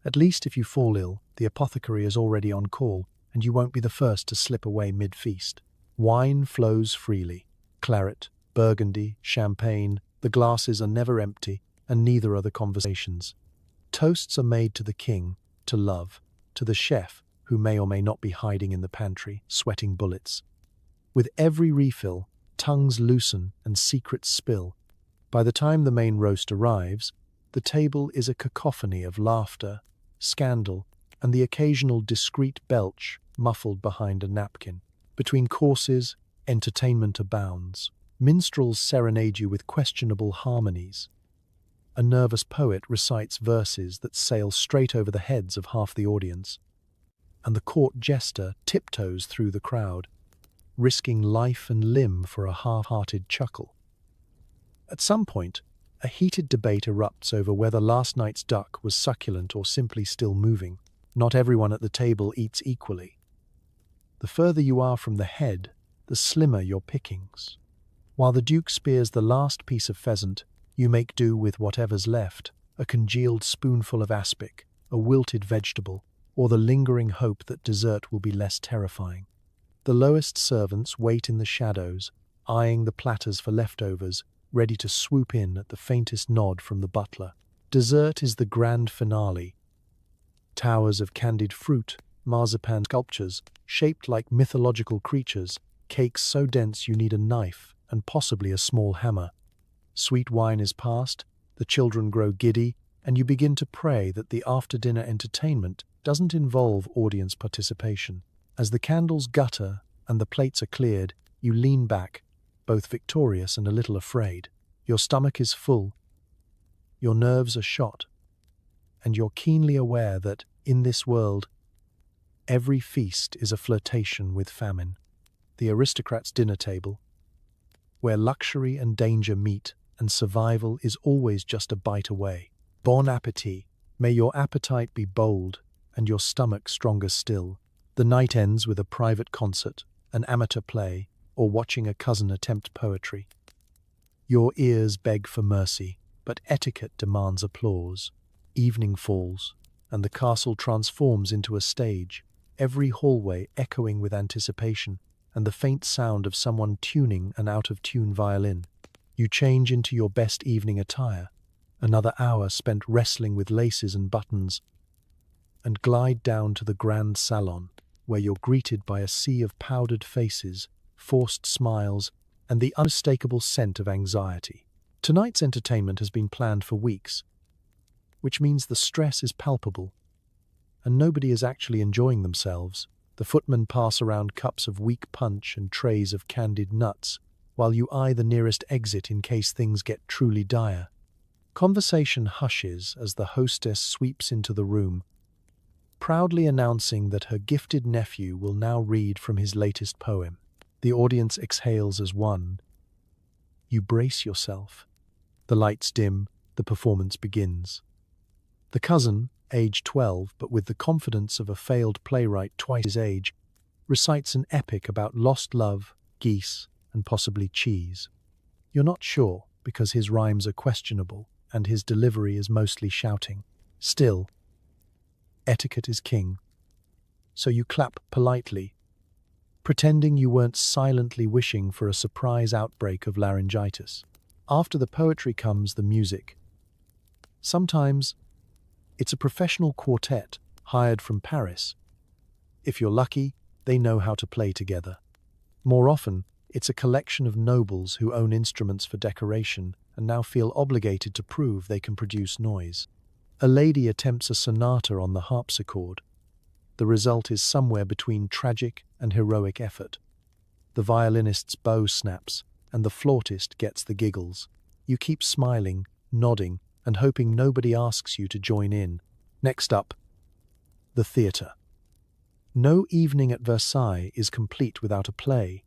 At least if you fall ill, the apothecary is already on call, and you won't be the first to slip away mid-feast. Wine flows freely. Claret, Burgundy, champagne, the glasses are never empty, and neither are the conversations. Toasts are made to the king, to love, to the chef, who may or may not be hiding in the pantry, sweating bullets. With every refill, tongues loosen and secrets spill. By the time the main roast arrives, the table is a cacophony of laughter, scandal, and the occasional discreet belch muffled behind a napkin. Between courses, entertainment abounds. Minstrels serenade you with questionable harmonies. A nervous poet recites verses that sail straight over the heads of half the audience. And the court jester tiptoes through the crowd, risking life and limb for a half-hearted chuckle. At some point, a heated debate erupts over whether last night's duck was succulent or simply still moving. Not everyone at the table eats equally. The further you are from the head, the slimmer your pickings. While the duke spears the last piece of pheasant, you make do with whatever's left, a congealed spoonful of aspic, a wilted vegetable, or the lingering hope that dessert will be less terrifying. The lowest servants wait in the shadows, eyeing the platters for leftovers, ready to swoop in at the faintest nod from the butler. Dessert is the grand finale. Towers of candied fruit, marzipan sculptures, shaped like mythological creatures, cakes so dense you need a knife and possibly a small hammer. Sweet wine is passed, the children grow giddy, and you begin to pray that the after-dinner entertainment doesn't involve audience participation. As the candles gutter and the plates are cleared, you lean back, both victorious and a little afraid. Your stomach is full, your nerves are shot, and you're keenly aware that, in this world, every feast is a flirtation with famine. The aristocrats' dinner table, where luxury and danger meet and survival is always just a bite away. Bon appétit. May your appetite be bold and your stomach stronger still. The night ends with a private concert, an amateur play, or watching a cousin attempt poetry. Your ears beg for mercy, but etiquette demands applause. Evening falls, and the castle transforms into a stage, every hallway echoing with anticipation, and the faint sound of someone tuning an out-of-tune violin. You change into your best evening attire, another hour spent wrestling with laces and buttons, and glide down to the grand salon, where you're greeted by a sea of powdered faces, forced smiles, and the unmistakable scent of anxiety. Tonight's entertainment has been planned for weeks, which means the stress is palpable, and nobody is actually enjoying themselves. The footmen pass around cups of weak punch and trays of candied nuts, while you eye the nearest exit in case things get truly dire. Conversation hushes as the hostess sweeps into the room, proudly announcing that her gifted nephew will now read from his latest poem. The audience exhales as one. You brace yourself. The lights dim, the performance begins. The cousin, age 12 but with the confidence of a failed playwright twice his age, recites an epic about lost love, geese, and possibly cheese. You're not sure because his rhymes are questionable and his delivery is mostly shouting. Still, etiquette is king. So you clap politely, pretending you weren't silently wishing for a surprise outbreak of laryngitis. After the poetry comes the music. Sometimes it's a professional quartet hired from Paris. If you're lucky, they know how to play together. More often, it's a collection of nobles who own instruments for decoration and now feel obligated to prove they can produce noise. A lady attempts a sonata on the harpsichord. The result is somewhere between tragic and heroic effort. The violinist's bow snaps, and the flautist gets the giggles. You keep smiling, nodding, and hoping nobody asks you to join in. Next up, the theatre. No evening at Versailles is complete without a play,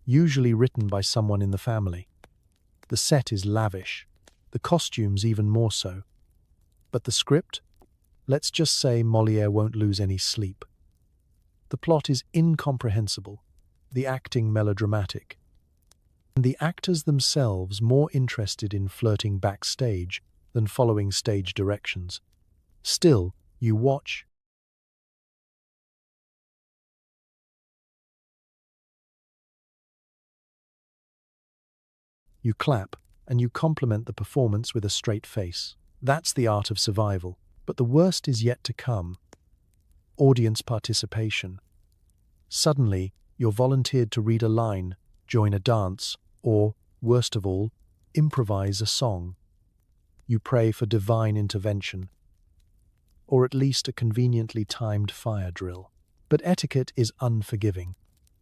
usually written by someone in the family. The set is lavish, the costumes even more so. But the script? Let's just say Molière won't lose any sleep. The plot is incomprehensible, the acting melodramatic, and the actors themselves more interested in flirting backstage than following stage directions. Still, you watch. You clap, and you compliment the performance with a straight face. That's the art of survival. But the worst is yet to come. Audience participation. Suddenly, you're volunteered to read a line, join a dance, or, worst of all, improvise a song. You pray for divine intervention, or at least a conveniently timed fire drill. But etiquette is unforgiving,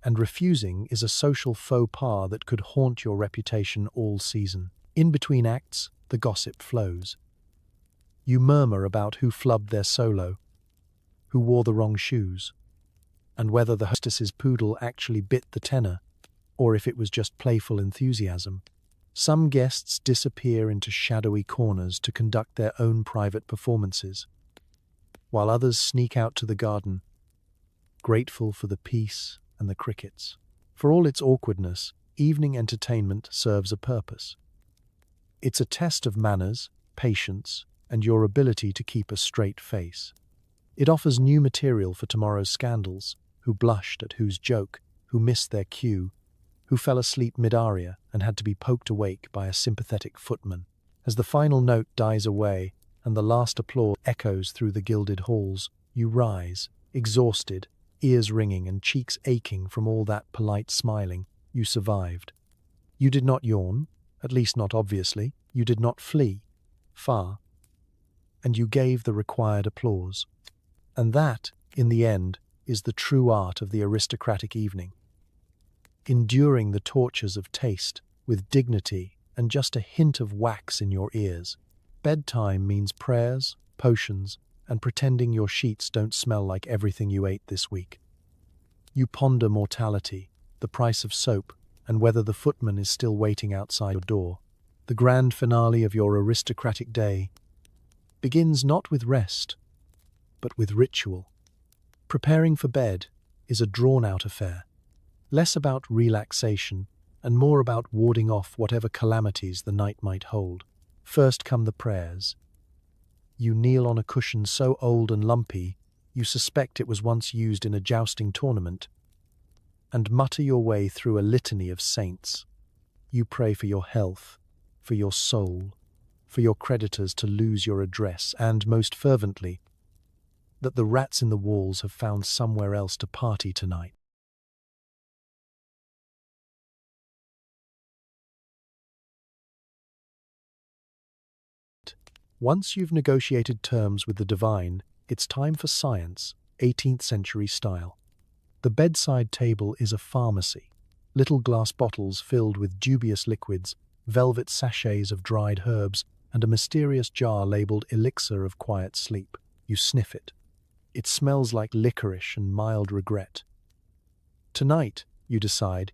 and refusing is a social faux pas that could haunt your reputation all season. In between acts, the gossip flows. You murmur about who flubbed their solo, who wore the wrong shoes, and whether the hostess's poodle actually bit the tenor, or if it was just playful enthusiasm. Some guests disappear into shadowy corners to conduct their own private performances, while others sneak out to the garden, grateful for the peace and the crickets. For all its awkwardness, evening entertainment serves a purpose. It's a test of manners, patience, and your ability to keep a straight face. It offers new material for tomorrow's scandals: who blushed at whose joke, who missed their cue, who fell asleep mid-aria and had to be poked awake by a sympathetic footman. As the final note dies away and the last applause echoes through the gilded halls, you rise, exhausted, ears ringing and cheeks aching from all that polite smiling. You survived. You did not yawn, at least not obviously. You did not flee far. And you gave the required applause. And that, in the end, is the true art of the aristocratic evening. Enduring the tortures of taste with dignity and just a hint of wax in your ears. Bedtime means prayers, potions, and pretending your sheets don't smell like everything you ate this week. You ponder mortality, the price of soap, and whether the footman is still waiting outside your door. The grand finale of your aristocratic day begins not with rest, but with ritual. Preparing for bed is a drawn-out affair, less about relaxation and more about warding off whatever calamities the night might hold. First come the prayers. You kneel on a cushion so old and lumpy you suspect it was once used in a jousting tournament, and mutter your way through a litany of saints. You pray for your health, for your soul, for your creditors to lose your address, and, most fervently, that the rats in the walls have found somewhere else to party tonight. Once you've negotiated terms with the divine, it's time for science, 18th century style. The bedside table is a pharmacy. Little glass bottles filled with dubious liquids, velvet sachets of dried herbs, and a mysterious jar labeled elixir of quiet sleep. You sniff it. It smells like licorice and mild regret. Tonight, you decide,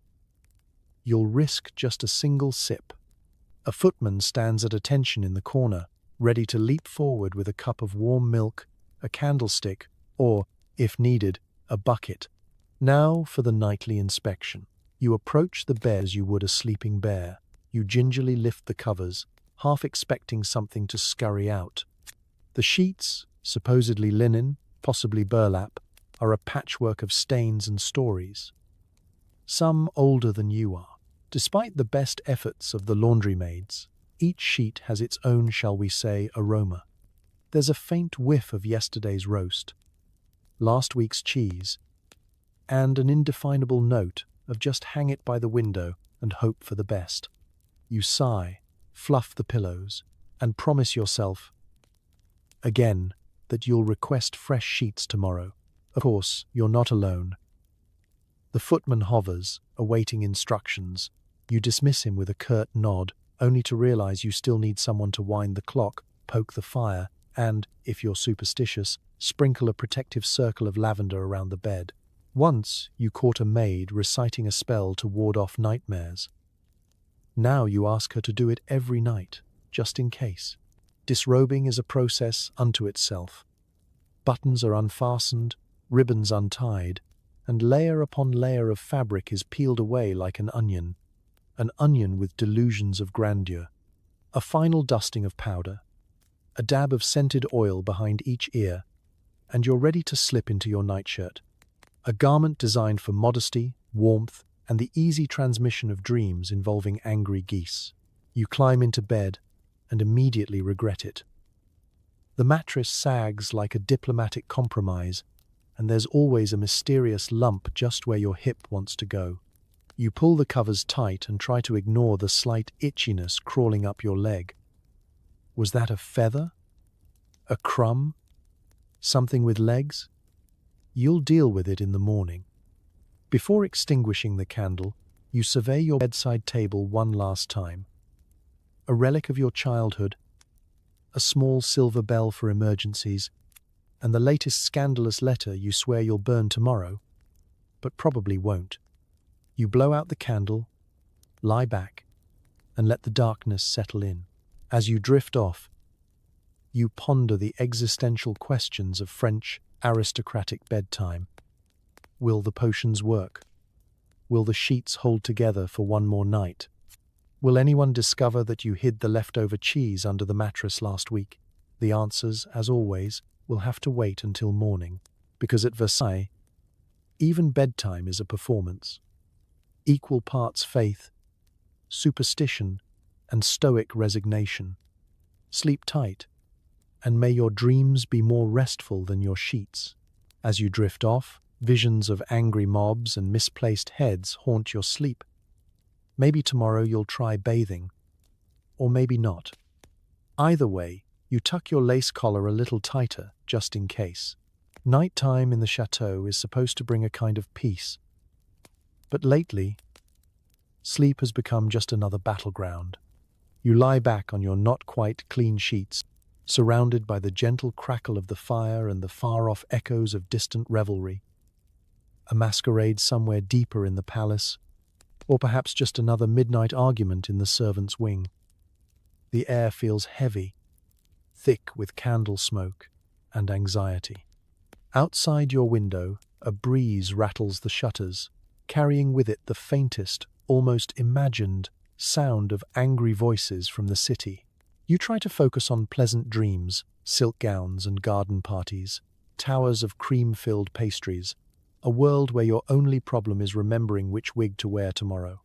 you'll risk just a single sip. A footman stands at attention in the corner, ready to leap forward with a cup of warm milk, a candlestick, or, if needed, a bucket. Now for the nightly inspection. You approach the bed as you would a sleeping bear. You gingerly lift the covers, half expecting something to scurry out. The sheets, supposedly linen, possibly burlap, are a patchwork of stains and stories. Some older than you are. Despite the best efforts of the laundry maids, each sheet has its own, shall we say, aroma. There's a faint whiff of yesterday's roast, last week's cheese, and an indefinable note of just hang it by the window and hope for the best. You sigh, fluff the pillows, and promise yourself, again, that you'll request fresh sheets tomorrow. Of course, you're not alone. The footman hovers, awaiting instructions. You dismiss him with a curt nod, only to realize you still need someone to wind the clock, poke the fire, and, if you're superstitious, sprinkle a protective circle of lavender around the bed. Once, you caught a maid reciting a spell to ward off nightmares. Now you ask her to do it every night, just in case. Disrobing is a process unto itself. Buttons are unfastened, ribbons untied, and layer upon layer of fabric is peeled away like an onion with delusions of grandeur. A final dusting of powder, a dab of scented oil behind each ear, and you're ready to slip into your nightshirt. A garment designed for modesty, warmth, and the easy transmission of dreams involving angry geese. You climb into bed and immediately regret it. The mattress sags like a diplomatic compromise, and there's always a mysterious lump just where your hip wants to go. You pull the covers tight and try to ignore the slight itchiness crawling up your leg. Was that a feather? A crumb? Something with legs? You'll deal with it in the morning. Before extinguishing the candle, you survey your bedside table one last time. A relic of your childhood, a small silver bell for emergencies, and the latest scandalous letter you swear you'll burn tomorrow, but probably won't. You blow out the candle, lie back, and let the darkness settle in. As you drift off, you ponder the existential questions of French aristocratic bedtime. Will the potions work? Will the sheets hold together for one more night? Will anyone discover that you hid the leftover cheese under the mattress last week? The answers, as always, will have to wait until morning, because at Versailles, even bedtime is a performance. Equal parts faith, superstition, and stoic resignation. Sleep tight, and may your dreams be more restful than your sheets. As you drift off, visions of angry mobs and misplaced heads haunt your sleep. Maybe tomorrow you'll try bathing, or maybe not. Either way, you tuck your lace collar a little tighter, just in case. Nighttime in the chateau is supposed to bring a kind of peace. But lately, sleep has become just another battleground. You lie back on your not quite clean sheets, surrounded by the gentle crackle of the fire and the far-off echoes of distant revelry. A masquerade somewhere deeper in the palace, or perhaps just another midnight argument in the servants' wing. The air feels heavy, thick with candle smoke and anxiety. Outside your window, a breeze rattles the shutters, carrying with it the faintest, almost imagined, sound of angry voices from the city. You try to focus on pleasant dreams, silk gowns and garden parties, towers of cream-filled pastries, a world where your only problem is remembering which wig to wear tomorrow.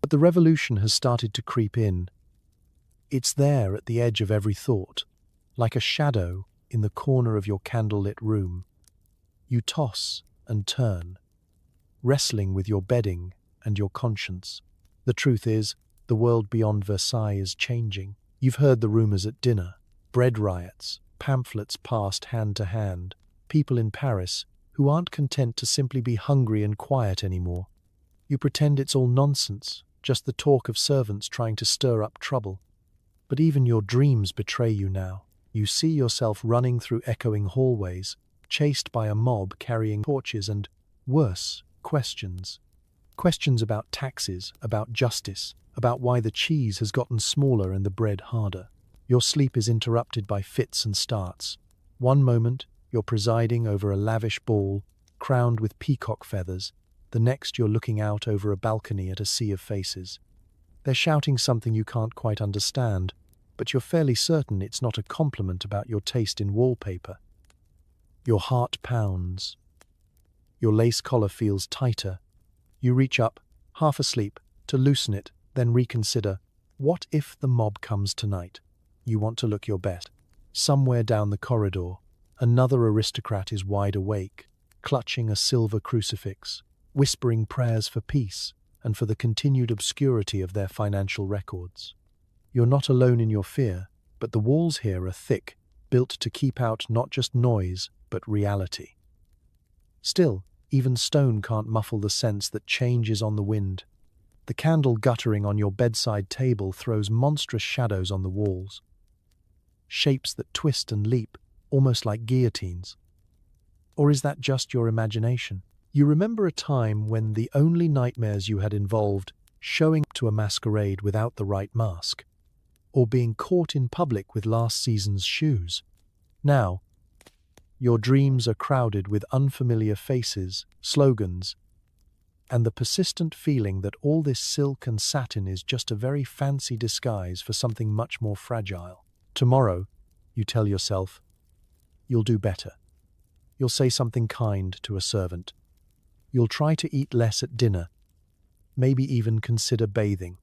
But the revolution has started to creep in. It's there at the edge of every thought, like a shadow in the corner of your candlelit room. You toss and turn, wrestling with your bedding and your conscience. The truth is, the world beyond Versailles is changing. You've heard the rumors at dinner, bread riots, pamphlets passed hand to hand, people in Paris who aren't content to simply be hungry and quiet anymore. You pretend it's all nonsense, just the talk of servants trying to stir up trouble. But even your dreams betray you now. You see yourself running through echoing hallways, chased by a mob carrying torches and, worse, questions. Questions about taxes, about justice, about why the cheese has gotten smaller and the bread harder. Your sleep is interrupted by fits and starts. One moment, you're presiding over a lavish ball, crowned with peacock feathers. The next, you're looking out over a balcony at a sea of faces. They're shouting something you can't quite understand, but you're fairly certain it's not a compliment about your taste in wallpaper. Your heart pounds. Your lace collar feels tighter. You reach up, half asleep, to loosen it, then reconsider. What if the mob comes tonight? You want to look your best. Somewhere down the corridor, another aristocrat is wide awake, clutching a silver crucifix, whispering prayers for peace and for the continued obscurity of their financial records. You're not alone in your fear, but the walls here are thick, built to keep out not just noise, but reality. Still, even stone can't muffle the sense that change is on the wind. The candle guttering on your bedside table throws monstrous shadows on the walls. Shapes that twist and leap, almost like guillotines. Or is that just your imagination? You remember a time when the only nightmares you had involved showing up to a masquerade without the right mask, or being caught in public with last season's shoes. Now, your dreams are crowded with unfamiliar faces, slogans, and the persistent feeling that all this silk and satin is just a very fancy disguise for something much more fragile. Tomorrow, you tell yourself, you'll do better. You'll say something kind to a servant. You'll try to eat less at dinner, maybe even consider bathing.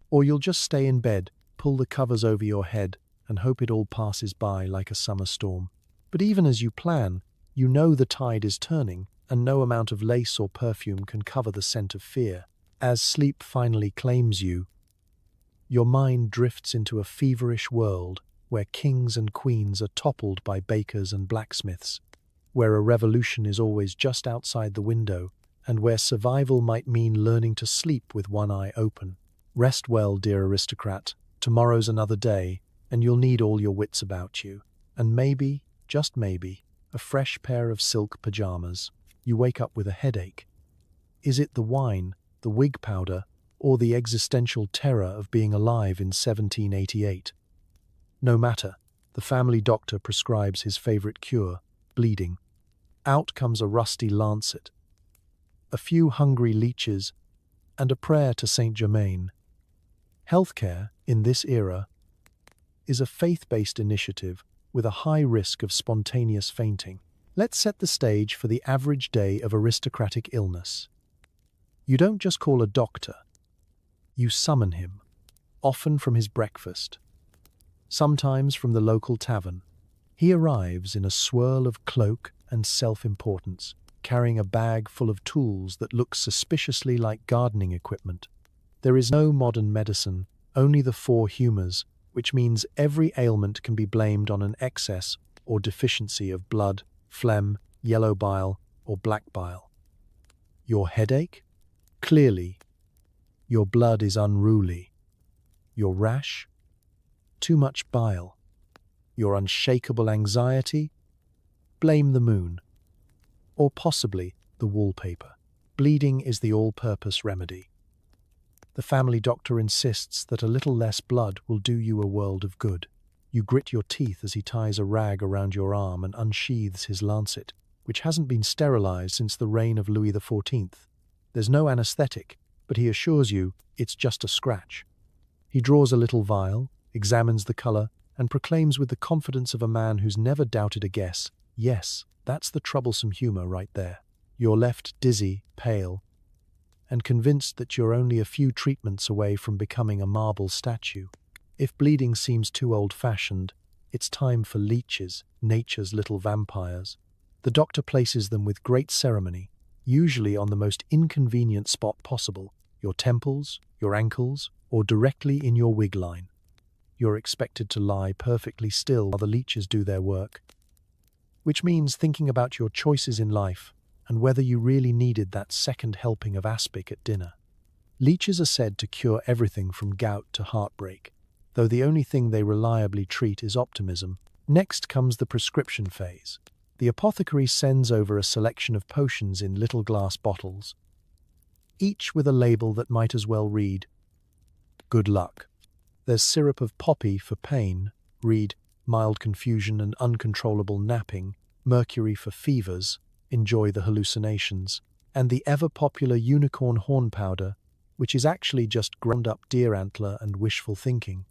Or you'll just stay in bed, pull the covers over your head, and hope it all passes by like a summer storm. But even as you plan, you know the tide is turning, and no amount of lace or perfume can cover the scent of fear. As sleep finally claims you, your mind drifts into a feverish world where kings and queens are toppled by bakers and blacksmiths, where a revolution is always just outside the window, and where survival might mean learning to sleep with one eye open. Rest well, dear aristocrat. Tomorrow's another day, and you'll need all your wits about you. And maybe, just maybe, a fresh pair of silk pajamas. You wake up with a headache. Is it the wine, the wig powder, or the existential terror of being alive in 1788? No matter, the family doctor prescribes his favorite cure, bleeding. Out comes a rusty lancet, a few hungry leeches, and a prayer to Saint Germain. Healthcare, in this era, is a faith-based initiative with a high risk of spontaneous fainting. Let's set the stage for the average day of aristocratic illness. You don't just call a doctor. You summon him, often from his breakfast, sometimes from the local tavern. He arrives in a swirl of cloak and self-importance, carrying a bag full of tools that looks suspiciously like gardening equipment. There is no modern medicine, only the four humours, which means every ailment can be blamed on an excess or deficiency of blood, phlegm, yellow bile, or black bile. Your headache? Clearly, your blood is unruly. Your rash? Too much bile. Your unshakable anxiety? Blame the moon. Or possibly the wallpaper. Bleeding is the all-purpose remedy. The family doctor insists that a little less blood will do you a world of good. You grit your teeth as he ties a rag around your arm and unsheathes his lancet, which hasn't been sterilized since the reign of Louis XIV. There's no anesthetic, but he assures you it's just a scratch. He draws a little vial, examines the color, and proclaims with the confidence of a man who's never doubted a guess, yes, that's the troublesome humor right there. You're left dizzy, pale, and convinced that you're only a few treatments away from becoming a marble statue. If bleeding seems too old-fashioned, it's time for leeches, nature's little vampires. The doctor places them with great ceremony, usually on the most inconvenient spot possible, your temples, your ankles, or directly in your wig line. You're expected to lie perfectly still while the leeches do their work, which means thinking about your choices in life and whether you really needed that second helping of aspic at dinner. Leeches are said to cure everything from gout to heartbreak, though the only thing they reliably treat is optimism. Next comes the prescription phase. The apothecary sends over a selection of potions in little glass bottles, each with a label that might as well read, "Good luck." There's syrup of poppy for pain, read, "Mild confusion and uncontrollable napping," mercury for fevers, enjoy the hallucinations, and the ever-popular unicorn horn powder, which is actually just ground-up deer antler and wishful thinking.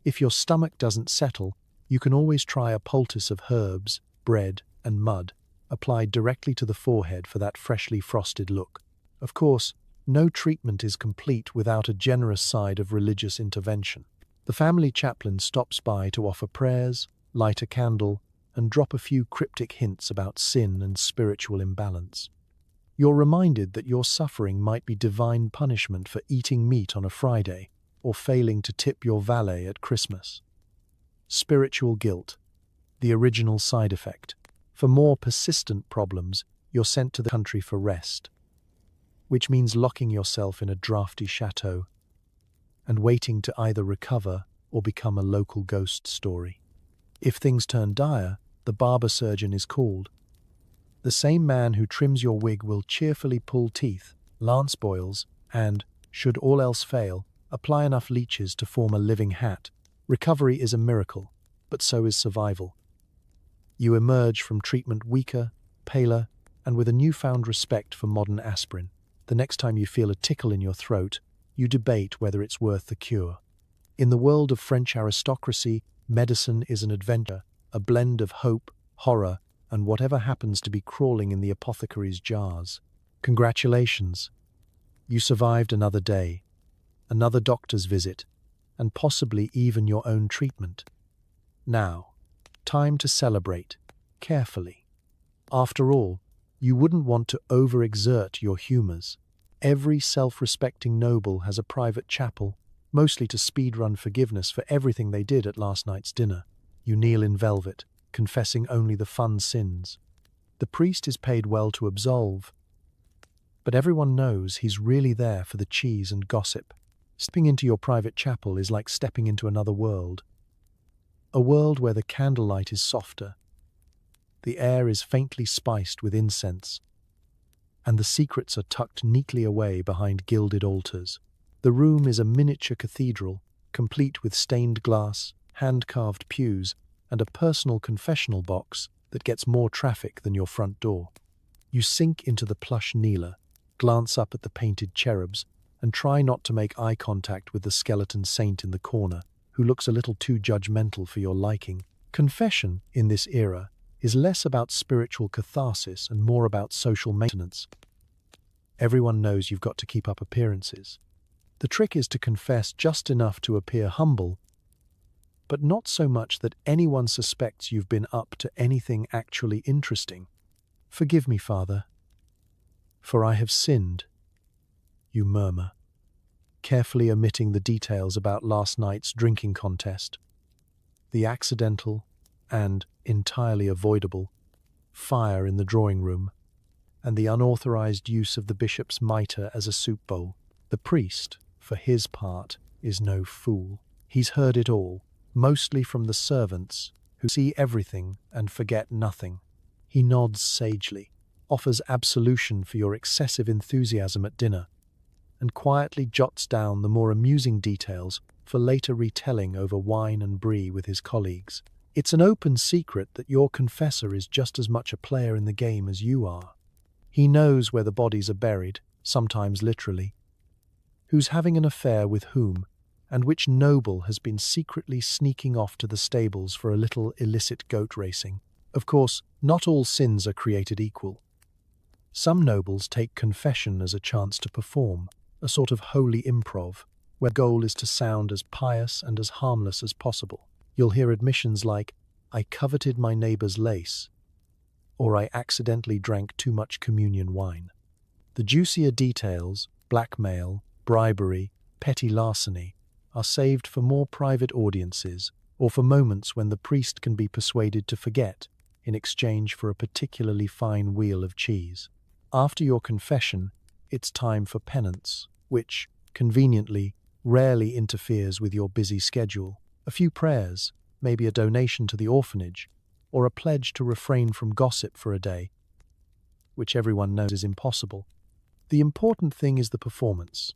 If your stomach doesn't settle, you can always try a poultice of herbs, bread, and mud, applied directly to the forehead for that freshly frosted look. Of course, no treatment is complete without a generous side of religious intervention. The family chaplain stops by to offer prayers, light a candle, and drop a few cryptic hints about sin and spiritual imbalance. You're reminded that your suffering might be divine punishment for eating meat on a Friday or failing to tip your valet at Christmas. Spiritual guilt, the original side effect. For more persistent problems, you're sent to the country for rest, which means locking yourself in a drafty chateau and waiting to either recover or become a local ghost story. If things turn dire, the barber surgeon is called. The same man who trims your wig will cheerfully pull teeth, lance boils, and, should all else fail, apply enough leeches to form a living hat. Recovery is a miracle, but so is survival. You emerge from treatment weaker, paler, and with a newfound respect for modern aspirin. The next time you feel a tickle in your throat, you debate whether it's worth the cure. In the world of French aristocracy, medicine is an adventure, a blend of hope, horror, and whatever happens to be crawling in the apothecary's jars. Congratulations! You survived another day, another doctor's visit, and possibly even your own treatment. Now, time to celebrate, carefully. After all, you wouldn't want to overexert your humours. Every self-respecting noble has a private chapel, mostly to speedrun forgiveness for everything they did at last night's dinner. You kneel in velvet, confessing only the fun sins. The priest is paid well to absolve, but everyone knows he's really there for the cheese and gossip. Stepping into your private chapel is like stepping into another world. A world where the candlelight is softer, the air is faintly spiced with incense, and the secrets are tucked neatly away behind gilded altars. The room is a miniature cathedral, complete with stained glass, hand-carved pews, and a personal confessional box that gets more traffic than your front door. You sink into the plush kneeler, glance up at the painted cherubs, and try not to make eye contact with the skeleton saint in the corner, who looks a little too judgmental for your liking. Confession, in this era, is less about spiritual catharsis and more about social maintenance. Everyone knows you've got to keep up appearances. The trick is to confess just enough to appear humble, but not so much that anyone suspects you've been up to anything actually interesting. "Forgive me, Father, for I have sinned," you murmur, carefully omitting the details about last night's drinking contest. The accidental and entirely avoidable fire in the drawing room, and the unauthorized use of the bishop's mitre as a soup bowl. The priest, for his part, is no fool. He's heard it all, mostly from the servants, who see everything and forget nothing. He nods sagely, offers absolution for your excessive enthusiasm at dinner, and quietly jots down the more amusing details for later retelling over wine and brie with his colleagues. It's an open secret that your confessor is just as much a player in the game as you are. He knows where the bodies are buried, sometimes literally, who's having an affair with whom, and which noble has been secretly sneaking off to the stables for a little illicit goat racing. Of course, not all sins are created equal. Some nobles take confession as a chance to perform, a sort of holy improv, where the goal is to sound as pious and as harmless as possible. You'll hear admissions like, "I coveted my neighbor's lace," or "I accidentally drank too much communion wine." The juicier details, blackmail, bribery, petty larceny, are saved for more private audiences or for moments when the priest can be persuaded to forget in exchange for a particularly fine wheel of cheese. After your confession, it's time for penance, which, conveniently, rarely interferes with your busy schedule. A few prayers, maybe a donation to the orphanage, or a pledge to refrain from gossip for a day, which everyone knows is impossible. The important thing is the performance.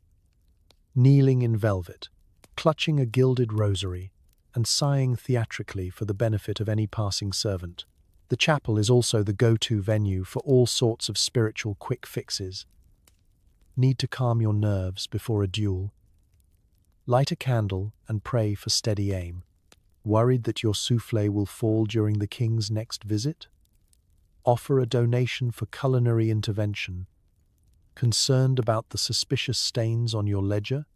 Kneeling in velvet, clutching a gilded rosary, and sighing theatrically for the benefit of any passing servant. The chapel is also the go-to venue for all sorts of spiritual quick fixes. Need to calm your nerves before a duel? Light a candle and pray for steady aim. Worried that your soufflé will fall during the king's next visit? Offer a donation for culinary intervention. Concerned about the suspicious stains on your ledger?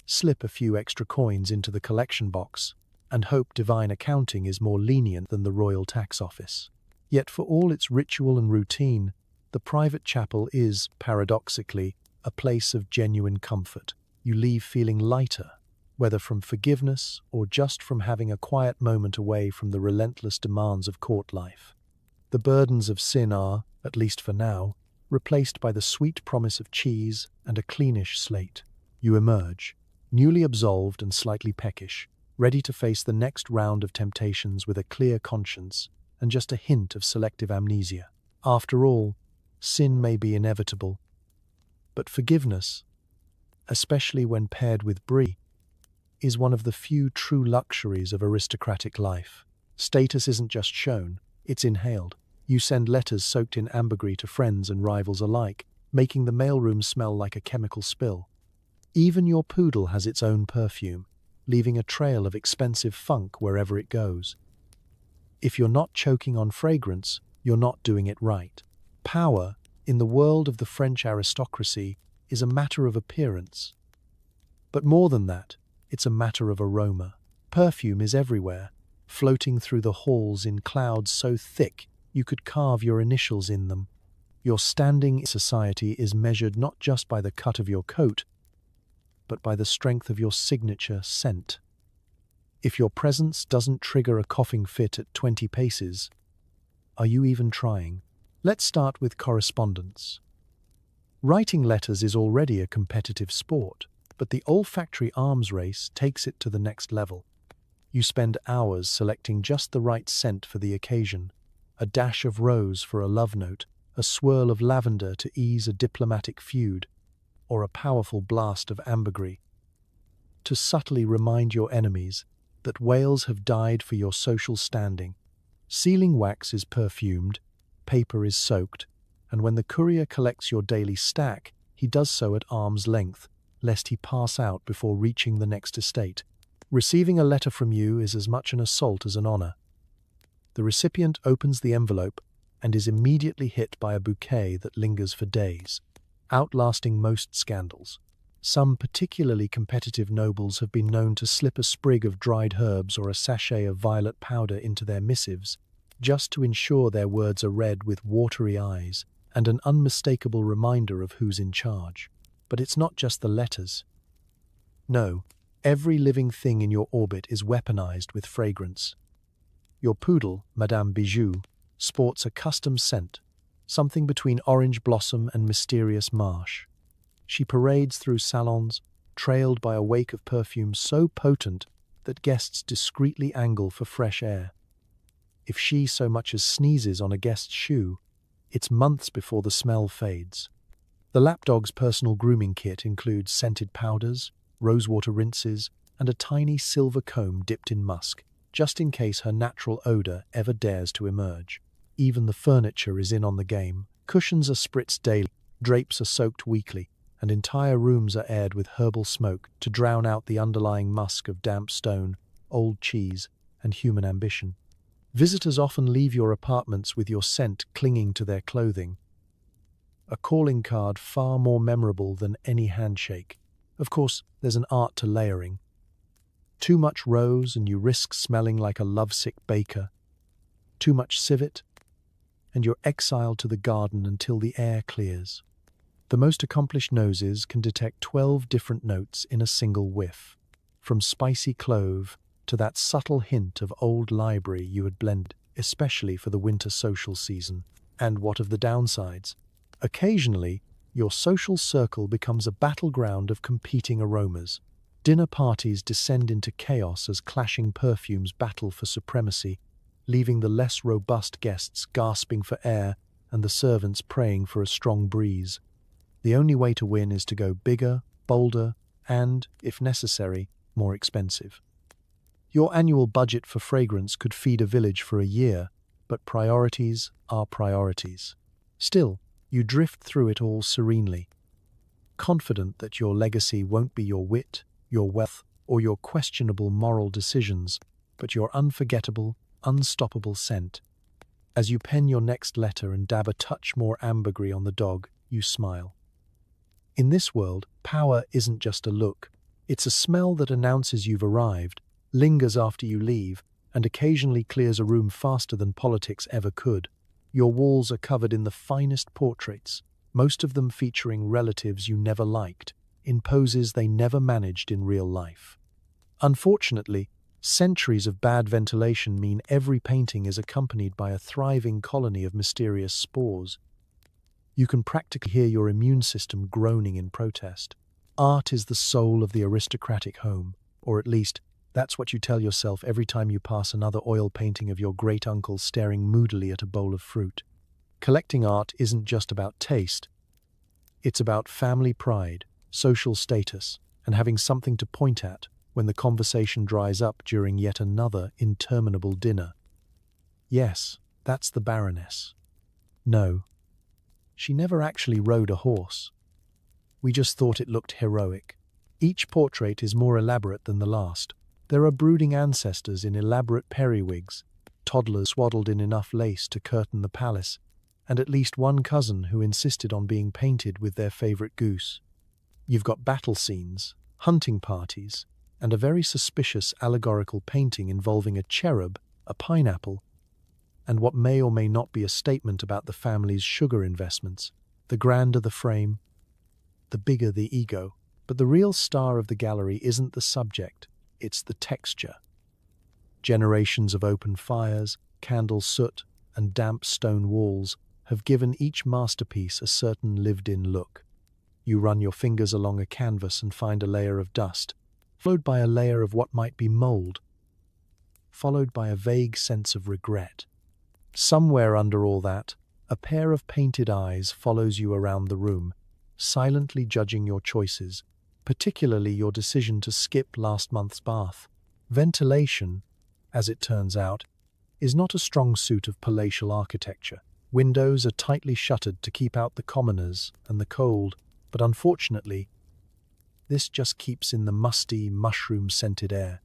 Slip a few extra coins into the collection box and hope divine accounting is more lenient than the royal tax office. Yet for all its ritual and routine, the private chapel is, paradoxically, a place of genuine comfort. You leave feeling lighter, whether from forgiveness or just from having a quiet moment away from the relentless demands of court life. The burdens of sin are, at least for now, replaced by the sweet promise of cheese and a cleanish slate. You emerge, newly absolved and slightly peckish, ready to face the next round of temptations with a clear conscience and just a hint of selective amnesia. After all, sin may be inevitable, but forgiveness, especially when paired with brie, is one of the few true luxuries of aristocratic life. Status isn't just shown, it's inhaled. You send letters soaked in ambergris to friends and rivals alike, making the mailroom smell like a chemical spill. Even your poodle has its own perfume, leaving a trail of expensive funk wherever it goes. If you're not choking on fragrance, you're not doing it right. Power, in the world of the French aristocracy, is a matter of appearance. But more than that, it's a matter of aroma. Perfume is everywhere, floating through the halls in clouds so thick you could carve your initials in them. Your standing in society is measured not just by the cut of your coat, but by the strength of your signature scent. If your presence doesn't trigger a coughing fit at 20 paces, are you even trying? Let's start with correspondence. Writing letters is already a competitive sport, but the olfactory arms race takes it to the next level. You spend hours selecting just the right scent for the occasion, a dash of rose for a love note, a swirl of lavender to ease a diplomatic feud, or a powerful blast of ambergris to subtly remind your enemies that whales have died for your social standing. Sealing wax is perfumed, paper is soaked, and when the courier collects your daily stack, he does so at arm's length, lest he pass out before reaching the next estate. Receiving a letter from you is as much an assault as an honor. The recipient opens the envelope and is immediately hit by a bouquet that lingers for days, outlasting most scandals. Some particularly competitive nobles have been known to slip a sprig of dried herbs or a sachet of violet powder into their missives, just to ensure their words are read with watery eyes and an unmistakable reminder of who's in charge. But it's not just the letters. No, every living thing in your orbit is weaponized with fragrance. Your poodle, Madame Bijou, sports a custom scent, something between orange blossom and mysterious marsh. She parades through salons, trailed by a wake of perfume so potent that guests discreetly angle for fresh air. If she so much as sneezes on a guest's shoe, it's months before the smell fades. The lapdog's personal grooming kit includes scented powders, rosewater rinses, and a tiny silver comb dipped in musk, just in case her natural odor ever dares to emerge. Even the furniture is in on the game. Cushions are spritzed daily, drapes are soaked weekly, and entire rooms are aired with herbal smoke to drown out the underlying musk of damp stone, old cheese, and human ambition. Visitors often leave your apartments with your scent clinging to their clothing. A calling card far more memorable than any handshake. Of course, there's an art to layering. Too much rose and you risk smelling like a lovesick baker. Too much civet, and you're exiled to the garden until the air clears. The most accomplished noses can detect 12 different notes in a single whiff, from spicy clove to that subtle hint of old library you had blended, especially for the winter social season. And what of the downsides? Occasionally, your social circle becomes a battleground of competing aromas. Dinner parties descend into chaos as clashing perfumes battle for supremacy, leaving the less robust guests gasping for air and the servants praying for a strong breeze. The only way to win is to go bigger, bolder, and, if necessary, more expensive. Your annual budget for fragrance could feed a village for a year, but priorities are priorities. Still, you drift through it all serenely, confident that your legacy won't be your wit, your wealth, or your questionable moral decisions, but your unforgettable, unstoppable scent. As you pen your next letter and dab a touch more ambergris on the dog, you smile. In this world, power isn't just a look. It's a smell that announces you've arrived, lingers after you leave, and occasionally clears a room faster than politics ever could. Your walls are covered in the finest portraits, most of them featuring relatives you never liked, in poses they never managed in real life. Unfortunately, centuries of bad ventilation mean every painting is accompanied by a thriving colony of mysterious spores. You can practically hear your immune system groaning in protest. Art is the soul of the aristocratic home, or at least, that's what you tell yourself every time you pass another oil painting of your great-uncle staring moodily at a bowl of fruit. Collecting art isn't just about taste. It's about family pride, social status, and having something to point at when the conversation dries up during yet another interminable dinner. Yes, that's the Baroness. No, she never actually rode a horse. We just thought it looked heroic. Each portrait is more elaborate than the last. There are brooding ancestors in elaborate periwigs, toddlers swaddled in enough lace to curtain the palace, and at least one cousin who insisted on being painted with their favorite goose. You've got battle scenes, hunting parties, and a very suspicious allegorical painting involving a cherub, a pineapple, and what may or may not be a statement about the family's sugar investments. The grander the frame, the bigger the ego. But the real star of the gallery isn't the subject, it's the texture. Generations of open fires, candle soot, and damp stone walls have given each masterpiece a certain lived-in look. You run your fingers along a canvas and find a layer of dust, followed by a layer of what might be mold, followed by a vague sense of regret. Somewhere under all that, a pair of painted eyes follows you around the room, silently judging your choices, particularly your decision to skip last month's bath. Ventilation, as it turns out, is not a strong suit of palatial architecture. Windows are tightly shuttered to keep out the commoners and the cold, but unfortunately, this just keeps in the musty, mushroom-scented air.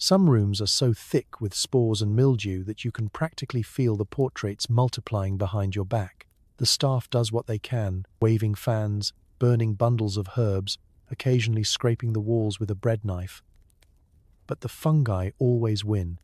Some rooms are so thick with spores and mildew that you can practically feel the portraits multiplying behind your back. The staff does what they can, waving fans, burning bundles of herbs, occasionally scraping the walls with a bread knife. But the fungi always win.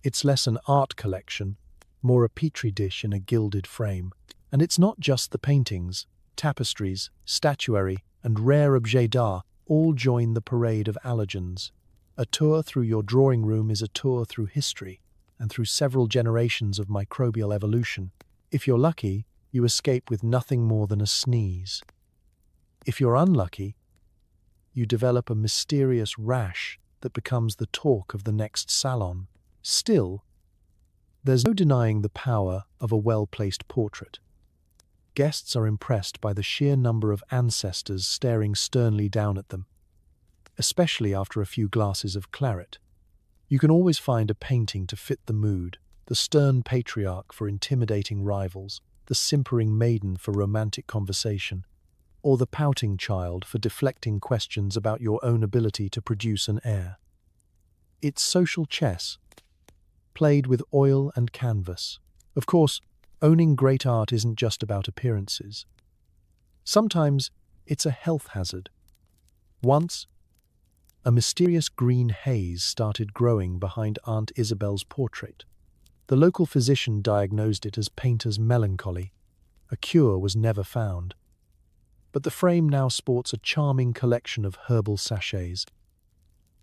It's less an art collection, more a petri dish in a gilded frame. And it's not just the paintings, tapestries, statuary, and rare objets d'art all join the parade of allergens. A tour through your drawing room is a tour through history and through several generations of microbial evolution. If you're lucky, you escape with nothing more than a sneeze. If you're unlucky, you develop a mysterious rash that becomes the talk of the next salon. Still, there's no denying the power of a well-placed portrait. Guests are impressed by the sheer number of ancestors staring sternly down at them, especially after a few glasses of claret. You can always find a painting to fit the mood, the stern patriarch for intimidating rivals, the simpering maiden for romantic conversation, or the pouting child for deflecting questions about your own ability to produce an heir. It's social chess, played with oil and canvas. Of course, owning great art isn't just about appearances. Sometimes it's a health hazard. Once, a mysterious green haze started growing behind Aunt Isabel's portrait. The local physician diagnosed it as painter's melancholy. A cure was never found. But the frame now sports a charming collection of herbal sachets,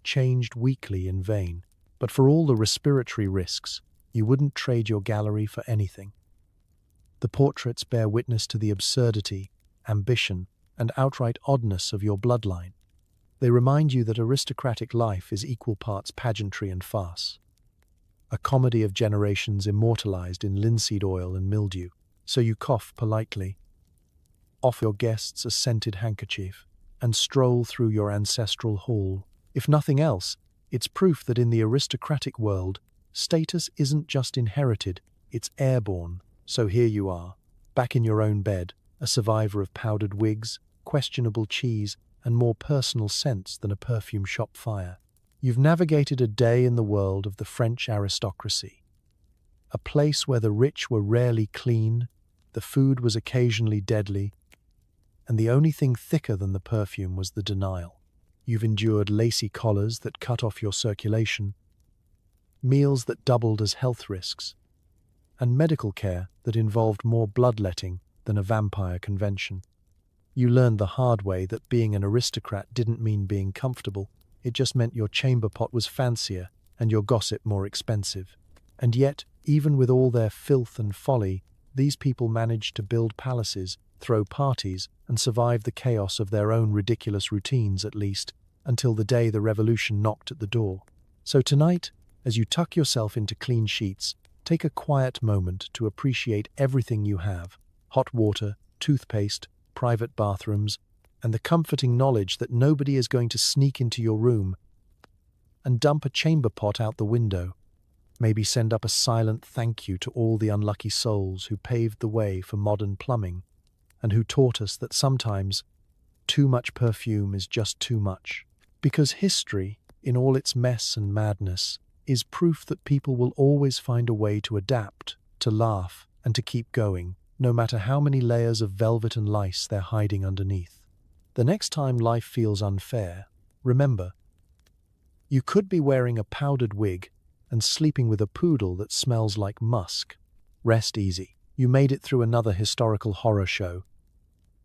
changed weekly in vain. But for all the respiratory risks, you wouldn't trade your gallery for anything. The portraits bear witness to the absurdity, ambition, and outright oddness of your bloodline. They remind you that aristocratic life is equal parts pageantry and farce. A comedy of generations immortalized in linseed oil and mildew. So you cough politely, offer your guests a scented handkerchief, and stroll through your ancestral hall. If nothing else, it's proof that in the aristocratic world, status isn't just inherited, it's airborne. So here you are, back in your own bed, a survivor of powdered wigs, questionable cheese, and more personal scents than a perfume shop fire. You've navigated a day in the world of the French aristocracy, a place where the rich were rarely clean, the food was occasionally deadly, and the only thing thicker than the perfume was the denial. You've endured lacy collars that cut off your circulation, meals that doubled as health risks, and medical care that involved more bloodletting than a vampire convention. You learned the hard way that being an aristocrat didn't mean being comfortable. It just meant your chamber pot was fancier and your gossip more expensive. And yet, even with all their filth and folly, these people managed to build palaces, throw parties, and survive the chaos of their own ridiculous routines, at least, until the day the revolution knocked at the door. So tonight, as you tuck yourself into clean sheets, take a quiet moment to appreciate everything you have: hot water, toothpaste, private bathrooms, and the comforting knowledge that nobody is going to sneak into your room and dump a chamber pot out the window. Maybe send up a silent thank you to all the unlucky souls who paved the way for modern plumbing and who taught us that sometimes too much perfume is just too much. Because history, in all its mess and madness, is proof that people will always find a way to adapt, to laugh, and to keep going, no matter how many layers of velvet and lice they're hiding underneath. The next time life feels unfair, remember, you could be wearing a powdered wig and sleeping with a poodle that smells like musk. Rest easy. You made it through another historical horror show,